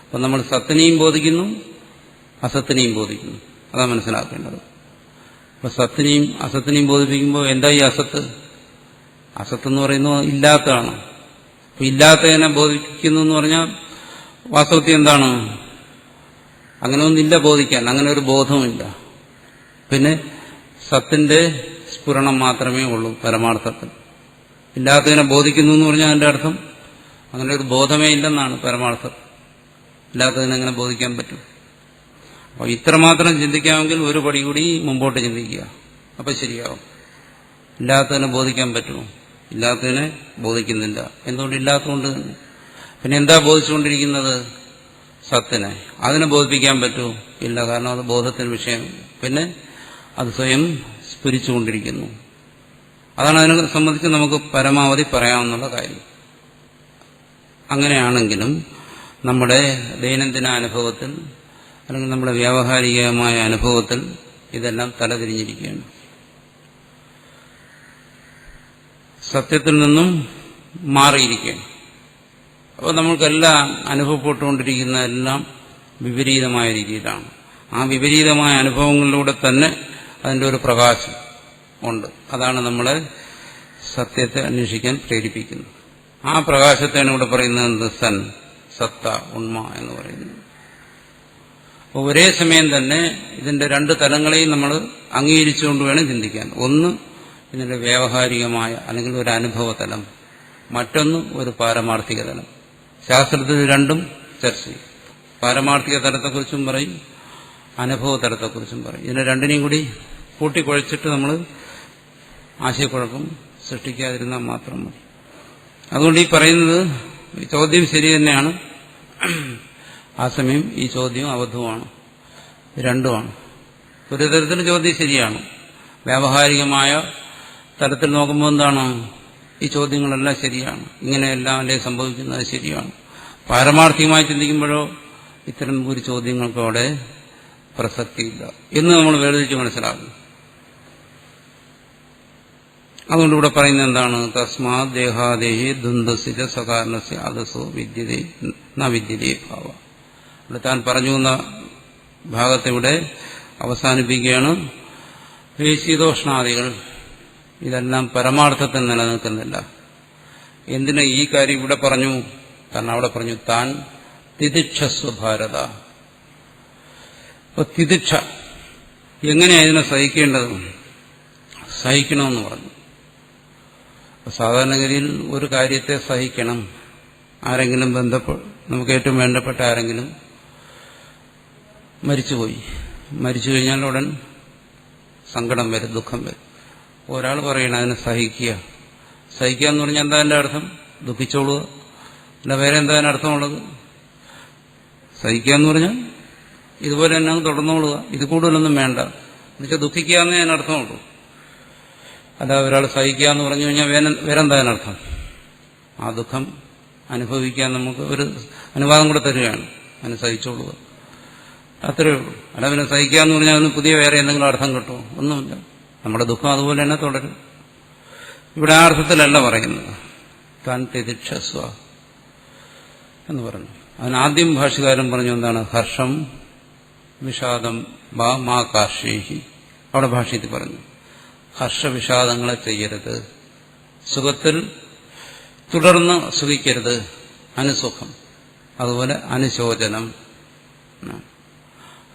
അപ്പം നമ്മൾ സത്തിനെയും ബോധിക്കുന്നു, അസത്തിനെയും ബോധിക്കുന്നു. അതാ മനസ്സിലാക്കേണ്ടത്. അപ്പൊ സത്തിനെയും അസത്തിനെയും ബോധിപ്പിക്കുമ്പോൾ എന്താ ഈ അസത്ത്? അസത്തെന്ന് പറയുന്നത് ഇല്ലാത്തതാണ്. അപ്പൊ ഇല്ലാത്തതിനെ ബോധിപ്പിക്കുന്നു എന്ന് പറഞ്ഞാൽ വാസ്തവത്തിൽ എന്താണ്? അങ്ങനെ ഒന്നില്ല ബോധിക്കാൻ, അങ്ങനെ ഒരു ബോധവുമില്ല. പിന്നെ സത്തിന്റെ സ്ഫുരണം മാത്രമേ ഉള്ളൂ പരമാർത്ഥത്തിൽ. ഇല്ലാത്തതിനെ ബോധിക്കുന്നു എന്ന് പറഞ്ഞാൽ അതിന്റെ അർത്ഥം അങ്ങനെ ഒരു ബോധമേ ഇല്ലെന്നാണ് പരമാർത്ഥത്തിൽ. ഇല്ലാത്തതിനെങ്ങനെ ബോധിക്കാൻ പറ്റും? അപ്പോൾ ഇത്രമാത്രം ചിന്തിക്കാമെങ്കിൽ ഒരു പടി കൂടി മുമ്പോട്ട് ചിന്തിക്കുക. അപ്പൊ ശരിയാവും. ഇല്ലാത്തതിനെ ബോധിക്കാൻ പറ്റുമോ? ഇല്ലാത്തതിനെ ബോധിക്കുന്നില്ല. എന്തുകൊണ്ട്? ഇല്ലാത്തതുകൊണ്ട് തന്നെ. പിന്നെ എന്താ ബോധിച്ചുകൊണ്ടിരിക്കുന്നത്? സത്തിനെ. അതിനെ ബോധിപ്പിക്കാൻ പറ്റുമോ? ഇല്ല. കാരണം അത് ബോധത്തിന് വിഷയം. പിന്നെ അത് സ്വയം സ്ഫുരിച്ചുകൊണ്ടിരിക്കുന്നു. അതാണ് അതിനെ സംബന്ധിച്ച് നമുക്ക് പരമാവധി പറയാവുന്ന കാര്യം. അങ്ങനെയാണെങ്കിലും നമ്മുടെ ദൈനംദിന അനുഭവത്തിൽ അല്ലെങ്കിൽ നമ്മുടെ വ്യാവഹാരികമായ അനുഭവത്തിൽ ഇതെല്ലാം തലതിരിഞ്ഞിരിക്കുകയാണ്. സത്യത്തിൽ നിന്നും മാറിയിരിക്കുകയാണ്. അപ്പോൾ നമ്മൾക്കെല്ലാം അനുഭവപ്പെട്ടുകൊണ്ടിരിക്കുന്ന എല്ലാം വിപരീതമായ രീതിയിലാണ്. ആ വിപരീതമായ അനുഭവങ്ങളിലൂടെ തന്നെ അതിൻ്റെ ഒരു പ്രകാശം ഉണ്ട്. അതാണ് നമ്മളെ സത്യത്തെ അന്വേഷിക്കാൻ പ്രേരിപ്പിക്കുന്നത്. ആ പ്രകാശത്തെയാണ് ഇവിടെ പറയുന്നത് സൻ, സത്ത, ഉണ്മ എന്ന് പറയുന്നത്. അപ്പോൾ ഒരേ സമയം തന്നെ ഇതിന്റെ രണ്ട് തലങ്ങളെയും നമ്മൾ അംഗീകരിച്ചുകൊണ്ട് വേണം ചിന്തിക്കാൻ. ഒന്ന് ഇതിന്റെ വ്യാവഹാരികമായ അല്ലെങ്കിൽ ഒരു അനുഭവ തലം, മറ്റൊന്ന് ഒരു പാരമാർത്ഥിക തലം. ശാസ്ത്രത്തിൽ രണ്ടും ചർച്ച ചെയ്യും. പാരമാർത്ഥിക തലത്തെക്കുറിച്ചും പറയും, അനുഭവ തലത്തെക്കുറിച്ചും പറയും. ഇതിനെ രണ്ടിനെയും കൂടി കൂട്ടിക്കുഴച്ചിട്ട് നമ്മൾ ആശയക്കുഴപ്പം സൃഷ്ടിക്കാതിരുന്നാൽ മാത്രം മതി. അതുകൊണ്ട് ഈ പറയുന്നത് ഈ ചോദ്യം ശരി തന്നെയാണ്, ആ സമയം ഈ ചോദ്യം അബദ്ധവുമാണ്. രണ്ടുമാണ്. ഒരു തരത്തിൽ ചോദ്യം ശരിയാണ്. വ്യാവഹാരികമായ തലത്തിൽ നോക്കുമ്പോൾ എന്താണ്? ഈ ചോദ്യങ്ങളെല്ലാം ശരിയാണ്. ഇങ്ങനെയെല്ലാം അല്ലേ സംഭവിക്കുന്നത്? ശരിയാണ്. പാരമാർത്ഥികമായി ചിന്തിക്കുമ്പോഴോ ഇത്തരം ഒരു ചോദ്യങ്ങൾക്ക് അവിടെ പ്രസക്തിയില്ല എന്ന് നമ്മൾ വേർതിരിച്ച് മനസ്സിലാക്കും. അതുകൊണ്ട് ഇവിടെ പറയുന്നത് എന്താണ്? തസ്മാ ദേഹാദേഹി ദ്വന്ദ്വസിച്ച സകാരണസ്യ അദസോ വിദ്യതേ ന വിദ്യതേ ഭാവ. ഇവിടെ താൻ പറഞ്ഞു എന്ന ഭാഗത്തെ ഇവിടെ അവസാനിപ്പിക്കുകയാണ്. ഈ ശീതോഷ്ണാദികൾ ഇതെല്ലാം പരമാർത്ഥത്തിൽ നിലനിൽക്കുന്നില്ല. എന്തിനാ ഈ കാര്യം ഇവിടെ പറഞ്ഞു? കാരണം അവിടെ പറഞ്ഞു താൻ തിതിക്ഷസ്വ ഭാരത. അപ്പൊ തിതിക്ഷ എങ്ങനെയാണ് ഇതിനെ സഹിക്കേണ്ടത്? സഹിക്കണമെന്ന് പറഞ്ഞു. സാധാരണഗതിയിൽ ഒരു കാര്യത്തെ സഹിക്കണം. ആരെങ്കിലും നമുക്ക് ഏറ്റവും വേണ്ടപ്പെട്ട ആരെങ്കിലും മരിച്ചുപോയി. മരിച്ചു കഴിഞ്ഞാൽ ഉടൻ സങ്കടം വരും, ദുഃഖം വരും. ഒരാൾ പറയണം അതിനെ സഹിക്കുക. സഹിക്കുക എന്ന് പറഞ്ഞാൽ എന്താ എൻ്റെ അർത്ഥം? ദുഃഖിച്ചോളുക. അല്ല വേറെ എന്താ അതിന് അർത്ഥമുള്ളത്? സഹിക്കുക എന്ന് പറഞ്ഞാൽ ഇതുപോലെ തന്നെ തുടർന്നോളുക, ഇത് കൂടുതലൊന്നും വേണ്ട. എന്നുവെച്ചാൽ ദുഃഖിക്കുക എന്നേ അതിനർത്ഥമുള്ളൂ. അല്ല ഒരാൾ സഹിക്കുക എന്ന് പറഞ്ഞു കഴിഞ്ഞാൽ വേറെന്താ അതിനർത്ഥം? ആ ദുഃഖം അനുഭവിക്കാൻ നമുക്ക് ഒരു അനുവാദം കൂടെ തരികയാണ്, അതിനെ സഹിച്ചോളുക, അത്രയേ ഉള്ളൂ. അല്ല പിന്നെ സഹിക്കുക എന്ന് പറഞ്ഞാൽ അതിന് പുതിയ വേറെ എന്തെങ്കിലും അർത്ഥം കിട്ടുമോ? ഒന്നുമില്ല. നമ്മുടെ ദുഃഖം അതുപോലെ തന്നെ തുടരും. ഇവിടെ ആ അർത്ഥത്തിലല്ല പറയുന്നത്. താൻ തിദിക്ഷസ്വ എന്ന് പറഞ്ഞു. അതിനാദ്യം ഭാഷ്യകാരൻ പറഞ്ഞു എന്താണ്? ഹർഷം വിഷാദം മാ കാർഷേഹി. അവിടെ ഭാഷ്യത്തിൽ പറഞ്ഞു ഹർഷവിഷാദങ്ങളെ ചെയ്യരുത്, സുഖത്തിൽ തുടർന്ന് സുഖിക്കരുത്, അനുസുഖം. അതുപോലെ അനുശോചനം,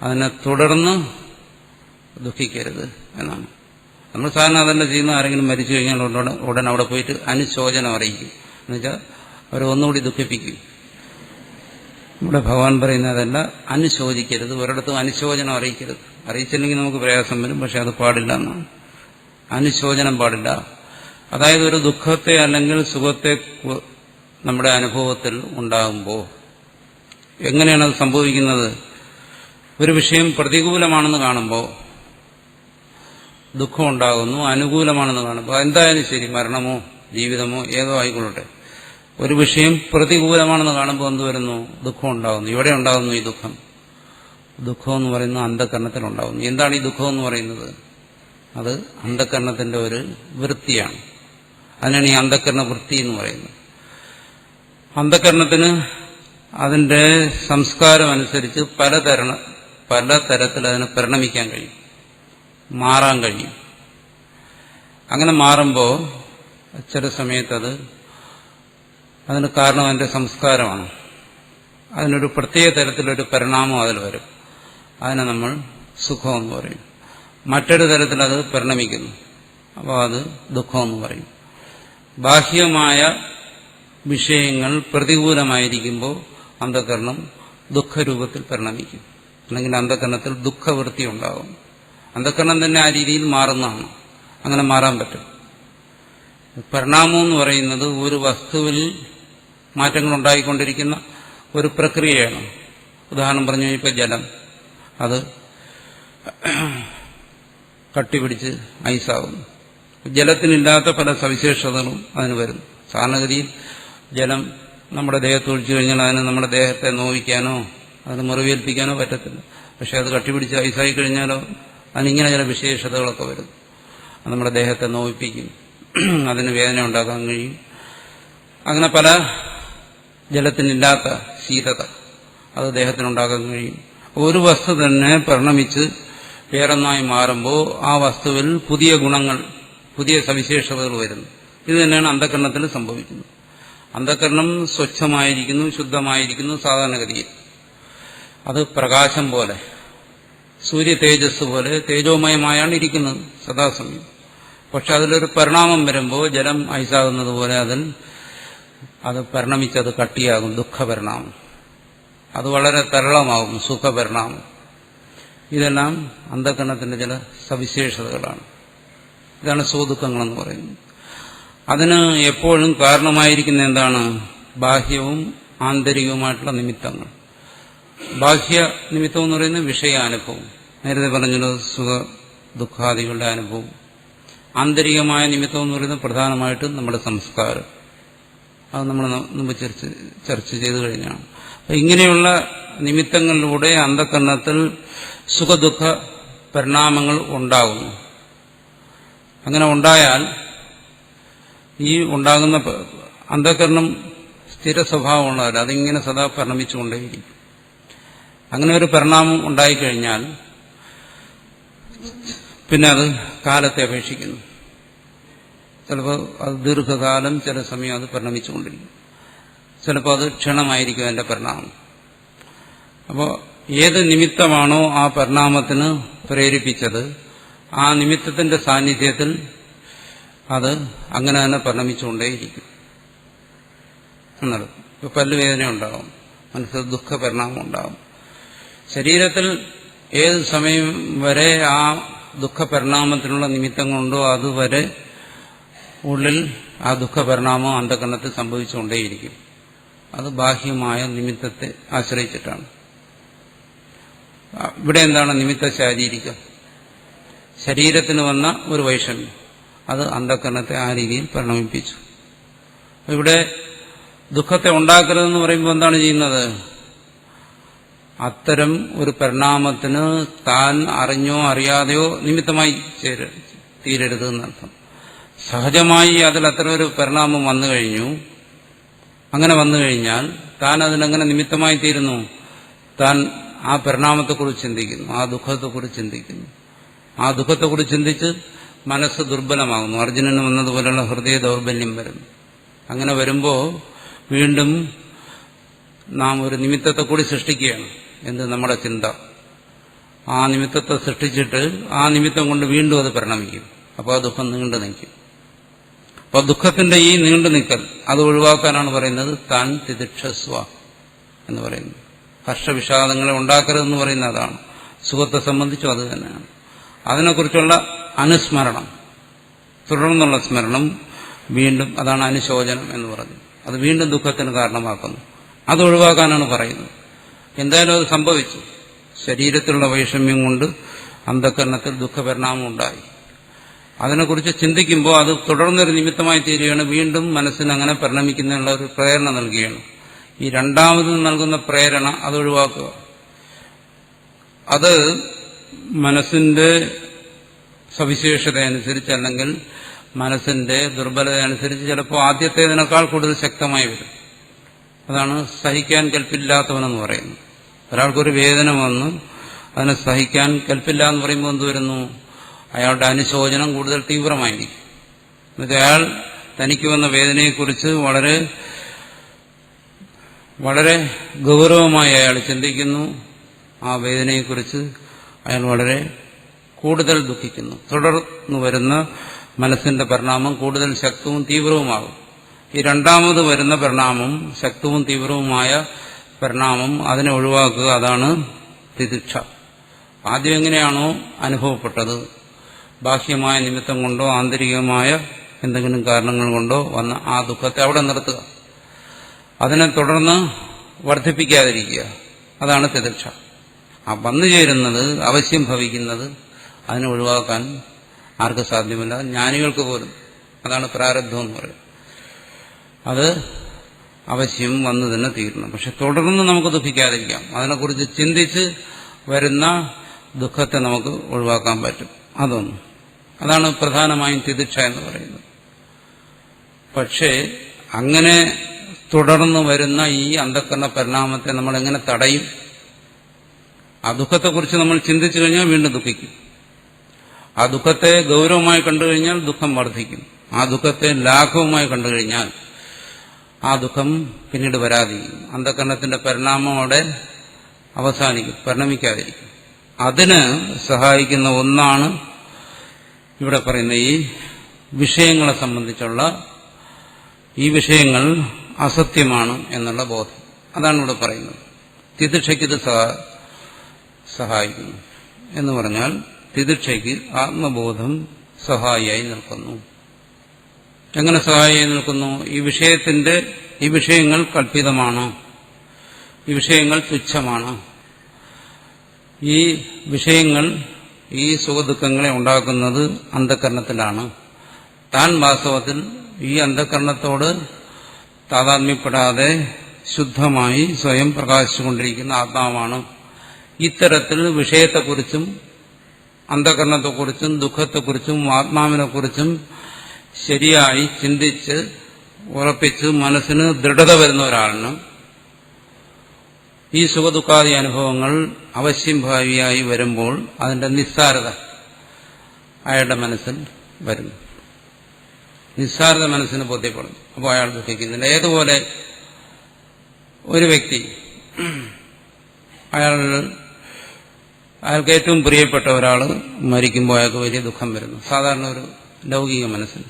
അതിനെ തുടർന്ന് ദുഃഖിക്കരുത് എന്നാണ്. നമ്മൾ സാധാരണ അതല്ല ചെയ്യുന്ന. ആരെങ്കിലും മരിച്ചു കഴിഞ്ഞാൽ ഉടൻ അവിടെ പോയിട്ട് അനുശോചനം അറിയിക്കും. എന്നുവെച്ചാൽ അവരെ ഒന്നുകൂടി ദുഃഖിപ്പിക്കും. ഇവിടെ ഭഗവാൻ പറയുന്നതല്ല, അനുശോചിക്കരുത്, ഒരിടത്തും അനുശോചനം അറിയിക്കരുത്. അറിയിച്ചില്ലെങ്കിൽ നമുക്ക് പ്രയാസം വരും, പക്ഷെ അത് പാടില്ല എന്നാണ്. അനുശോചനം പാടില്ല. അതായത് ഒരു ദുഃഖത്തെ അല്ലെങ്കിൽ സുഖത്തെ നമ്മുടെ അനുഭവത്തിൽ ഉണ്ടാകുമ്പോൾ എങ്ങനെയാണ് അത് സംഭവിക്കുന്നത്? ഒരു വിഷയം പ്രതികൂലമാണെന്ന് കാണുമ്പോൾ ദുഃഖം ഉണ്ടാകുന്നു, അനുകൂലമാണെന്ന് കാണുമ്പോൾ എന്തായാലും ശരി, മരണമോ ജീവിതമോ ഏതോ ആയിക്കൊള്ളട്ടെ, ഒരു വിഷയം പ്രതികൂലമാണെന്ന് കാണുമ്പോൾ എന്ത് വരുന്നു? ദുഃഖം ഉണ്ടാകുന്നു. ഇവിടെ ഉണ്ടാകുന്നു ഈ ദുഃഖം. ദുഃഖം എന്ന് പറയുന്നത് അന്ധകരണത്തിലുണ്ടാകുന്നു. എന്താണ് ഈ ദുഃഖം എന്ന് പറയുന്നത്? അത് അന്ധകരണത്തിന്റെ ഒരു വൃത്തിയാണ്. അതിനാണ് ഈ അന്ധകരണ വൃത്തി എന്ന് പറയുന്നത്. അന്ധകരണത്തിന് അതിന്റെ സംസ്കാരം അനുസരിച്ച് പലതരത്തിൽ അതിനെ പരിണമിക്കാൻ കഴിയും, മാറാൻ കഴിയും. അങ്ങനെ മാറുമ്പോൾ ചില സമയത്ത് അതിന് കാരണം അതിന്റെ സംസ്കാരമാണ്. അതിനൊരു പ്രത്യേക തരത്തിലൊരു പരിണാമം അതിൽ വരും. അതിനെ നമ്മൾ സുഖമെന്ന് പറയും. മറ്റൊരു തരത്തിൽ അത് പരിണമിക്കുന്നു, അപ്പോൾ അത് ദുഃഖമെന്ന് പറയും. ബാഹ്യമായ വിഷയങ്ങൾ പ്രതികൂലമായിരിക്കുമ്പോൾ അന്ധകരണം ദുഃഖരൂപത്തിൽ പരിണമിക്കും, അല്ലെങ്കിൽ അന്ധകരണത്തിൽ ദുഃഖവൃത്തി ഉണ്ടാകും. അന്ധകരണം തന്നെ ആ രീതിയിൽ മാറുന്നതാണ്. അങ്ങനെ മാറാൻ പറ്റും. പരിണാമം എന്ന് പറയുന്നത് ഒരു വസ്തുവിൽ മാറ്റങ്ങൾ ഉണ്ടായിക്കൊണ്ടിരിക്കുന്ന ഒരു പ്രക്രിയയാണ്. ഉദാഹരണം പറഞ്ഞു കഴിഞ്ഞപ്പോൾ ജലം, അത് കട്ടിപിടിച്ച് ഐസാകുന്നു. ജലത്തിനില്ലാത്ത പല സവിശേഷതകളും അതിന് വരുന്നു. സാധാരണഗതിയിൽ ജലം നമ്മുടെ ദേഹത്ത് ഒഴിച്ചു കഴിഞ്ഞാൽ അതിന് നമ്മുടെ ദേഹത്തെ നോവിക്കാനോ അതിന് മുറിവേൽപ്പിക്കാനോ പറ്റത്തില്ല. പക്ഷെ അത് കട്ടിപിടിച്ച് ഐസായി കഴിഞ്ഞാലോ അതിനിങ്ങനെ ചില വിശേഷതകളൊക്കെ വരും. അത് നമ്മുടെ ദേഹത്തെ നോവിപ്പിക്കും, അതിന് വേദന ഉണ്ടാക്കാൻ കഴിയും. അങ്ങനെ പല ജലത്തിനില്ലാത്ത ശീതത അത് ദേഹത്തിനുണ്ടാക്കാൻ കഴിയും. ഒരു വസ്തു തന്നെ പരിണമിച്ച് വേറൊന്നായി മാറുമ്പോൾ ആ വസ്തുവിൽ പുതിയ ഗുണങ്ങൾ, പുതിയ സവിശേഷതകൾ വരുന്നു. ഇത് തന്നെയാണ് അന്ധകരണത്തിൽ സംഭവിക്കുന്നത്. അന്ധകരണം സ്വച്ഛമായിരിക്കുന്നു, ശുദ്ധമായിരിക്കുന്നു സാധാരണഗതിയിൽ. അത് പ്രകാശം പോലെ, സൂര്യ തേജസ് പോലെ തേജോമയമായാണ് ഇരിക്കുന്നത് സദാസമയം. പക്ഷെ അതിലൊരു പരിണാമം വരുമ്പോൾ ജലം ഐസാകുന്നത് പോലെ അത് പരിണമിച്ചത് കട്ടിയാകും, ദുഃഖപരിണാമം. അത് വളരെ തരളമാകും, സുഖപരിണാമം. ഇതെല്ലാം അന്ധകരണത്തിന്റെ ചില സവിശേഷതകളാണ്. ഇതാണ് സുഖദുഃഖങ്ങളെന്ന് പറയുന്നത്. അതിന് എപ്പോഴും കാരണമായിരിക്കുന്ന എന്താണ്? ബാഹ്യവും ആന്തരികവുമായിട്ടുള്ള നിമിത്തങ്ങൾ. ബാഹ്യ നിമിത്തം എന്ന് പറയുന്നത് വിഷയാനുഭവം, നേരത്തെ പറഞ്ഞത് സുഖ ദുഃഖാദികളുടെ അനുഭവം. ആന്തരികമായ നിമിത്തം എന്ന് പറയുന്നത് പ്രധാനമായിട്ടും നമ്മുടെ സംസ്കാരം. അത് നമ്മൾ മുമ്പ് ചർച്ച ചെയ്തു കഴിഞ്ഞാണ്. അപ്പൊ ഇങ്ങനെയുള്ള നിമിത്തങ്ങളിലൂടെ അന്ധകരണത്തിൽ സുഖദുഃഖ പരിണാമങ്ങൾ ഉണ്ടാകുന്നു. അങ്ങനെ ഉണ്ടായാൽ ഈ ഉണ്ടാകുന്ന അന്ധകരണം സ്ഥിര സ്വഭാവമുള്ളവർ അതിങ്ങനെ സദാ പരിണമിച്ചുകൊണ്ടേയിരിക്കും. അങ്ങനെ ഒരു പരിണാമം ഉണ്ടായിക്കഴിഞ്ഞാൽ പിന്നെ അത് കാലത്തെ അപേക്ഷിക്കുന്നു. ചിലപ്പോൾ അത് ദീർഘകാലം, ചില സമയം അത് പരിണമിച്ചുകൊണ്ടിരിക്കും. ചിലപ്പോൾ അത് ക്ഷണമായിരിക്കും അതിന്റെ പരിണാമം. അപ്പോൾ ഏത് നിമിത്തമാണോ ആ പരിണാമത്തിന് പ്രേരിപ്പിച്ചത്, ആ നിമിത്തത്തിന്റെ സാന്നിധ്യത്തിൽ അത് അങ്ങനെ തന്നെ പരിണമിച്ചുകൊണ്ടേയിരിക്കും എന്നത്. ഇപ്പോൾ പല്ലുവേദന ഉണ്ടാകും, മനസ്സിൽ ദുഃഖപരിണാമം ഉണ്ടാകും. ശരീരത്തിൽ ഏത് സമയം വരെ ആ ദുഃഖപരിണാമത്തിനുള്ള നിമിത്തങ്ങളുണ്ടോ അതുവരെ ഉള്ളിൽ ആ ദുഃഖപരിണാമം അന്ധകരണത്തിൽ സംഭവിച്ചുകൊണ്ടേയിരിക്കും. അത് ബാഹ്യമായ നിമിത്തത്തെ ആശ്രയിച്ചിട്ടാണ്. ഇവിടെ എന്താണ് നിമിത്ത ശാരീരികം? ശരീരത്തിന് വന്ന ഒരു വൈഷമ്യം, അത് അന്ധകരണത്തെ ആ രീതിയിൽ പരിണമിപ്പിച്ചു. ഇവിടെ ദുഃഖത്തെ ഉണ്ടാക്കരുതെന്ന് പറയുമ്പോൾ എന്താണ് ചെയ്യുന്നത്? അത്തരം ഒരു പരിണാമത്തിന് താൻ അറിഞ്ഞോ അറിയാതെയോ നിമിത്തമായി തീരരുത് എന്നർത്ഥം. സഹജമായി അതിൽ അത്തരം ഒരു പരിണാമം വന്നു കഴിഞ്ഞു. അങ്ങനെ വന്നു കഴിഞ്ഞാൽ താൻ അതിനെങ്ങനെ നിമിത്തമായി തീരുന്നു? താൻ ആ പരിണാമത്തെക്കുറിച്ച് ചിന്തിക്കുന്നു, ആ ദുഃഖത്തെക്കുറിച്ച് ചിന്തിക്കുന്നു. ആ ദുഃഖത്തെക്കുറിച്ച് ചിന്തിച്ച് മനസ്സ് ദുർബലമാകുന്നു. അർജുനന് വന്നതുപോലെയുള്ള ഹൃദയ ദൗർബല്യം വരുന്നു. അങ്ങനെ വരുമ്പോൾ വീണ്ടും നാം ഒരു നിമിത്തത്തെ കൂടി സൃഷ്ടിക്കുകയാണ്. എന്ത്? നമ്മുടെ ചിന്ത. ആ നിമിത്തത്തെ സൃഷ്ടിച്ചിട്ട് ആ നിമിത്തം കൊണ്ട് വീണ്ടും അത് പരിണമിക്കും. അപ്പോൾ ആ ദുഃഖം നീണ്ടു നിൽക്കും. അപ്പോൾ ദുഃഖത്തിന്റെ ഈ നീണ്ടു നിൽക്കൽ അത് ഒഴിവാക്കാനാണ് പറയുന്നത് താൻ തിതിക്ഷസ്വ എന്ന് പറയുന്നത്. ഹർഷവിഷാദങ്ങളെ ഉണ്ടാക്കരുതെന്ന് പറയുന്ന അതാണ്. സുഖത്തെ സംബന്ധിച്ചും അത് തന്നെയാണ്. അതിനെക്കുറിച്ചുള്ള അനുസ്മരണം, തുടർന്നുള്ള സ്മരണം വീണ്ടും, അതാണ് അനുശോചനം എന്ന് പറഞ്ഞു. അത് വീണ്ടും ദുഃഖത്തിന് കാരണമാക്കുന്നു. അത് ഒഴിവാക്കാനാണ് പറയുന്നത്. എന്തായാലും അത് സംഭവിച്ചു. ശരീരത്തിലുള്ള വൈഷമ്യം കൊണ്ട് അന്ധകരണത്തിൽ ദുഃഖപരിണാമം ഉണ്ടായി. അതിനെക്കുറിച്ച് ചിന്തിക്കുമ്പോൾ അത് തുടർന്നൊരു നിമിത്തമായി തീരുകയാണ്. വീണ്ടും മനസ്സിന് അങ്ങനെ പരിണമിക്കുന്നതിനുള്ള ഒരു പ്രേരണ നൽകുകയാണ്. ഈ രണ്ടാമത് നൽകുന്ന പ്രേരണ അത് ഒഴിവാക്കുക. അത് മനസ്സിന്റെ സവിശേഷത അനുസരിച്ച് അല്ലെങ്കിൽ മനസ്സിന്റെ ദുർബലത അനുസരിച്ച് ചിലപ്പോൾ ആദ്യത്തേതിനേക്കാൾ കൂടുതൽ ശക്തമായി വരും. അതാണ് സഹിക്കാൻ കെൽപ്പില്ലാത്തവനെന്ന് പറയുന്നത്. ഒരാൾക്കൊരു വേദന വന്ന് അതിനെ സഹിക്കാൻ കെൽപ്പില്ല എന്ന് പറയുമ്പോൾ എന്ത് വരുന്നു? അയാളുടെ അനുശോചനം കൂടുതൽ തീവ്രമായിരിക്കും. എന്നിട്ട് അയാൾ തനിക്ക് വന്ന വേദനയെക്കുറിച്ച് വളരെ വളരെ ഗൗരവമായി അയാൾ ചിന്തിക്കുന്നു. ആ വേദനയെക്കുറിച്ച് അയാൾ വളരെ കൂടുതൽ ദുഃഖിക്കുന്നു. തുടർന്ന് വരുന്ന മനസ്സിന്റെ പരിണാമം കൂടുതൽ ശക്തവും തീവ്രവുമാകും. ഈ രണ്ടാമത് വരുന്ന പരിണാമം, ശക്തവും തീവ്രവുമായ പരിണാമം, അതിനെ ഒഴിവാക്കുക. അതാണ് തിതിക്ഷ. ആദ്യം എങ്ങനെയാണോ അനുഭവപ്പെട്ടത്, ബാഹ്യമായ നിമിത്തം കൊണ്ടോ ആന്തരികമായ എന്തെങ്കിലും കാരണങ്ങൾ കൊണ്ടോ വന്ന ആ ദുഃഖത്തെ അവിടെ നിർത്തുക. അതിനെ തുടർന്ന് വർദ്ധിപ്പിക്കാതിരിക്കുക. അതാണ് തിതിക്ഷ. ആ വന്നു ചേരുന്നത്, അവശ്യം ഭവിക്കുന്നത്, അതിനെ ഒഴിവാക്കാൻ ആർക്ക് സാധ്യമല്ല? ജ്ഞാനികൾക്ക് പോലും. അതാണ് പ്രാരബ്ധം എന്ന് പറയുന്നത്. അത് അവശ്യം വന്നു തന്നെ തീരണം. പക്ഷെ തുടർന്ന് നമുക്ക് ദുഃഖിക്കാതിരിക്കാം. അതിനെക്കുറിച്ച് ചിന്തിച്ച് വരുന്ന ദുഃഖത്തെ നമുക്ക് ഒഴിവാക്കാൻ പറ്റും. അതാണ് പ്രധാനമായും തിതിക്ഷ എന്ന് പറയുന്നത്. പക്ഷേ അങ്ങനെ തുടർന്ന് വരുന്ന ഈ അന്ധക്കരണ പരിണാമത്തെ നമ്മൾ എങ്ങനെ തടയും? ആ ദുഃഖത്തെക്കുറിച്ച് നമ്മൾ ചിന്തിച്ചു കഴിഞ്ഞാൽ വീണ്ടും ദുഃഖിക്കും. ആ ദുഃഖത്തെ ഗൗരവമായി കണ്ടുകഴിഞ്ഞാൽ ദുഃഖം വർദ്ധിക്കും. ആ ദുഃഖത്തെ ലാഘവമായി കണ്ടുകഴിഞ്ഞാൽ ആ ദുഃഖം പിന്നീട് വരാതിരിക്കും. അന്ധകരണത്തിന്റെ പരിണാമം അവിടെ അവസാനിക്കും, പരിണമിക്കാതിരിക്കും. അതിന് സഹായിക്കുന്ന ഒന്നാണ് ഇവിടെ പറയുന്ന ഈ വിഷയങ്ങളെ സംബന്ധിച്ചുള്ള ഈ വിഷയങ്ങൾ അസത്യമാണ് എന്നുള്ള ബോധം. അതാണ് ഇവിടെ പറയുന്നത്. തിതിക്ഷയ്ക്കിത് സഹായിക്കുന്നു എന്ന് പറഞ്ഞാൽ തിതിക്ഷയ്ക്ക് ആത്മബോധം സഹായിയായി നിൽക്കുന്നു. എങ്ങനെ സഹായിയായി നിൽക്കുന്നു? ഈ വിഷയങ്ങൾ കൽപ്പിതമാണ്, ഈ വിഷയങ്ങൾ തുച്ഛമാണ്, ഈ വിഷയങ്ങൾ ഈ സുഖദുഃഖങ്ങളെ ഉണ്ടാക്കുന്നത് അന്ധകരണത്തിലാണ്. താൻ വാസ്തവത്തിൽ ഈ അന്ധകരണത്തോട് താതാത്മ്യപ്പെടാതെ ശുദ്ധമായി സ്വയം പ്രകാശിച്ചുകൊണ്ടിരിക്കുന്ന ആത്മാവാണ്. ഇത്തരത്തിൽ വിഷയത്തെക്കുറിച്ചും അന്ധകരണത്തെക്കുറിച്ചും ദുഃഖത്തെക്കുറിച്ചും ആത്മാവിനെക്കുറിച്ചും ശരിയായി ചിന്തിച്ച് ഉറപ്പിച്ച് മനസ്സിന് ദൃഢത വരുന്ന ഒരാളിന് ഈ സുഖദുഃഖാദി അനുഭവങ്ങൾ അവശ്യം ഭാവിയായി വരുമ്പോൾ അതിന്റെ നിസ്സാരത അയാളുടെ മനസ്സിൽ വരുന്നു. നിസ്സാരത മനസ്സിന് ബോധ്യപ്പെടുന്നു. അപ്പോൾ അയാൾ ദുഃഖിക്കുന്നില്ല. ഏതുപോലെ ഒരു വ്യക്തി അയാൾക്ക് ഏറ്റവും പ്രിയപ്പെട്ട ഒരാൾ മരിക്കുമ്പോൾ അയാൾക്ക് വലിയ ദുഃഖം വരുന്നു, സാധാരണ ഒരു ലൗകിക മനസ്സിന്.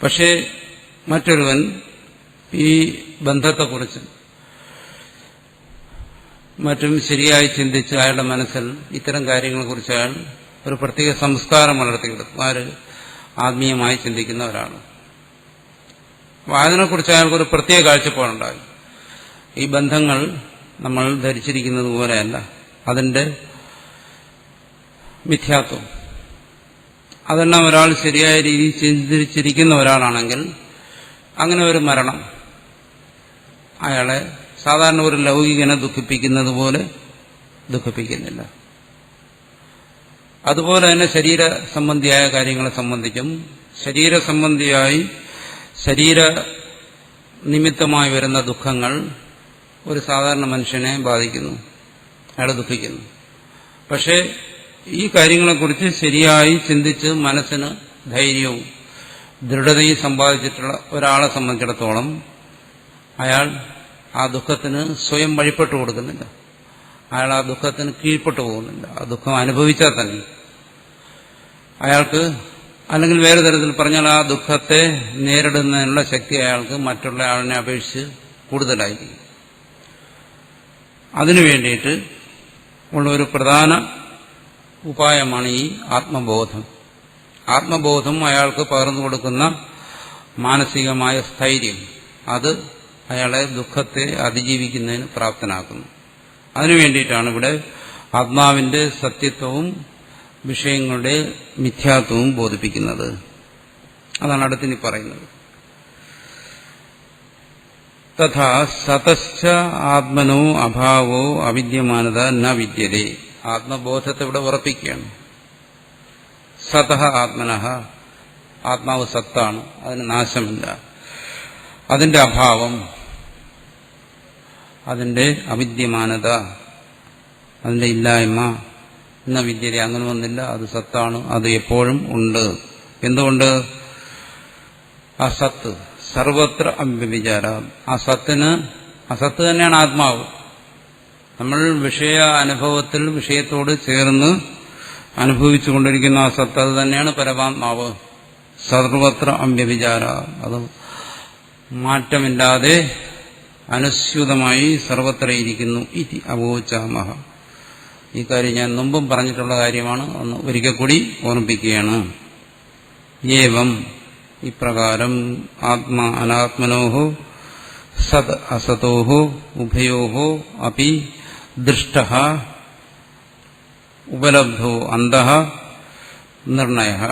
പക്ഷേ മറ്റൊരുവൻ ഈ ബന്ധത്തെക്കുറിച്ച് മറ്റും ശരിയായി ചിന്തിച്ച് അയാളുടെ മനസ്സിൽ ഇത്തരം കാര്യങ്ങളെക്കുറിച്ച് അയാൾ ഒരു പ്രത്യേക സംസ്കാരം വളർത്തിയെടുക്കും. ആര്? ആത്മീയമായി ചിന്തിക്കുന്ന ഒരാൾ. അതിനെക്കുറിച്ച് അയാൾക്കൊരു പ്രത്യേക കാഴ്ചപ്പാടുണ്ടാകും. ഈ ബന്ധങ്ങൾ നമ്മൾ ധരിച്ചിരിക്കുന്നത് പോലെയല്ല, അതിന്റെ മിഥ്യാത്വം അതെല്ലാം ഒരാൾ ശരിയായ രീതിയിൽ ചിന്തിച്ചിരിക്കുന്ന ഒരാളാണെങ്കിൽ അങ്ങനെ ഒരു മരണം അയാളെ സാധാരണ ഒരു ലൗകികനെ ദുഃഖിപ്പിക്കുന്നത് പോലെ ദുഃഖിപ്പിക്കുന്നില്ല. അതുപോലെ തന്നെ ശരീര സംബന്ധിയായ കാര്യങ്ങളെ സംബന്ധിച്ചും ശരീര സംബന്ധിയായി ശരീര നിമിത്തമായി വരുന്ന ദുഃഖങ്ങൾ ഒരു സാധാരണ മനുഷ്യനെ ബാധിക്കുന്നു, അയാളെ ദുഃഖിക്കുന്നു. പക്ഷേ ഈ കാര്യങ്ങളെക്കുറിച്ച് ശരിയായി ചിന്തിച്ച് മനസ്സിന് ധൈര്യവും ദൃഢതയും സമ്പാദിച്ചിട്ടുള്ള ഒരാളെ സംബന്ധിച്ചിടത്തോളം അയാൾ ആ ദുഃഖത്തിന് സ്വയം വഴിപ്പെട്ടു കൊടുക്കുന്നില്ല, അയാൾ ആ ദുഃഖത്തിന് കീഴ്പ്പെട്ടു പോകുന്നില്ല. ആ ദുഃഖം അനുഭവിച്ചാൽ തന്നെ അയാൾക്ക്, അല്ലെങ്കിൽ വേറെ തരത്തിൽ പറഞ്ഞാൽ ആ ദുഃഖത്തെ നേരിടുന്നതിനുള്ള ശക്തി അയാൾക്ക് മറ്റുള്ള ആളിനെ അപേക്ഷിച്ച് കൂടുതലായിരിക്കും. അതിനു വേണ്ടിയിട്ട് ഉള്ള ഒരു പ്രധാന ഉപായമാണ് ഈ ആത്മബോധം. ആത്മബോധം അയാൾക്ക് പകർന്നു കൊടുക്കുന്ന മാനസികമായ സ്ഥൈര്യം, അത് അയാളെ ദുഃഖത്തെ അതിജീവിക്കുന്നതിന് പ്രാപ്തനാക്കുന്നു. അതിനു വേണ്ടിയിട്ടാണ് ഇവിടെ ആത്മാവിന്റെ സത്യത്വവും വിഷയങ്ങളുടെ മിഥ്യാത്വവും ബോധിപ്പിക്കുന്നത്. അതാണ് അടുത്തിനി പറയുന്നത്. തഥാ സതശ്ച ആത്മനോ അഭാവോ അവിദ്യമാനത ന വിദ്യതേ. ആത്മബോധത്തെ ഇവിടെ ഉറപ്പിക്കുകയാണ്. സതഃ ആത്മനഃ, ആത്മാവ് സത്താണ്, അതിന് നാശമില്ല. അതിന്റെ അഭാവം, അതിന്റെ അവിദ്യമാനത, അതിന്റെ ഇല്ലായ്മ എന്ന വിദ്യത, അങ്ങനെ ഒന്നില്ല. അത് സത്താണ്, അത് എപ്പോഴും ഉണ്ട്. എന്തുകൊണ്ട്? ആ സത്ത് സർവത്ര അമ്യവിചാര. ആ സത്ത് തന്നെയാണ് ആത്മാവ്. നമ്മൾ വിഷയ അനുഭവത്തിൽ വിഷയത്തോട് ചേർന്ന് അനുഭവിച്ചുകൊണ്ടിരിക്കുന്ന ആ സത്ത്, അത് തന്നെയാണ് പരമാത്മാവ്. സർവത്ര അമ്യവിചാര, അത് മാറ്റമില്ലാതെ അനുസ്യൂതമായി സർവത്ര ഇരിക്കുന്നു. ഇതി അവോചാമഹ. ഈ കാര്യം ഞാൻ മുമ്പും പറഞ്ഞിട്ടുള്ള കാര്യമാണ്, ഒന്ന് ഒരിക്കൽ കൂടി ഓർമ്മിപ്പിക്കുകയാണ്. ഏവം, ഇപ്രകാരം ആത്മാ അനാത്മനോഹോ സത് അസതോഹോ ഉഭയോഹോ അപി ദൃഷ്ടഃ ഉപലബ്ധോ അന്തഃ നിർണയഃ.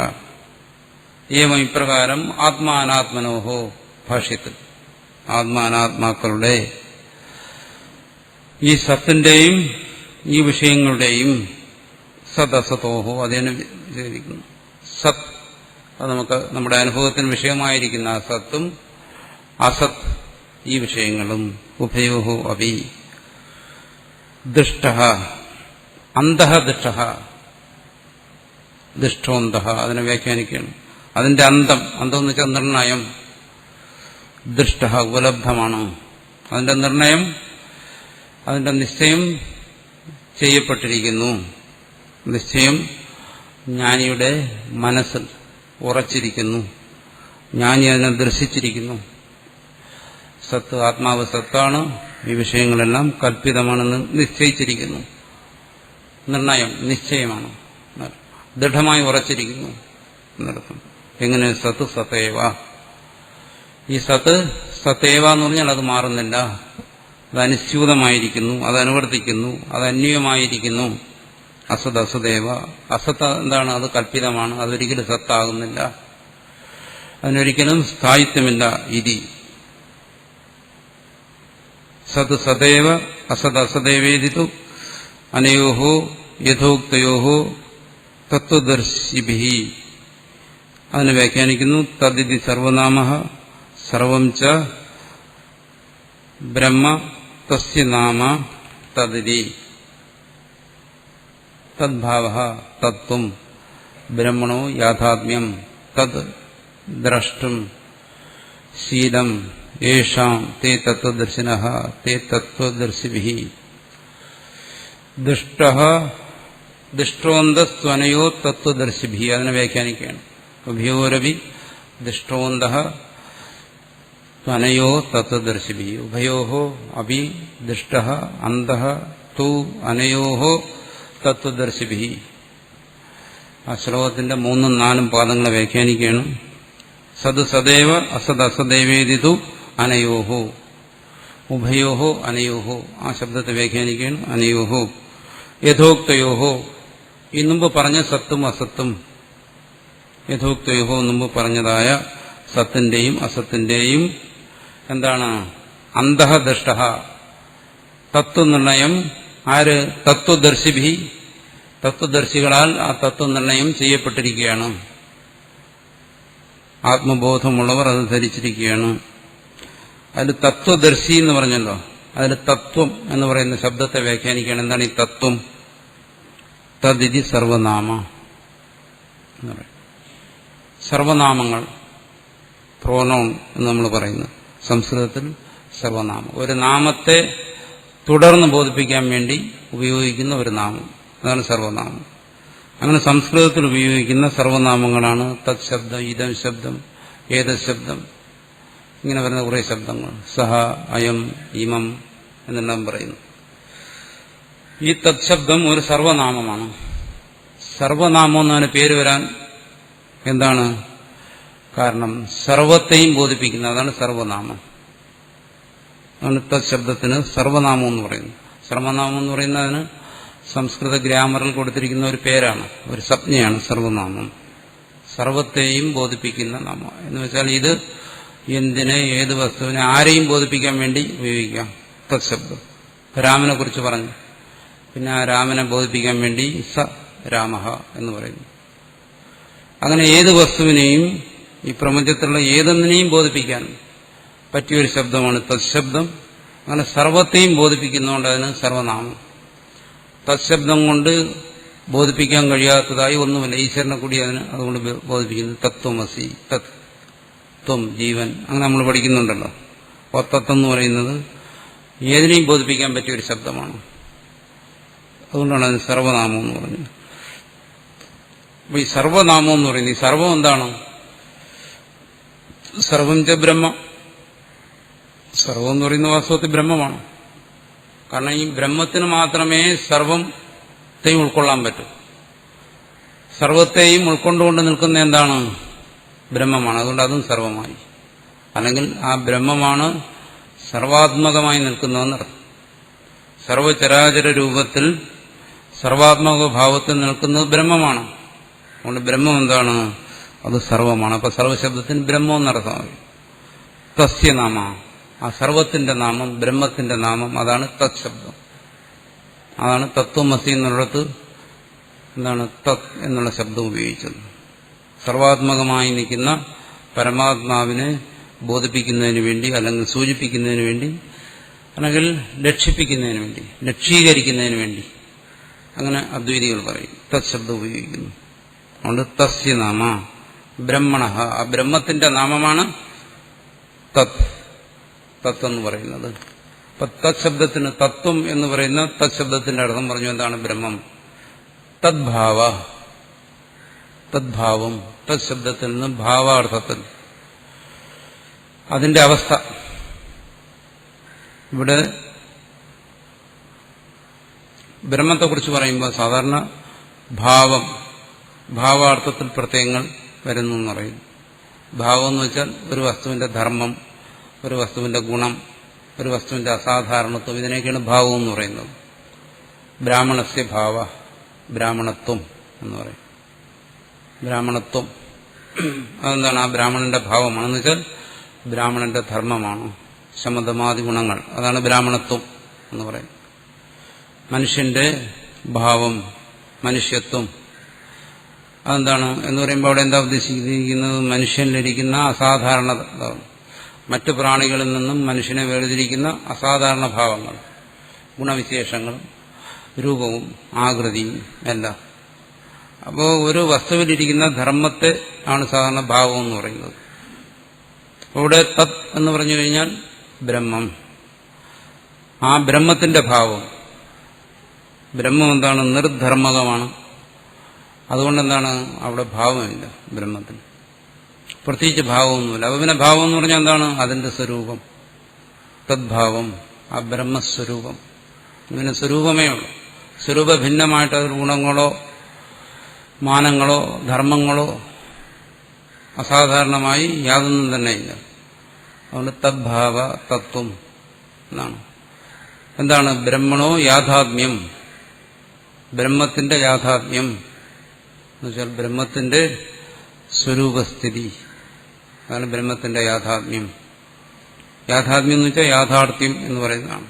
ഏവം, ഇപ്രകാരം ആത്മാ അനാത്മനോഹോ, ഭാഷ്യത്തിൽ ആത്മാനാത്മാക്കളുടെ ഈ സത്തിന്റെയും ഈ വിഷയങ്ങളുടെയും സത് അസതോഹോ, അതിനെ വിശദീകരിക്കുന്നു. സത്, അത് നമുക്ക് നമ്മുടെ അനുഭവത്തിന് വിഷയമായിരിക്കുന്ന ആ സത്തും അസത് ഈ വിഷയങ്ങളും, ഉഭയോഹോ അപി ദൃഷ്ടഃ അന്തഃ ദൃഷ്ടഃ ദൃഷ്ടോന്തഃ, അതിനെ വ്യാഖ്യാനിക്കുകയാണ്. അതിന്റെ അന്തം എന്ന് വെച്ചാൽ നിർണയം. ദൃഷ്ടഃ ഉപലബ്ധമാണ്, അതിന്റെ നിർണയം, അതിന്റെ നിശ്ചയം ചെയ്യപ്പെട്ടിരിക്കുന്നു. നിശ്ചയം ജ്ഞാനിയുടെ മനസ്സിൽ ഉറച്ചിരിക്കുന്നു, ജ്ഞാനി അതിനെ ദർശിച്ചിരിക്കുന്നു. സത്ത്, ആത്മാവ് സത്താണ്, ഈ വിഷയങ്ങളെല്ലാം കൽപ്പിതമാണെന്ന് നിശ്ചയിച്ചിരിക്കുന്നു. നിർണയം, നിശ്ചയമാണ്, ദൃഢമായി ഉറച്ചിരിക്കുന്നു എന്നർത്ഥം. എങ്ങനെ? സത്ത് സതേവ. ഈ സത്ത് സതേവ എന്ന് പറഞ്ഞാൽ അത് മാറുന്നില്ല, അത് അനുസ്യൂതമായിരിക്കുന്നു, അത് അനുവർത്തിക്കുന്നു, അത് അന്വയമായിരിക്കുന്നു. അസത് അസദേവ. അസത്ത് എന്താണ്? അത് കൽപ്പിതമാണ്, അതൊരിക്കലും സത്താകുന്നില്ല, അതിനൊരിക്കലും സ്ഥായിത്വമില്ല. ഇതി സത് സദൈവ അസത് അസദൈവേദിതു അനയോഹോ യഥോക്തയോഹോ തത്വദർശിഭിഃ. അതിനെ വ്യാഖ്യാനിക്കുന്നു. തദിതി സർവനാമഃ സർവം ച ബ്രഹ്മ തസ്യ നാമ തദിതി. തദ്ഭാവഃ തത്വം ബ്രഹ്മണോ യാഥാത്മ്യം തദ് ദ്രഷ്ടും ശീലം യേഷാം തേ തത്വദർശിനഃ തേ തത്വദർശിഭിഃ. ദുഷ്ടഃ ദുഷ്ടോന്തസ്ത്വനയോ തത്വദർശിഭിഃ. അതിനെ വ്യാഖ്യാനിക്കുകയാണ്. ഉഭയോരവി ദുഷ്ടോന്തഃ ത്വനയോ തത്വദർശിഭിഃ. ഉഭയോഹോ അഭി ദുഷ്ടഃ അന്തഃ തു അനയോഹോ തത്വദർശിഭി. ആ ശ്ലോകത്തിന്റെ 3ഉം 4ഉം പാദങ്ങളെ വ്യാഖ്യാനിക്കുകയാണ്. സത് സദൈവ അസത് അസദൈവേദിതു അനയോഹോ, ഉഭയോഹോ അനയോഹോ. ആ ശബ്ദത്തെ വ്യാഖ്യാനിക്കുകയാണ്. അനയോഹോ യഥോക്തയോഹോ, ഈ മുമ്പ് പറഞ്ഞ സത്തും അസത്തും, യഥോക്തയോഹോ മുമ്പ് പറഞ്ഞതായ സത്തിന്റെയും അസത്തിന്റെയും എന്താണ് അന്തഃദൃഷ്ട തത്വനിർണയം. ആര്? തത്വദർശിഭി, തത്വദർശികളാൽ ആ തത്വനിർണയം ചെയ്യപ്പെട്ടിരിക്കുകയാണ്. ആത്മബോധമുള്ളവർ അത് ധരിച്ചിരിക്കുകയാണ്. അതിൽ തത്വദർശി എന്ന് പറഞ്ഞല്ലോ, അതിൽ തത്വം എന്ന് പറയുന്ന ശബ്ദത്തെ വ്യാഖ്യാനിക്കുകയാണ്. എന്താണ് ഈ തത്വം? തദിതി സർവനാമ എന്ന് പറയും. സർവനാമങ്ങൾ, പ്രോനൗൺ എന്ന് നമ്മൾ പറയുന്നു സംസ്കൃതത്തിൽ. സർവനാമം ഒരു നാമത്തെ തുടർന്ന് ബോധിപ്പിക്കാൻ വേണ്ടി ഉപയോഗിക്കുന്ന ഒരു നാമം, അതാണ് സർവനാമം. അങ്ങനെ സംസ്കൃതത്തിൽ ഉപയോഗിക്കുന്ന സർവനാമങ്ങളാണ് തത് ശബ്ദം, ഇതം ശബ്ദം, ഏതത് ശബ്ദം, ഇങ്ങനെ വരുന്ന കുറേ ശബ്ദങ്ങൾ. സഹ, അയം, ഇമം എന്നെല്ലാം പറയുന്നു. ഈ തത് ശബ്ദം ഒരു സർവനാമമാണ്. സർവനാമം എന്നതിന് പേര് വരാൻ എന്താണ് കാരണം? സർവത്തെയും ബോധിപ്പിക്കുന്ന, അതാണ് സർവനാമം. അതാണ് തത് ശബ്ദത്തിന് സർവനാമം എന്ന് പറയുന്നത്. സർവനാമം എന്ന് പറയുന്നതിന് സംസ്കൃത ഗ്രാമറിൽ കൊടുത്തിരിക്കുന്ന ഒരു പേരാണ്, ഒരു സംജ്ഞയാണ് സർവനാമം. സർവത്തെയും ബോധിപ്പിക്കുന്ന നാമം എന്ന് വെച്ചാൽ ഇത് എന്തിനെ, ഏത് വസ്തുവിനെ, ആരെയും ബോധിപ്പിക്കാൻ വേണ്ടി ഉപയോഗിക്കാം. തത് ശബ്ദം രാമനെ കുറിച്ച് പറഞ്ഞു, പിന്നെ ആ രാമനെ ബോധിപ്പിക്കാൻ വേണ്ടി സ രാമഃ എന്ന് പറയുന്നു. അങ്ങനെ ഏത് വസ്തുവിനെയും, ഈ പ്രപഞ്ചത്തിലുള്ള ഏതൊന്നിനെയും ബോധിപ്പിക്കാൻ പറ്റിയൊരു ശബ്ദമാണ് തത് ശബ്ദം. അങ്ങനെ സർവത്തെയും ബോധിപ്പിക്കുന്നതുകൊണ്ട് അതിന് സർവനാമം. തത് ശബ്ദം കൊണ്ട് ബോധിപ്പിക്കാൻ കഴിയാത്തതായി ഒന്നുമില്ല. ഈശ്വരനെ കൂടി അതിന് അതുകൊണ്ട് ബോധിപ്പിക്കുന്നത്. തത്വമസി, തത് ത്വം ജീവൻ, അങ്ങനെ നമ്മൾ പഠിക്കുന്നുണ്ടല്ലോ. അപ്പോൾ തത്വം എന്ന് പറയുന്നത് ഏതിനെയും ബോധിപ്പിക്കാൻ പറ്റിയൊരു ശബ്ദമാണ്. അതുകൊണ്ടാണ് അതിന് സർവനാമം എന്ന് പറയുന്നത്. അപ്പൊ ഈ സർവനാമം എന്ന് പറയുന്നത്, ഈ സർവം എന്താണ്? സർവം ച ബ്രഹ്മ. സർവം എന്ന് പറയുന്ന വാസ്തവത്തിൽ ബ്രഹ്മമാണ്. കാരണം ഈ ബ്രഹ്മത്തിന് മാത്രമേ സർവത്തെയും ഉൾക്കൊള്ളാൻ പറ്റൂ. സർവത്തെയും ഉൾക്കൊണ്ടുകൊണ്ട് നിൽക്കുന്ന എന്താണ്? ബ്രഹ്മമാണ്. അതുകൊണ്ട് അതും സർവമായി. അല്ലെങ്കിൽ ആ ബ്രഹ്മമാണ് സർവാത്മകമായി നിൽക്കുന്നതെന്നർത്ഥം. സർവചരാചര രൂപത്തിൽ സർവാത്മക ഭാവത്തിൽ നിൽക്കുന്നത് ബ്രഹ്മമാണ്. അതുകൊണ്ട് ബ്രഹ്മം എന്താണ്? അത് സർവമാണ്. അപ്പൊ സർവശബ്ദത്തിന് ബ്രഹ്മം എന്നർത്ഥമായി. തസ്യ നാമ, ആ സർവത്തിന്റെ നാമം, ബ്രഹ്മത്തിന്റെ നാമം, അതാണ് തത് ശബ്ദം. അതാണ് തത്വമസി എന്നുള്ളിടത്ത് എന്താണ് തത് എന്നുള്ള ശബ്ദം ഉപയോഗിച്ചത്. സർവാത്മകമായി നിൽക്കുന്ന പരമാത്മാവിനെ ബോധിപ്പിക്കുന്നതിന് വേണ്ടി, അല്ലെങ്കിൽ സൂചിപ്പിക്കുന്നതിന് വേണ്ടി, അല്ലെങ്കിൽ ലക്ഷിപ്പിക്കുന്നതിന് വേണ്ടി, ലക്ഷീകരിക്കുന്നതിന് വേണ്ടി, അങ്ങനെ അദ്വൈതികൾ പറയും തത് ശബ്ദം ഉപയോഗിക്കുന്നു. അതുകൊണ്ട് തസ്യ നാമ ബ്രഹ്മണ, ആ ബ്രഹ്മത്തിന്റെ നാമമാണ് തത്, തത്ത് എന്ന് പറയുന്നത്. അപ്പൊ തത് ശബ്ദത്തിന്, തത്വം എന്ന് പറയുന്ന തത് ശബ്ദത്തിന്റെ അർത്ഥം പറഞ്ഞു. എന്താണ്? ബ്രഹ്മം. തദ്ഭാവ, തദ്ഭാവം, തത് ശബ്ദത്തിൽ നിന്ന് ഭാവാർത്ഥത്തിൽ അതിന്റെ അവസ്ഥ. ഇവിടെ ബ്രഹ്മത്തെക്കുറിച്ച് പറയുമ്പോൾ സാധാരണ ഭാവം, ഭാവാർത്ഥത്തിൽ പ്രത്യയങ്ങൾ വരുന്നു എന്ന് പറയുന്നു. ഭാവം എന്ന് വെച്ചാൽ ഒരു വസ്തുവിന്റെ ധർമ്മം, ഒരു വസ്തുവിന്റെ ഗുണം, ഒരു വസ്തുവിന്റെ അസാധാരണത്വം, ഇതിനൊക്കെയാണ് ഭാവം എന്ന് പറയുന്നത്. ബ്രാഹ്മണസ്യ ഭാവ, ബ്രാഹ്മണത്വം എന്ന് പറയും. ബ്രാഹ്മണത്വം അതെന്താണ്? ആ ബ്രാഹ്മണന്റെ ഭാവമാണെന്ന് വെച്ചാൽ ബ്രാഹ്മണന്റെ ധർമ്മമാണ്, ശമതമാദി ഗുണങ്ങൾ, അതാണ് ബ്രാഹ്മണത്വം എന്ന് പറയും. മനുഷ്യന്റെ ഭാവം, മനുഷ്യത്വം, അതെന്താണ് എന്ന് പറയുമ്പോൾ അവിടെ എന്താ ഉദ്ദേശിച്ചിരിക്കുന്നത്? മനുഷ്യനിലിരിക്കുന്ന അസാധാരണത, മറ്റു പ്രാണികളിൽ നിന്നും മനുഷ്യനെ വേർതിരിക്കുന്ന അസാധാരണ ഭാവങ്ങൾ, ഗുണവിശേഷങ്ങളും രൂപവും ആകൃതിയും എല്ലാം. അപ്പോൾ ഒരു വസ്തുവിലിരിക്കുന്ന ധർമ്മത്തെ ആണ് സാധാരണ ഭാവം എന്ന് പറയുന്നത്. ഇവിടെ തത് എന്ന് പറഞ്ഞു കഴിഞ്ഞാൽ ബ്രഹ്മം, ആ ബ്രഹ്മത്തിന്റെ ഭാവം. ബ്രഹ്മം എന്താണ്? നിർധർമ്മകമാണ്. അതുകൊണ്ടെന്താണ് അവിടെ ഭാവമില്ല ബ്രഹ്മത്തിന്, പ്രത്യേകിച്ച് ഭാവമൊന്നുമില്ല. അപ്പൊ പിന്നെ ഭാവം എന്ന് പറഞ്ഞാൽ എന്താണ്? അതിന്റെ സ്വരൂപം, തദ്ഭാവം, ആ ബ്രഹ്മസ്വരൂപം. ഇതിന് സ്വരൂപമേ ഉള്ളൂ. സ്വരൂപ ഭിന്നമായിട്ട് അതിൽ ഗുണങ്ങളോ മാനങ്ങളോ ധർമ്മങ്ങളോ അസാധാരണമായി യാതൊന്നും തന്നെ ഇല്ല. അതുകൊണ്ട് തദ്ഭാവ തത്വം എന്നാണ്. എന്താണ് ബ്രഹ്മണോ യാഥാത്മ്യം? ബ്രഹ്മത്തിന്റെ യാഥാത്മ്യം എന്നുവെച്ചാൽ ബ്രഹ്മത്തിന്റെ സ്വരൂപസ്ഥിതി. അതാണ് ബ്രഹ്മത്തിന്റെ യാഥാത്മ്യം. യാഥാത്മ്യം എന്ന് വെച്ചാൽ യാഥാർത്ഥ്യം എന്ന് പറയുന്നതാണ്.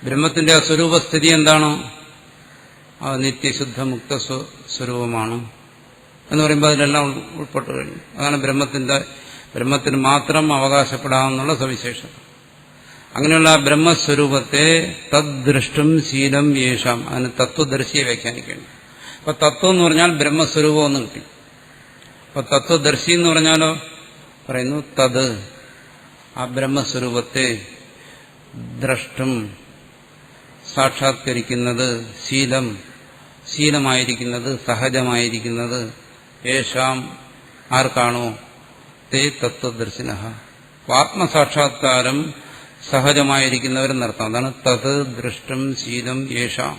ബ്രഹ്മത്തിന്റെ ആ സ്വരൂപസ്ഥിതി എന്താണോ അത് നിത്യശുദ്ധ മുക്ത സ്വരൂപമാണ് എന്ന് പറയുമ്പോൾ അതിലെല്ലാം ഉൾപ്പെട്ടു കഴിഞ്ഞു. അതാണ് ബ്രഹ്മത്തിന് മാത്രം അവകാശപ്പെടാമെന്നുള്ള സവിശേഷത. അങ്ങനെയുള്ള ബ്രഹ്മസ്വരൂപത്തെ തദ്ദൃഷ്ടം ശീലം യേശാം, അതിന് തത്വദർശിയെ വ്യാഖ്യാനിക്കണം. അപ്പൊ തത്വം എന്ന് പറഞ്ഞാൽ ബ്രഹ്മസ്വരൂപം എന്ന് കിട്ടി. അപ്പൊ തത്വദർശി എന്ന് പറഞ്ഞാലോ പറയുന്നു തത്, ആ ബ്രഹ്മസ്വരൂപത്തെ ദ്രഷ്ടും സാക്ഷാത്കരിക്കുന്നത്, ശീലമായിരിക്കുന്നത്, സഹജമായിരിക്കുന്നത് യേശാം ആർക്കാണോ തേ തത്വദർശിനഃ. ആത്മസാക്ഷാത്കാരം സഹജമായിരിക്കുന്നവരെന്നർത്ഥം. അതാണ് തത് ദൃഷ്ടം ശീലം യേശാം.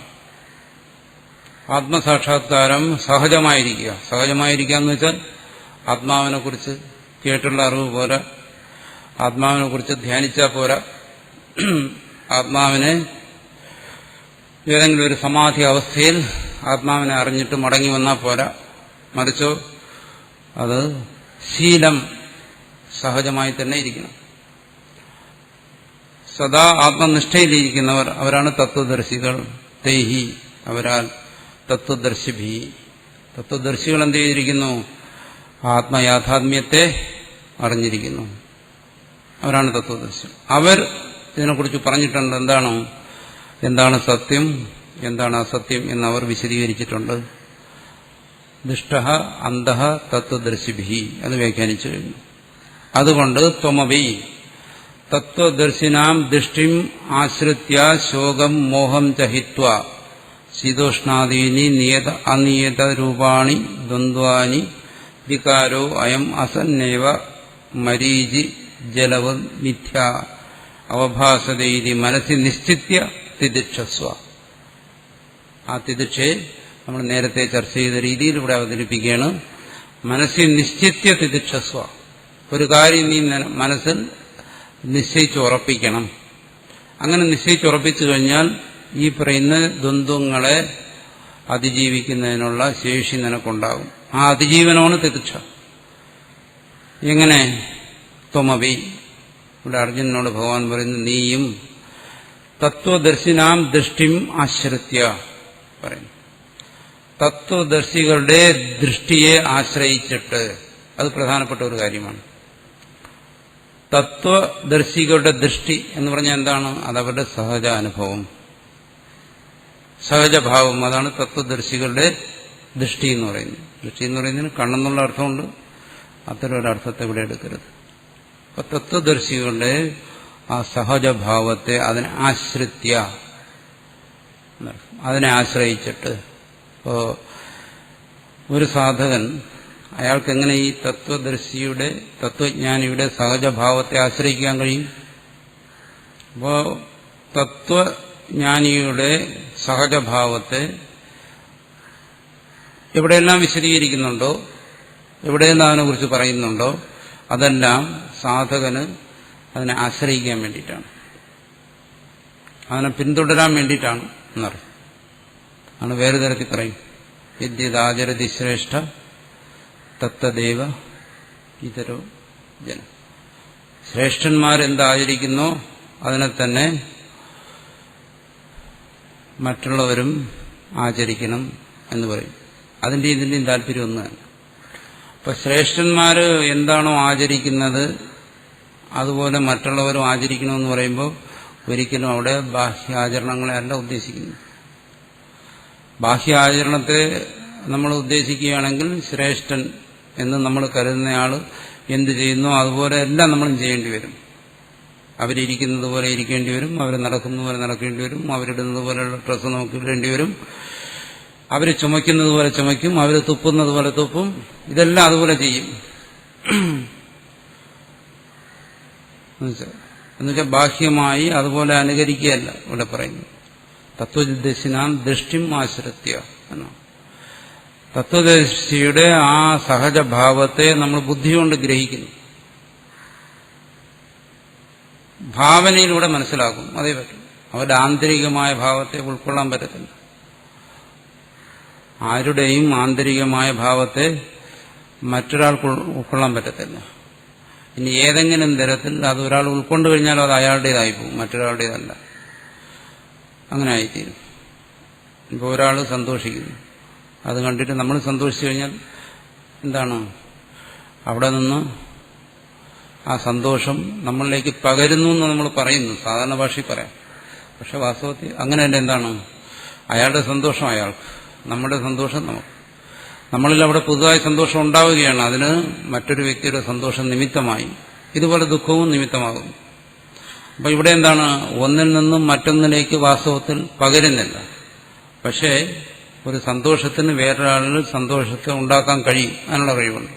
ആത്മസാക്ഷാത്കാരം സഹജമായിരിക്കുക. സഹജമായിരിക്കുക എന്ന് വെച്ചാൽ ആത്മാവിനെ കുറിച്ച് കേട്ടുള്ള അറിവ് പോരാ, ആത്മാവിനെ കുറിച്ച് ധ്യാനിച്ചാൽ പോരാ, ആത്മാവിനെ ഏതെങ്കിലും ഒരു സമാധി അവസ്ഥയിൽ ആത്മാവിനെ അറിഞ്ഞിട്ട് മടങ്ങി വന്നാൽ പോരാ, മറിച്ചോ അത് ശീലം സഹജമായി തന്നെ ഇരിക്കണം. സദാ ആത്മനിഷ്ഠയിലിരിക്കുന്നവർ അവരാണ് തത്വദർശികൾ. തൈഹി അവരാൽ തത്വദർശിഭി. തത്വദർശികൾ എന്ത് ചെയ്തിരിക്കുന്നു? ആത്മയാഥാത്മ്യത്തെ അറിഞ്ഞിരിക്കുന്നു. അവരാണ് തത്വദർശികൾ. അവർ ഇതിനെക്കുറിച്ച് പറഞ്ഞിട്ടുണ്ട്. എന്താണ് സത്യം, എന്താണ് അസത്യം എന്നവർ വിശദീകരിച്ചിട്ടുണ്ട്. ദുഷ്ടഃ അന്തഃ തത്വദർശിഭി അത് വ്യാഖ്യാനിച്ചു കഴിഞ്ഞു. അതുകൊണ്ട് ത്വമപി തത്വദർശിനാം ദൃഷ്ടിം ആശ്രിത്യ ശോകം മോഹം ച ഹിത്വ ശീതോഷ്ണാദീനി നിയത അനിയത രൂപാണി ദ്വന്ദ്വാനി വികാരോ അയം അസന്നേവ മരീചി ജലവ മിഥ്യ അവഭാസതൈതി മനസ്സിൽ നിശ്ചിത്യ തിദിക്ഷസ്വ. ആ തിദിക്ഷയെ നമ്മൾ നേരത്തെ ചർച്ച ചെയ്ത രീതിയിൽ ഇവിടെ അവതരിപ്പിക്കുകയാണ്. മനസ്സിൽ നിശ്ചിത്യ തിദിക്ഷസ്വ. ഒരു കാര്യം നീ മനസ്സിൽ നിശ്ചയിച്ചുറപ്പിക്കണം. അങ്ങനെ നിശ്ചയിച്ചുറപ്പിച്ചു കഴിഞ്ഞാൽ ഈ പറയുന്ന ദ്വന്ദ്വങ്ങളെ അതിജീവിക്കുന്നതിനുള്ള ശേഷി നിനക്കുണ്ടാകും. ആ അതിജീവനമാണ് തിദിക്ഷ. എങ്ങനെ? ത്വമപി, ഇവിടെ അർജുനനോട് ഭഗവാൻ പറയുന്നു, നീയും തത്വദർശിനാം ദൃഷ്ടിം ആശ്രിത്യ പറയുന്നു. തത്വദർശികളുടെ ദൃഷ്ടിയെ ആശ്രയിച്ചിട്ട്, അത് പ്രധാനപ്പെട്ട ഒരു കാര്യമാണ്. തത്വദർശികളുടെ ദൃഷ്ടി എന്ന് പറഞ്ഞാൽ എന്താണ്? അതവരുടെ സഹജ അനുഭവം, സഹജഭാവം. അതാണ് തത്വദർശികളുടെ ദൃഷ്ടി എന്ന് പറയുന്നത്. ദൃഷ്ടി എന്ന് പറയുന്നതിന് കണ്ണെന്നുള്ള അർത്ഥമുണ്ട്. അത്തരം ഒരർത്ഥത്തെ ഇവിടെ എടുക്കരുത്. അപ്പൊ തത്വദർശികളുടെ ആ സഹജഭാവത്തെ അതിനെ ആശ്രിത്യ, അതിനെ ആശ്രയിച്ചിട്ട്. ഇപ്പോ ഒരു സാധകൻ അയാൾക്ക് എങ്ങനെ ഈ തത്വദർശിയുടെ തത്വജ്ഞാനിയുടെ സഹജഭാവത്തെ ആശ്രയിക്കാൻ കഴിയും? അപ്പോ തത്വജ്ഞാനിയുടെ സഹജഭാവത്തെ എവിടെയെല്ലാം വിശദീകരിക്കുന്നുണ്ടോ, എവിടെയെല്ലാം അതിനെക്കുറിച്ച് പറയുന്നുണ്ടോ, അതെല്ലാം സാധകന് അതിനെ ആശ്രയിക്കാൻ വേണ്ടിയിട്ടാണ്, അതിനെ പിന്തുടരാൻ വേണ്ടിയിട്ടാണ് എന്നറിയും. ആണ് വേറെ തരത്തിൽ പറയും, യദ്യദാചരതി ശ്രേഷ്ഠ തത്തദേവ ഇതരോ ജനം. ശ്രേഷ്ഠന്മാരെന്താചരിക്കുന്നോ അതിനെ തന്നെ മറ്റുള്ളവരും ആചരിക്കണം എന്ന് പറയും. അതിൻ്റെ ഇതിൻ്റെയും താല്പര്യം ഒന്നുമല്ല. അപ്പൊ ശ്രേഷ്ഠന്മാർ എന്താണോ ആചരിക്കുന്നത് അതുപോലെ മറ്റുള്ളവരും ആചരിക്കണമെന്ന് പറയുമ്പോൾ ഒരിക്കലും അവിടെ ബാഹ്യാചരണങ്ങളെ അല്ല ഉദ്ദേശിക്കുന്നു. ബാഹ്യാചരണത്തെ നമ്മൾ ഉദ്ദേശിക്കുകയാണെങ്കിൽ ശ്രേഷ്ഠൻ എന്ന് നമ്മൾ കരുതുന്നയാൾ എന്ത് ചെയ്യുന്നു അതുപോലെ എല്ലാം നമ്മളും ചെയ്യേണ്ടി വരും. അവരിയ്ക്കുന്നത് പോലെ ഇരിക്കേണ്ടി വരും, അവർ നടക്കുന്നത് പോലെ നടക്കേണ്ടി വരും, അവരിടുന്നത് പോലെയുള്ള ഡ്രസ്സ് നമുക്ക് ഇടേണ്ടി വരും, അവർ ചുമക്കുന്നത് പോലെ ചുമയ്ക്കും, അവർ തുപ്പുന്നത് പോലെ തുപ്പും, ഇതെല്ലാം അതുപോലെ ചെയ്യും. എന്നുവെച്ചാൽ ബാഹ്യമായി അതുപോലെ അനുകരിക്കുകയല്ല ഇവിടെ പറയുന്നു. തത്വദർശിനാം ദൃഷ്ടിം ആശ്രിത്യ എന്നാണ്. തത്വദർശിയുടെ ആ സഹജഭാവത്തെ നമ്മൾ ബുദ്ധി കൊണ്ട് ഗ്രഹിക്കുന്നു, ഭാവനയിലൂടെ മനസ്സിലാക്കും. അതേ പറ്റും. അവരുടെ ആന്തരികമായ ഭാവത്തെ ഉൾക്കൊള്ളാൻ പറ്റത്തില്ല. ആരുടെയും ആന്തരികമായ ഭാവത്തെ മറ്റൊരാൾക്ക് ഉൾക്കൊള്ളാൻ പറ്റത്തില്ല. ഇനി ഏതെങ്കിലും തരത്തിൽ അത് ഒരാൾ ഉൾക്കൊണ്ടു കഴിഞ്ഞാൽ അത് അയാളുടേതായി പോകും, മറ്റൊരാളുടേതല്ല. അങ്ങനെ ആയിത്തീരും. ഇപ്പോൾ ഒരാൾ സന്തോഷിക്കുന്നു, അത് കണ്ടിട്ട് നമ്മൾ സന്തോഷിച്ചു കഴിഞ്ഞാൽ എന്താണ് അവിടെ നിന്ന് ആ സന്തോഷം നമ്മളിലേക്ക് പകരുന്നു എന്ന് നമ്മൾ പറയുന്നു, സാധാരണ ഭാഷയിൽ പറയാം. പക്ഷെ വാസ്തവത്തിൽ അങ്ങനെയല്ല. എന്താണ് അയാളുടെ സന്തോഷം അയാൾക്ക്, നമ്മുടെ സന്തോഷം നമുക്ക്. നമ്മളിൽ അവിടെ പുതുതായി സന്തോഷം ഉണ്ടാവുകയാണ്, അതിന് മറ്റൊരു വ്യക്തിയുടെ സന്തോഷം നിമിത്തമായി. ഇതുപോലെ ദുഃഖവും നിമിത്തമാകുന്നു. അപ്പൊ ഇവിടെ എന്താണ്, ഒന്നിൽ നിന്നും മറ്റൊന്നിലേക്ക് വാസ്തവത്തിൽ പകരുന്നില്ല. പക്ഷേ ഒരു സന്തോഷത്തിന് വേറൊരാളിൽ സന്തോഷത്തെ ഉണ്ടാക്കാൻ കഴിയും, അതിനുള്ള കഴിവുണ്ട്.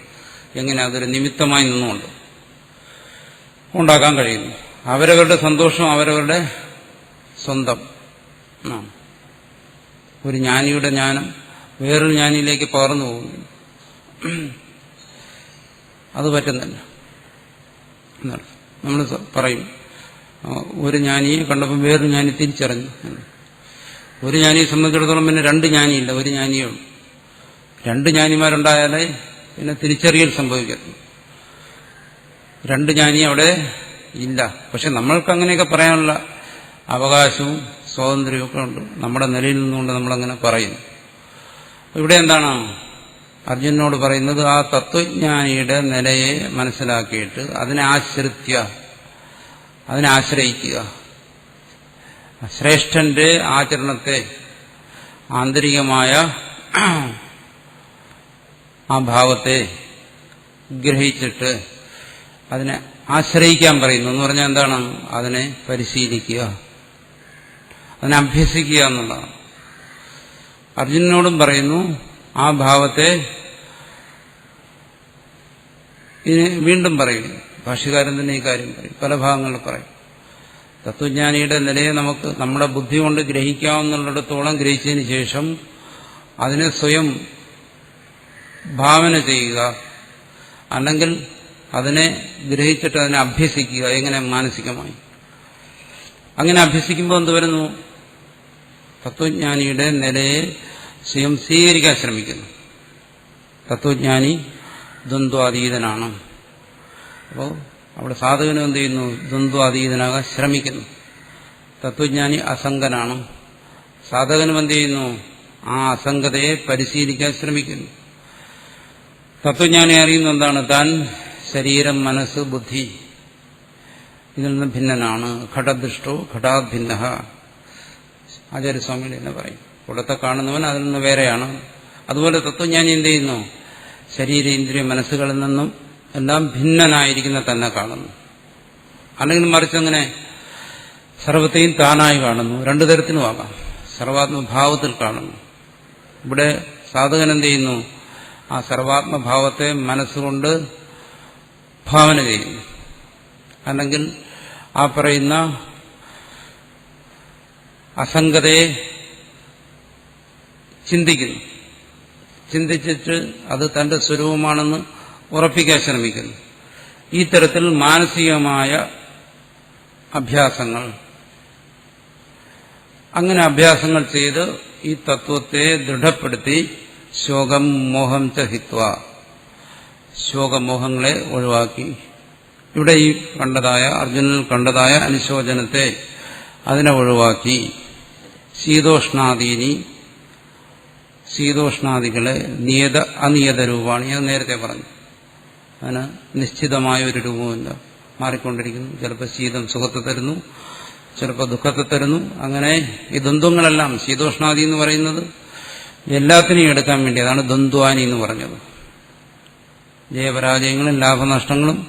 എങ്ങനെ? അതൊരു നിമിത്തമായി നിന്നുകൊണ്ട് ഉണ്ടാക്കാൻ കഴിയുന്നു. അവരവരുടെ സന്തോഷം അവരവരുടെ സ്വന്തം. ഒരു ജ്ഞാനിയുടെ ജ്ഞാനം വേറൊരു ജ്ഞാനിയിലേക്ക് പകർന്നു പോകുന്നു, അത് പറ്റുന്നില്ല. നമ്മൾ പറയും ഒരു ജ്ഞാനിയെ കണ്ടപ്പോൾ വേറൊരു ജ്ഞാനി തിരിച്ചറിഞ്ഞു. ഒരു ജ്ഞാനിയെ സംബന്ധിച്ചിടത്തോളം പിന്നെ രണ്ട് ജ്ഞാനിയില്ല, ഒരു ജ്ഞാനിയേ ഉള്ളൂ. രണ്ട് ജ്ഞാനിമാരുണ്ടായാലേ പിന്നെ തിരിച്ചറിയൽ സംഭവിക്കത്തുള്ളൂ. രണ്ട് ജ്ഞാനി അവിടെ ഇല്ല. പക്ഷെ നമ്മൾക്ക് അങ്ങനെയൊക്കെ പറയാനുള്ള അവകാശവും സ്വാതന്ത്ര്യമൊക്കെ ഉണ്ട്. നമ്മുടെ നിലയിൽ നിന്നുകൊണ്ട് നമ്മളങ്ങനെ പറയുന്നു. ഇവിടെ എന്താണ് അർജുനനോട് പറയുന്നത്? ആ തത്വജ്ഞാനിയുടെ നിലയെ മനസ്സിലാക്കിയിട്ട് അതിനെ ആശ്രയിക്കുക. ശ്രേഷ്ഠന്റെ ആചരണത്തെ, ആന്തരികമായ ആ ഭാവത്തെ ഗ്രഹിച്ചിട്ട് അതിനെ ആശ്രയിക്കാൻ പറയുന്നു. എന്ന് പറഞ്ഞാൽ എന്താണ്? അതിനെ പരിശീലിക്കുക, അതിനെ അഭ്യസിക്കുക എന്നുള്ളതാണ്. അർജുനനോടും പറയുന്നു ആ ഭാവത്തെ. ഇതിനെ വീണ്ടും പറയുന്നു. ഭാഷ്യകാരൻ തന്നെ ഈ കാര്യം പറയും, പല ഭാഗങ്ങളിൽ പറയും. തത്വജ്ഞാനിയുടെ നിലയെ നമുക്ക് നമ്മുടെ ബുദ്ധി കൊണ്ട് ഗ്രഹിക്കാവുന്നിടത്തോളം ഗ്രഹിച്ചതിന് ശേഷം അതിനെ സ്വയം ഭാവന ചെയ്യുക, അല്ലെങ്കിൽ അതിനെ ഗ്രഹിച്ചിട്ട് അതിനെ അഭ്യസിക്കുക. എങ്ങനെ? മാനസികമായി. അങ്ങനെ അഭ്യസിക്കുമ്പോൾ എന്ത് വരുന്നു? തത്വജ്ഞാനിയുടെ നിലയെ സ്വയം സ്വീകരിക്കാൻ ശ്രമിക്കുന്നു. തത്വജ്ഞാനി ദ്വന്ദ്വാതീതനാണ്. അപ്പോൾ അവിടെ സാധകനും എന്ത് ചെയ്യുന്നു? ദ്വന്ദ്വാതീതനാകാൻ ശ്രമിക്കുന്നു. തത്വജ്ഞാനി അസംഗനാണ്. സാധകനും എന്ത് ചെയ്യുന്നു? ആ അസംഗതയെ പരിശീലിക്കാൻ ശ്രമിക്കുന്നു. തത്വജ്ഞാനി അറിയുന്ന എന്താണ്? താൻ ശരീരം, മനസ്സ്, ബുദ്ധി ഇതിൽ നിന്ന് ഭിന്നനാണ്. ഘടദൃഷ്ടോ ഘടാത് ഭിന്ന. ആചാര്യസ്വാമികൾ എന്ന് പറയും, കുടത്തെ കാണുന്നവൻ അതിൽ നിന്ന് വേറെയാണ്. അതുപോലെ തത്വജ്ഞാനി എന്ത് ചെയ്യുന്നു? ശരീരേന്ദ്രിയ മനസ്സുകളിൽ നിന്നും എല്ലാം ഭിന്നനായിരിക്കുന്ന തന്നെ കാണുന്നു. അല്ലെങ്കിൽ മറിച്ചങ്ങനെ സർവത്തെയും താനായി കാണുന്നു. രണ്ടു തരത്തിലുമാകാം. സർവാത്മഭാവത്തിൽ കാണുന്നു. ഇവിടെ സാധകൻ എന്ത് ചെയ്യുന്നു? ആ സർവാത്മഭാവത്തെ മനസ്സുകൊണ്ട് ഭാവന ചെയ്യുന്നു. അല്ലെങ്കിൽ ആ പറയുന്ന അസംഗതയെ ചിന്തിക്കുന്നു. ചിന്തിച്ചിട്ട് അത് തന്റെ സ്വരൂപമാണെന്ന് ഉറപ്പിക്കാൻ ശ്രമിക്കുന്നു. ഈ തരത്തിൽ മാനസികമായ അഭ്യാസങ്ങൾ, അങ്ങനെ അഭ്യാസങ്ങൾ ചെയ്ത് ഈ തത്വത്തെ ദൃഢപ്പെടുത്തി ശോകം മോഹം ച ഹിത്വ, ശോകമോഹങ്ങളെ ഒഴിവാക്കി. ഇവിടെ ഈ കണ്ടതായ അർജുനൻ കണ്ടതായ അനുശോചനത്തെ അതിനെ ഒഴിവാക്കി ശീതോഷ്ണാദികളെ അനിയത രൂപമാണ്. ഞാൻ നേരത്തെ പറഞ്ഞു, അതിന് നിശ്ചിതമായ ഒരു രൂപമില്ല, മാറിക്കൊണ്ടിരിക്കുന്നു. ചിലപ്പോൾ ശീതം സുഖത്തെ തരുന്നു, ചിലപ്പോൾ ദുഃഖത്തെ തരുന്നു. അങ്ങനെ ഈ ദ്വന്ദ്വങ്ങളെല്ലാം, ശീതോഷ്ണാദി എന്ന് പറയുന്നത് എല്ലാത്തിനെയും എടുക്കാൻ വേണ്ടി, അതാണ് ദ്വന്ദ്വാനി എന്ന് പറഞ്ഞത്. ജയപരാജയങ്ങളും ലാഭനഷ്ടങ്ങളും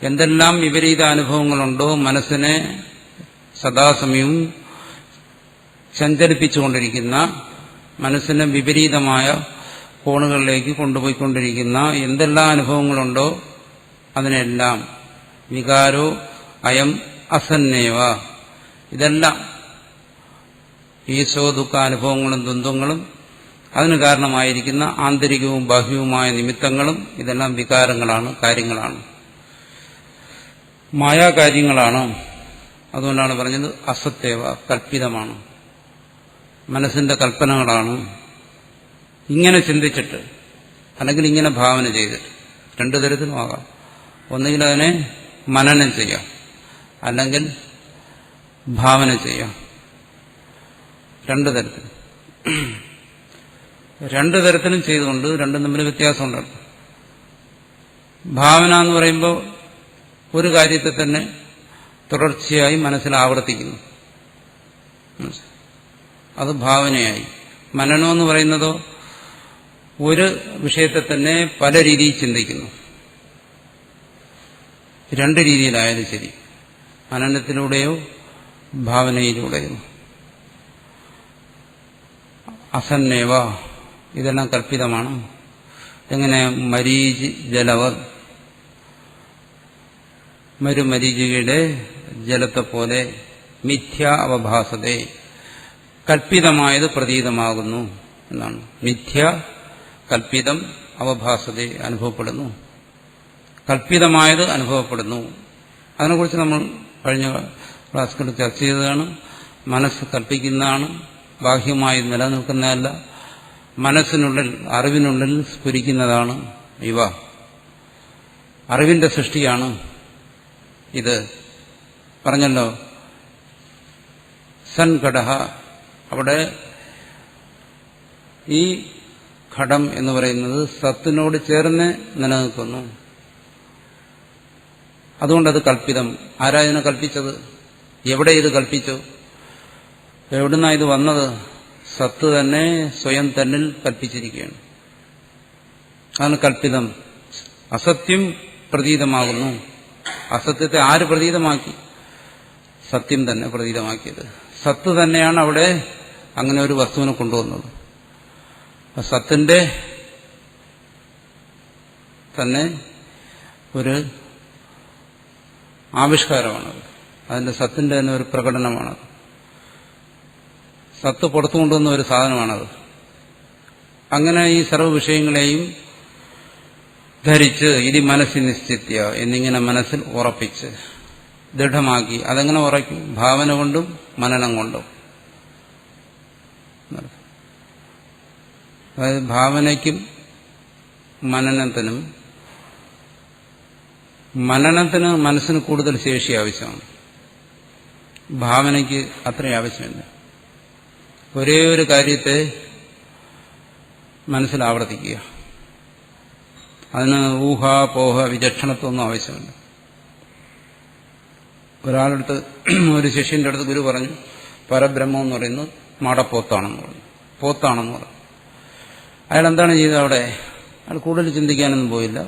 എന്തെല്ലാം വിപരീത അനുഭവങ്ങളുണ്ടോ മനസ്സിനെ സദാസമയവും സഞ്ചരിപ്പിച്ചുകൊണ്ടിരിക്കുന്ന, മനസ്സിനെ വിപരീതമായ കോണുകളിലേക്ക് കൊണ്ടുപോയിക്കൊണ്ടിരിക്കുന്ന എന്തെല്ലാം അനുഭവങ്ങളുണ്ടോ അതിനെല്ലാം വികാരോ അയം അസന്നേവ, ഇതെല്ലാം ഈശോ ദുഃഖാനുഭവങ്ങളും ദ്വന്ദ്ങ്ങളും അതിന് കാരണമായിരിക്കുന്ന ആന്തരികവും ബാഹ്യവുമായ നിമിത്തങ്ങളും ഇതെല്ലാം വികാരങ്ങളാണ്, കാര്യങ്ങളാണ്, മായാകാര്യങ്ങളാണ്. അതുകൊണ്ടാണ് പറഞ്ഞത് അസത്തേവ, കൽപ്പിതമാണ്, മനസ്സിന്റെ കൽപ്പനകളാണ്. ഇങ്ങനെ ചിന്തിച്ചിട്ട് അല്ലെങ്കിൽ ഇങ്ങനെ ഭാവന ചെയ്തിട്ട് രണ്ടു തരത്തിലുമാകാം. ഒന്നുകിൽ അതിനെ മനനം ചെയ്യാം, അല്ലെങ്കിൽ ഭാവന ചെയ്യാം. രണ്ടു തരത്തിലും ചെയ്തുകൊണ്ട് രണ്ടും തമ്മിൽ വ്യത്യാസമുണ്ടല്ലോ. ഭാവന എന്ന് പറയുമ്പോൾ ഒരു കാര്യത്തെ തന്നെ തുടർച്ചയായി മനസ്സിൽ ആവർത്തിക്കുന്നു, അത് ഭാവനയായി. മനനം എന്ന് പറയുന്നതോ ഒരു വിഷയത്തെ തന്നെ പല രീതിയിൽ ചിന്തിക്കുന്നു. രണ്ട് രീതിയിലായാലും ശരി, മനനത്തിലൂടെയോ ഭാവനയിലൂടെയോ. അസന്നേവ, ഇതെല്ലാം കൽപ്പിതമാണ്. എങ്ങനെ? മരീചി ജലവർ, മരുമരീചികയുടെ ജലത്തെ പോലെ മിഥ്യ അവഭാസതേ, കൽപ്പിതമായത് പ്രതീതമാകുന്നു എന്നാണ്. മിഥ്യ, കൽപ്പിതം, അവഭാസതേ, അനുഭവപ്പെടുന്നു. കൽപ്പിതമായത് അനുഭവപ്പെടുന്നു. അതിനെക്കുറിച്ച് നമ്മൾ കഴിഞ്ഞ ക്ലാസ്സുകളിൽ ചർച്ച ചെയ്തതാണ്. മനസ്സ് കൽപ്പിക്കുന്നതാണ്, ബാഹ്യമായി നിലനിൽക്കുന്നതല്ല. മനസ്സിനുള്ളിൽ, അറിവിനുള്ളിൽ സ്ഫുരിക്കുന്നതാണ് ഇവ. അറിവിന്റെ സൃഷ്ടിയാണ് ഇത്. പറഞ്ഞല്ലോ, സൻഘടഃ, അവിടെ ഈ ഘടം എന്ന് പറയുന്നത് സത്തിനോട് ചേർന്ന് നിലനിൽക്കുന്നു. അതുകൊണ്ടത് കൽപ്പിതം. ആരാ ഇതിനെ കൽപ്പിച്ചത്? എവിടെ ഇത് കൽപ്പിച്ചു? എവിടുന്നാ ഇത് വന്നത്? സത്ത് തന്നെ സ്വയം തന്നിൽ കൽപ്പിച്ചിരിക്കുകയാണ്. അതാണ് കൽപ്പിതം. അസത്യം പ്രതീതമാകുന്നു. അസത്യത്തെ ആര് പ്രതീതമാക്കി? സത്യം തന്നെ പ്രതീതമാക്കിയത്. സത്ത് തന്നെയാണ് അവിടെ അങ്ങനെ ഒരു വസ്തുവിനെ കൊണ്ടുവന്നത്. സത്തിന്റെ തന്നെ ഒരു ആവിഷ്കാരമാണത്. അതിന്റെ സത്തിന്റെ തന്നെ ഒരു പ്രകടനമാണത്. സത്ത് പുറത്തു കൊണ്ടുവന്ന ഒരു സാധനമാണത്. അങ്ങനെ ഈ സർവ്വ വിഷയങ്ങളെയും ധരിച്ച് ഇതി മനസ്സിൽ നിശ്ചിത്യ എന്നിങ്ങനെ മനസ്സിൽ ഉറപ്പിച്ച് ദൃഢമാക്കി. അതെങ്ങനെ ഉറയ്ക്കും? ഭാവന കൊണ്ടും മനനം കൊണ്ടും. അതായത് ഭാവനയ്ക്കും മനനത്തിനും, മനനത്തിന് മനസ്സിന് കൂടുതൽ ശേഷി ആവശ്യമാണ്, ഭാവനയ്ക്ക് അത്രയും ആവശ്യമില്ല. ഒരേ ഒരു കാര്യത്തെ മനസ്സിൽ ആവർത്തിക്കുക, അതിന് ഊഹാപോഹ വിചക്ഷണത്വമൊന്നും ആവശ്യമില്ല. ഒരാളടുത്ത്, ഒരു ശിഷ്യന്റെ അടുത്ത് ഗുരു പറഞ്ഞു, പരബ്രഹ്മം എന്ന് പറയുന്നത് മാടപ്പോത്താണെന്ന് പറഞ്ഞു, പോത്താണെന്ന് പറഞ്ഞു. അയാൾ എന്താണ് ചെയ്തത് അവിടെ? അയാൾ കൂടുതൽ ചിന്തിക്കാനൊന്നും പോയില്ല.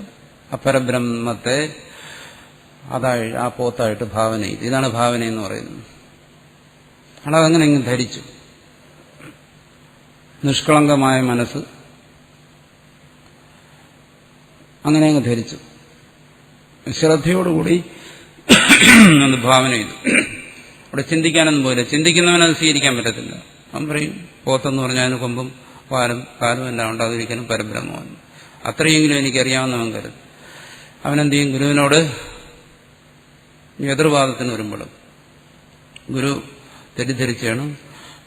ആ പരബ്രഹ്മത്തെ അതായി ആ പോത്തായിട്ട് ഭാവന ചെയ്തു. ഇതാണ് ഭാവന എന്ന് പറയുന്നത്. അയാൾ അതങ്ങനെ ഇങ്ങ് ധരിച്ചു. നിഷ്കളങ്കമായ മനസ്സ് അങ്ങനെ അങ്ങ് ധരിച്ചു. ശ്രദ്ധയോടുകൂടി അത് ഭാവന ചെയ്തു. അവിടെ ചിന്തിക്കാനൊന്നും പോയില്ല. ചിന്തിക്കുന്നവനത് സ്വീകരിക്കാൻ പറ്റത്തില്ല. അവൻ പറയും, പോത്തെന്ന് പറഞ്ഞാൽ അതിന് കൊമ്പും കാലും എല്ലാം ഉണ്ടാകും, പരബ്രഹ്മമാണ്. അത്രയെങ്കിലും എനിക്കറിയാവുന്നവൻ കരുത്. അവനെന്ത് ചെയ്യും? ഗുരുവിനോട് എതിർവാദത്തിന് വരുമ്പോഴും ഗുരു തെറ്റിദ്ധരിച്ചാണ്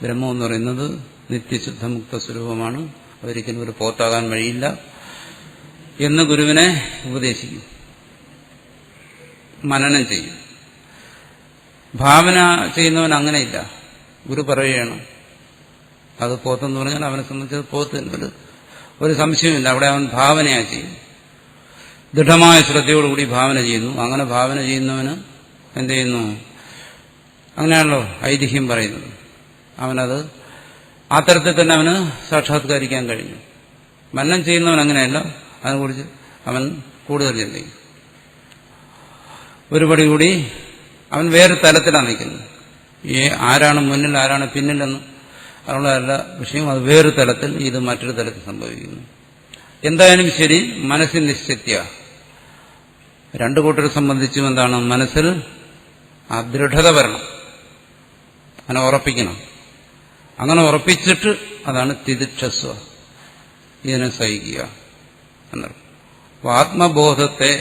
ബ്രഹ്മം എന്ന് പറയുന്നത് നിത്യശുദ്ധമുക്ത സ്വരൂപമാണ്, അതൊരിക്കലും ഒരു പോത്താകാൻ വഴിയില്ല എന്ന് ഗുരുവിനെ ഉപദേശിക്കും, മനനം ചെയ്യും. ഭാവന ചെയ്യുന്നവൻ അങ്ങനെയില്ല. ഗുരു പറയുകയാണ് അത് പോത്തെന്ന് പറഞ്ഞാൽ അവനെ സംബന്ധിച്ചത് പോത്ത്, ഒരു സംശയമില്ല. അവിടെ അവൻ ഭാവനയാ ചെയ്യും, ദൃഢമായ ശ്രദ്ധയോടുകൂടി ഭാവന ചെയ്യുന്നു. അങ്ങനെ ഭാവന ചെയ്യുന്നവന് എന്ത് ചെയ്യുന്നു? അങ്ങനെയാണല്ലോ ഐതിഹ്യം പറയുന്നത്. അവനത് ആ തരത്തിൽ തന്നെ അവന് സാക്ഷാത്കരിക്കാൻ കഴിഞ്ഞു. മനനം ചെയ്യുന്നവൻ അങ്ങനെയല്ല. അതിനെക്കുറിച്ച് അവൻ കൂടുതൽ ചിന്തിക്കും. ഒരുപടി കൂടി അവൻ വേറെ തലത്തിലാണ് നിൽക്കുന്നത്. ആരാണ് മുന്നിൽ, ആരാണ് പിന്നിലെന്ന് അതുള്ളതല്ല വിഷയം. അത് വേറെ തലത്തിൽ, ഇത് മറ്റൊരു തലത്തിൽ സംഭവിക്കുന്നു. എന്തായാലും ശരി, മനസ്സിൽ നിശ്ചിത്യ. രണ്ടു കൂട്ടരെ സംബന്ധിച്ചും എന്താണ്? മനസ്സിൽ ആ ദൃഢത വരണം, അതിനെ ഉറപ്പിക്കണം. അങ്ങനെ ഉറപ്പിച്ചിട്ട് അതാണ് തിദിക്ഷസ്വ, ഇതിനെ സഹിക്കുക എന്നർത്ഥം. അപ്പോൾ ആത്മബോധത്തെ,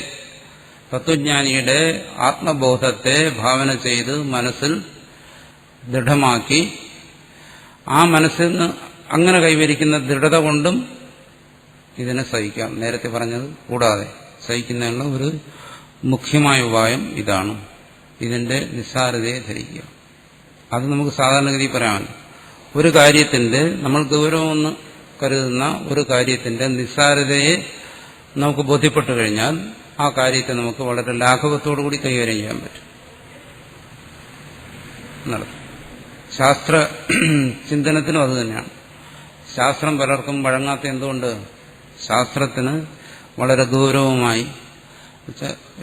തത്വജ്ഞാനിയുടെ ആത്മബോധത്തെ ഭാവന ചെയ്ത് മനസ്സിൽ ദൃഢമാക്കി ആ മനസ്സിൽ നിന്ന് അങ്ങനെ കൈവരിക്കുന്ന ദൃഢത കൊണ്ടും ഇതിനെ സഹിക്കാം. നേരത്തെ പറഞ്ഞത് കൂടാതെ സഹിക്കുന്നതിനുള്ള ഒരു മുഖ്യമായ ഉപായം ഇതാണ്. ഇതിന്റെ നിസ്സാരതയെ ധരിക്കുക. അത് നമുക്ക് സാധാരണഗതി പറയാമല്ലോ. ഒരു കാര്യത്തിന്റെ, നമ്മൾ ഗൗരവമെന്ന് കരുതുന്ന ഒരു കാര്യത്തിന്റെ നിസ്സാരതയെ നമുക്ക് ബോധ്യപ്പെട്ടു കഴിഞ്ഞാൽ ആ കാര്യത്തെ നമുക്ക് വളരെ ലാഘവത്തോടുകൂടി കൈകാര്യം ചെയ്യാൻ പറ്റും. ശാസ്ത്ര ചിന്തനത്തിനും അതുതന്നെയാണ്. ശാസ്ത്രം പലർക്കും വഴങ്ങാത്ത എന്തുകൊണ്ട്? ശാസ്ത്രത്തിന് വളരെ ഗൗരവമായി,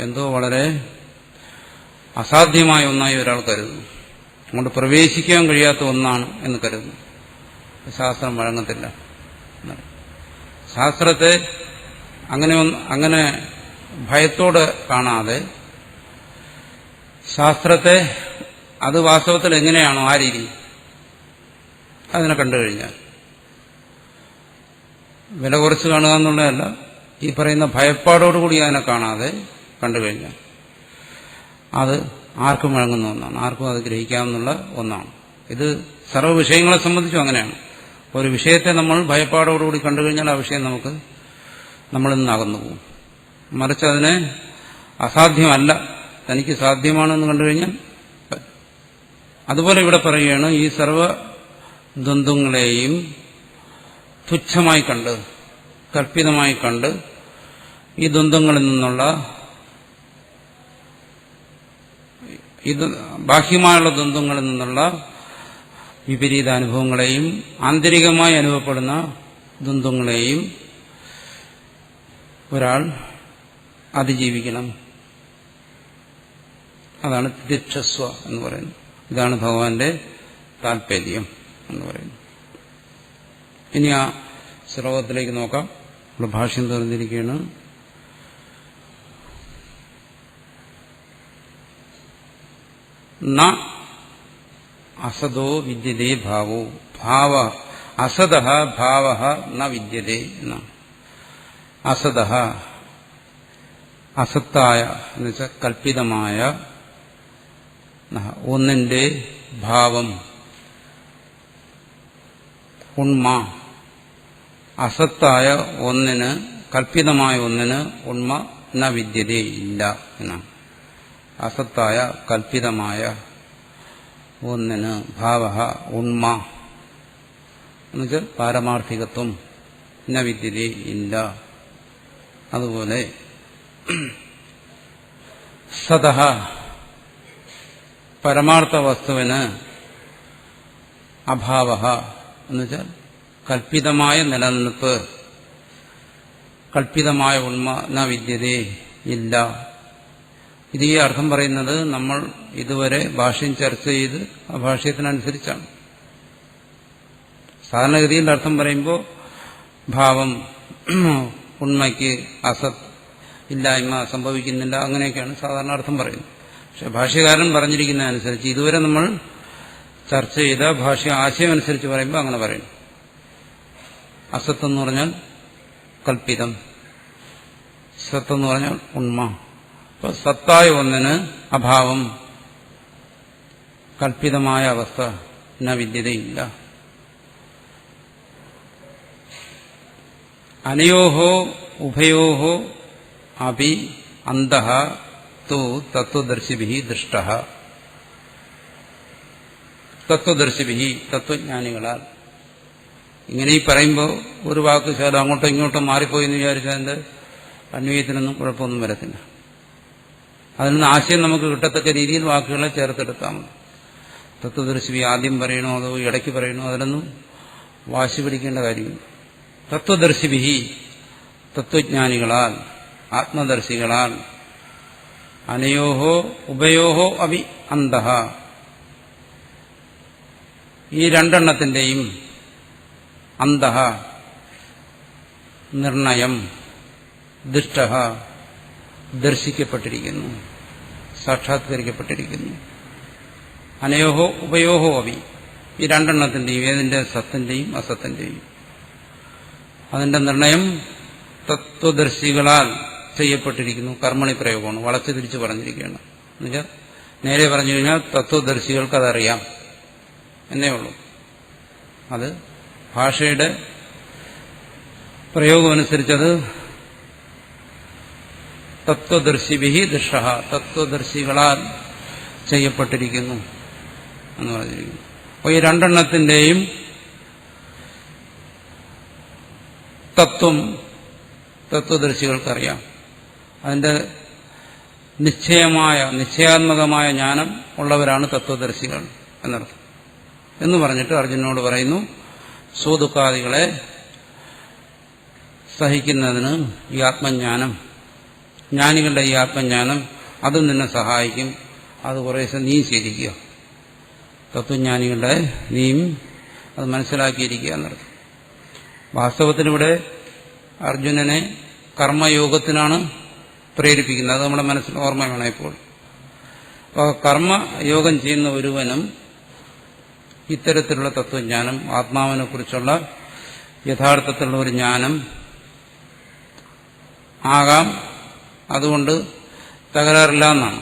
എന്തോ വളരെ അസാധ്യമായ ഒന്നായി ഒരാൾ കരുതുന്നു. അങ്ങോട്ട് പ്രവേശിക്കാൻ കഴിയാത്ത ഒന്നാണ് എന്ന് കരുതുന്നു. ശാസ്ത്രം വഴങ്ങത്തില്ല. ശാസ്ത്രത്തെ അങ്ങനെ ഭയത്തോടെ കാണാതെ ശാസ്ത്രത്തെ അത് വാസ്തവത്തിൽ എങ്ങനെയാണോ ആ രീതി അതിനെ കണ്ടുകഴിഞ്ഞാൽ, വില കുറച്ച് കാണുക എന്നുള്ളതല്ല, ഈ പറയുന്ന ഭയപ്പാടോടുകൂടി അതിനെ കാണാതെ കണ്ടുകഴിഞ്ഞാൽ അത് ആർക്കും വഴങ്ങുന്ന ഒന്നാണ്, ആർക്കും അത് ഗ്രഹിക്കാവുന്ന ഒന്നാണ്. ഇത് സർവ്വ വിഷയങ്ങളെ സംബന്ധിച്ചും അങ്ങനെയാണ്. ഒരു വിഷയത്തെ നമ്മൾ ഭയപ്പാടോടുകൂടി കണ്ടുകഴിഞ്ഞാൽ ആ വിഷയം നമ്മളിൽ നിന്ന് അകന്നു പോകും. മറിച്ച് അതിനെ അസാധ്യമല്ല, തനിക്ക് സാധ്യമാണെന്ന് കണ്ടുകഴിഞ്ഞാൽ. അതുപോലെ ഇവിടെ പറയുകയാണ്, ഈ സർവ്വ ദ്വന്ദ്ങ്ങളെയും തുച്ഛമായി കണ്ട്, കൽപ്പിതമായി കണ്ട്, ഈ ദ്വന്ദ്ങ്ങളിൽ നിന്നുള്ള ഇത് ബാഹ്യമായുള്ള ദ്വന്ദ്ങ്ങളിൽ നിന്നുള്ള വിപരീത അനുഭവങ്ങളെയും ആന്തരികമായി അനുഭവപ്പെടുന്ന ദ്വന്ദ്ങ്ങളെയും ഒരാൾ അതിജീവിക്കണം. അതാണ് തിദിക്ഷസ്വ എന്ന് പറയുന്നത്. ഇതാണ് ഭഗവാന്റെ താല്പര്യം എന്ന് പറയുന്നത്. ഇനി ആ ശ്ലോകത്തിലേക്ക് നോക്കാം. ഇവിടെ ഭാഷ്യം തുറന്നിരിക്കുകയാണ്. ന അസതോ വിദ്യതേ ഭാവോ ഭാവ അസതഃ ഭാവഃ ന വിദ്യതേ എന്നാണ്. അസതഃ അസത്തായ എന്നുവെച്ചാൽ കൽപ്പിതമായ ഒന്നിന്റെ ഭാവം, ഉണ്മ, അസത്തായ ഒന്നിന്, കൽപ്പിതമായ ഒന്നിന് ഉണ്മ ന വിദ്യതേ ഇല്ല എന്നാണ്. അസത്തായ കൽപ്പിതമായ ഒന്നിന് ഭാവഃ ഉണ്മ എന്നുവെച്ചാൽ പാരമാർത്ഥികത്വം ന വിദ്യതേ ഇല്ല. അതുപോലെ സതഃ പരമാർത്ഥ വസ്തുവിന് അഭാവഃ എന്നുവെച്ചാൽ കൽപ്പിതമായ നിലനിൽപ്പ്, കൽപ്പിതമായ ഉണ്മ ന വിദ്യതേ ഇല്ല. ഇത് ഈ അർത്ഥം പറയുന്നത് നമ്മൾ ഇതുവരെ ഭാഷ്യം ചർച്ച ചെയ്ത് ആ ഭാഷ്യത്തിനനുസരിച്ചാണ്. സാധാരണഗതിയിൽ അർത്ഥം പറയുമ്പോൾ ഭാവം, ഉണ്മയ്ക്ക് അസത്, ഇല്ലായ്മ സംഭവിക്കുന്നില്ല, അങ്ങനെയൊക്കെയാണ് സാധാരണ അർത്ഥം പറയുന്നത്. പക്ഷെ ഭാഷ്യകാരൻ പറഞ്ഞിരിക്കുന്നതനുസരിച്ച് ഇതുവരെ നമ്മൾ ചർച്ച ചെയ്ത ഭാഷ്യ ആശയം അനുസരിച്ച് പറയുമ്പോൾ അങ്ങനെ പറയും. അസത്ത് എന്ന് പറഞ്ഞാൽ കൽപ്പിതം, സത്ത് എന്ന് പറഞ്ഞാൽ ഉണ്മ. അപ്പോൾ സത്തായ ഒന്നിന് അഭാവം, കൽപ്പിതമായ അവസ്ഥ ന വിദ്യതയില്ല. അനയോഹോ ഉഭയോഹോ അപി അന്തഃ തു തത്വദർശിഭിഃ ദൃഷ്ടഃ. തത്വദർശിഭിഃ തത്വജ്ഞാനികളാൽ. ഇങ്ങനെ ഈ പറയുമ്പോൾ ഒരു വാക്ക് ശാലം അങ്ങോട്ടും ഇങ്ങോട്ടും മാറിപ്പോയി എന്ന് വിചാരിച്ചാൽ അതിന്റെ അന്വയത്തിനൊന്നും കുഴപ്പമൊന്നും വരത്തില്ല. അതിൽ നിന്ന് ആശയം നമുക്ക് കിട്ടത്തക്ക രീതിയിൽ വാക്കുകളെ ചേർത്തെടുത്താൽ മതി. തത്വദർശിഭി ആദ്യം പറയണോ അതോ ഇടയ്ക്ക് പറയണോ, അതിലൊന്നും വാശി പിടിക്കേണ്ട കാര്യമില്ല. തത്വദർശിഭി തത്വജ്ഞാനികളാൽ, ആത്മദർശികളാൽ. അനയോഹോ ഉഭയോഹോ അഭി അന്തഃ, ഈ രണ്ടെണ്ണത്തിന്റെയും അന്തഃ നിർണയം, ദൃഷ്ടഃ ദർശിക്കപ്പെട്ടിരിക്കുന്നു, സാക്ഷാത്കരിക്കപ്പെട്ടിരിക്കുന്നു. അനയോഹോ ഉഭയോഹോ അഭി, ഈ രണ്ടെണ്ണത്തിന്റെയും, ഏതിന്റെ? സത്തിന്റെയും അസത്തിന്റെയും. അതിന്റെ നിർണയം തത്വദർശികളാൽ ചെയ്യപ്പെട്ടിരിക്കുന്നു. കർമ്മണി പ്രയോഗമാണ്, വളച്ചു തിരിച്ചു പറഞ്ഞിരിക്കുകയാണ്. എന്നുവെച്ചാൽ നേരെ പറഞ്ഞു കഴിഞ്ഞാൽ തത്വദർശികൾക്ക് അതറിയാം എന്നേ ഉള്ളൂ. അത് ഭാഷയുടെ പ്രയോഗമനുസരിച്ചത് തത്വദർശിഭിഹി ദൃഷ്ട, തത്വദർശികളാൽ ചെയ്യപ്പെട്ടിരിക്കുന്നു എന്ന് പറഞ്ഞിരിക്കുന്നു. അപ്പോൾ ഈ രണ്ടെണ്ണത്തിന്റെയും തത്വം തത്വദർശികൾക്കറിയാം. അതിന്റെ നിശ്ചയാത്മകമായ ജ്ഞാനം ഉള്ളവരാണ് തത്വദർശികൾ എന്നർത്ഥം. എന്ന് പറഞ്ഞിട്ട് അർജുനനോട് പറയുന്നു, സുഖദുഃഖാദികളെ സഹിക്കുന്നതിന് ഈ ആത്മജ്ഞാനം, ജ്ഞാനികളുടെ ഈ ആത്മജ്ഞാനം അത് നിന്നെ സഹായിക്കും. അത് കുറേശ്ശെ നീ ശീലിക്കുക. തത്വജ്ഞാനികളുടെ നീയും അത് മനസ്സിലാക്കിയിരിക്കുക എന്നർത്ഥം. വാസ്തവത്തിനിവിടെ അർജുനനെ കർമ്മയോഗത്തിനാണ് പ്രേരിപ്പിക്കുന്നത്. അത് നമ്മുടെ മനസ്സിൽ ഓർമ്മ വേണം ഇപ്പോൾ. അപ്പോൾ കർമ്മയോഗം ചെയ്യുന്ന ഒരുവനും ഇത്തരത്തിലുള്ള തത്വജ്ഞാനം, ആത്മാവിനെ കുറിച്ചുള്ള യഥാർത്ഥത്തിലുള്ള ഒരു ജ്ഞാനം ആകാം. അതുകൊണ്ട് തകരാറില്ല എന്നാണ്.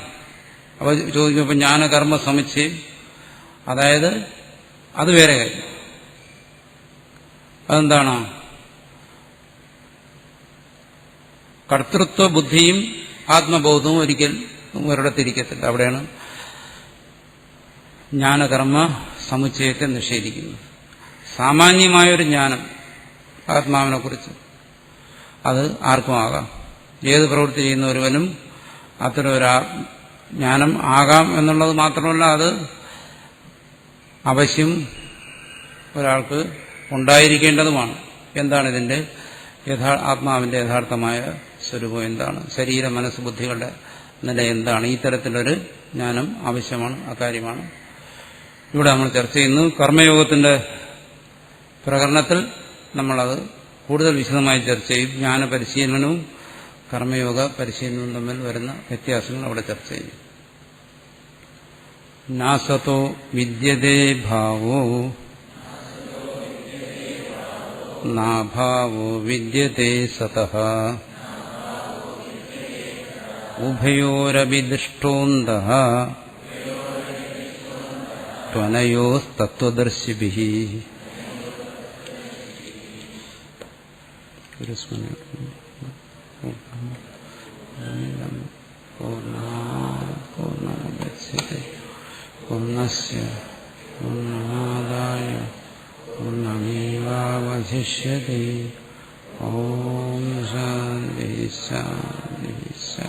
അപ്പോൾ ചോദിക്കുമ്പോൾ ജ്ഞാനകർമ്മ സമുച്ചയം, അതായത് അത് വേറെ കാര്യം. അതെന്താണ്? കർത്തൃത്വ ബുദ്ധിയും ആത്മബോധവും ഒരിക്കൽ ഒരിടത്തിരിക്കത്തില്ല. അവിടെയാണ് ജ്ഞാനകർമ്മ സമുച്ചയത്തെ നിഷേധിക്കുന്നത്. സാമാന്യമായൊരു ജ്ഞാനം ആത്മാവിനെ കുറിച്ച് അത് ആർക്കും ആകാം. ഏത് പ്രവൃത്തി ചെയ്യുന്ന ഒരുവനും അത്തരം ഒരു ജ്ഞാനം ആകാം എന്നുള്ളത് മാത്രമല്ല, അത് അവശ്യം ഒരാൾക്ക് ഉണ്ടായിരിക്കേണ്ടതുമാണ്. എന്താണ് ഇതിന്റെ ആത്മാവിന്റെ യഥാർത്ഥമായ സ്വരൂപം എന്താണ്, ശരീര മനസ്സ് ബുദ്ധികളുടെ നില എന്താണ്, ഈ തരത്തിലൊരു ജ്ഞാനം ആവശ്യമാണ്. അക്കാര്യമാണ് ഇവിടെ നമ്മൾ ചർച്ച ചെയ്യുന്നു. കർമ്മയോഗത്തിന്റെ പ്രകരണത്തിൽ നമ്മളത് കൂടുതൽ വിശദമായി ചർച്ച ചെയ്യും. ജ്ഞാനപരിശീലനവും കർമ്മയോഗ പരിശീലനവും തമ്മിൽ വരുന്ന വ്യത്യാസങ്ങൾ അവിടെ ചർച്ച ചെയ്യും. നാസതോ വിദ്യതേ ഭാവോ നാഭാവോ വിദ്യതേ സതഃ ഉഭയോരപി ദൃഷ്ടോന്തഃ ത്വനയോസ്തത്വദർശിഭിഃ. പൂർണ്ണമുദച്യത്തെ പൂർണ്ണസ്യ പൂർണ്ണമാദായ പൂർണ്ണമേവാവശിഷ്യത്തെ. ഓം ശാന്തി ശാന്തി ശാന്തി.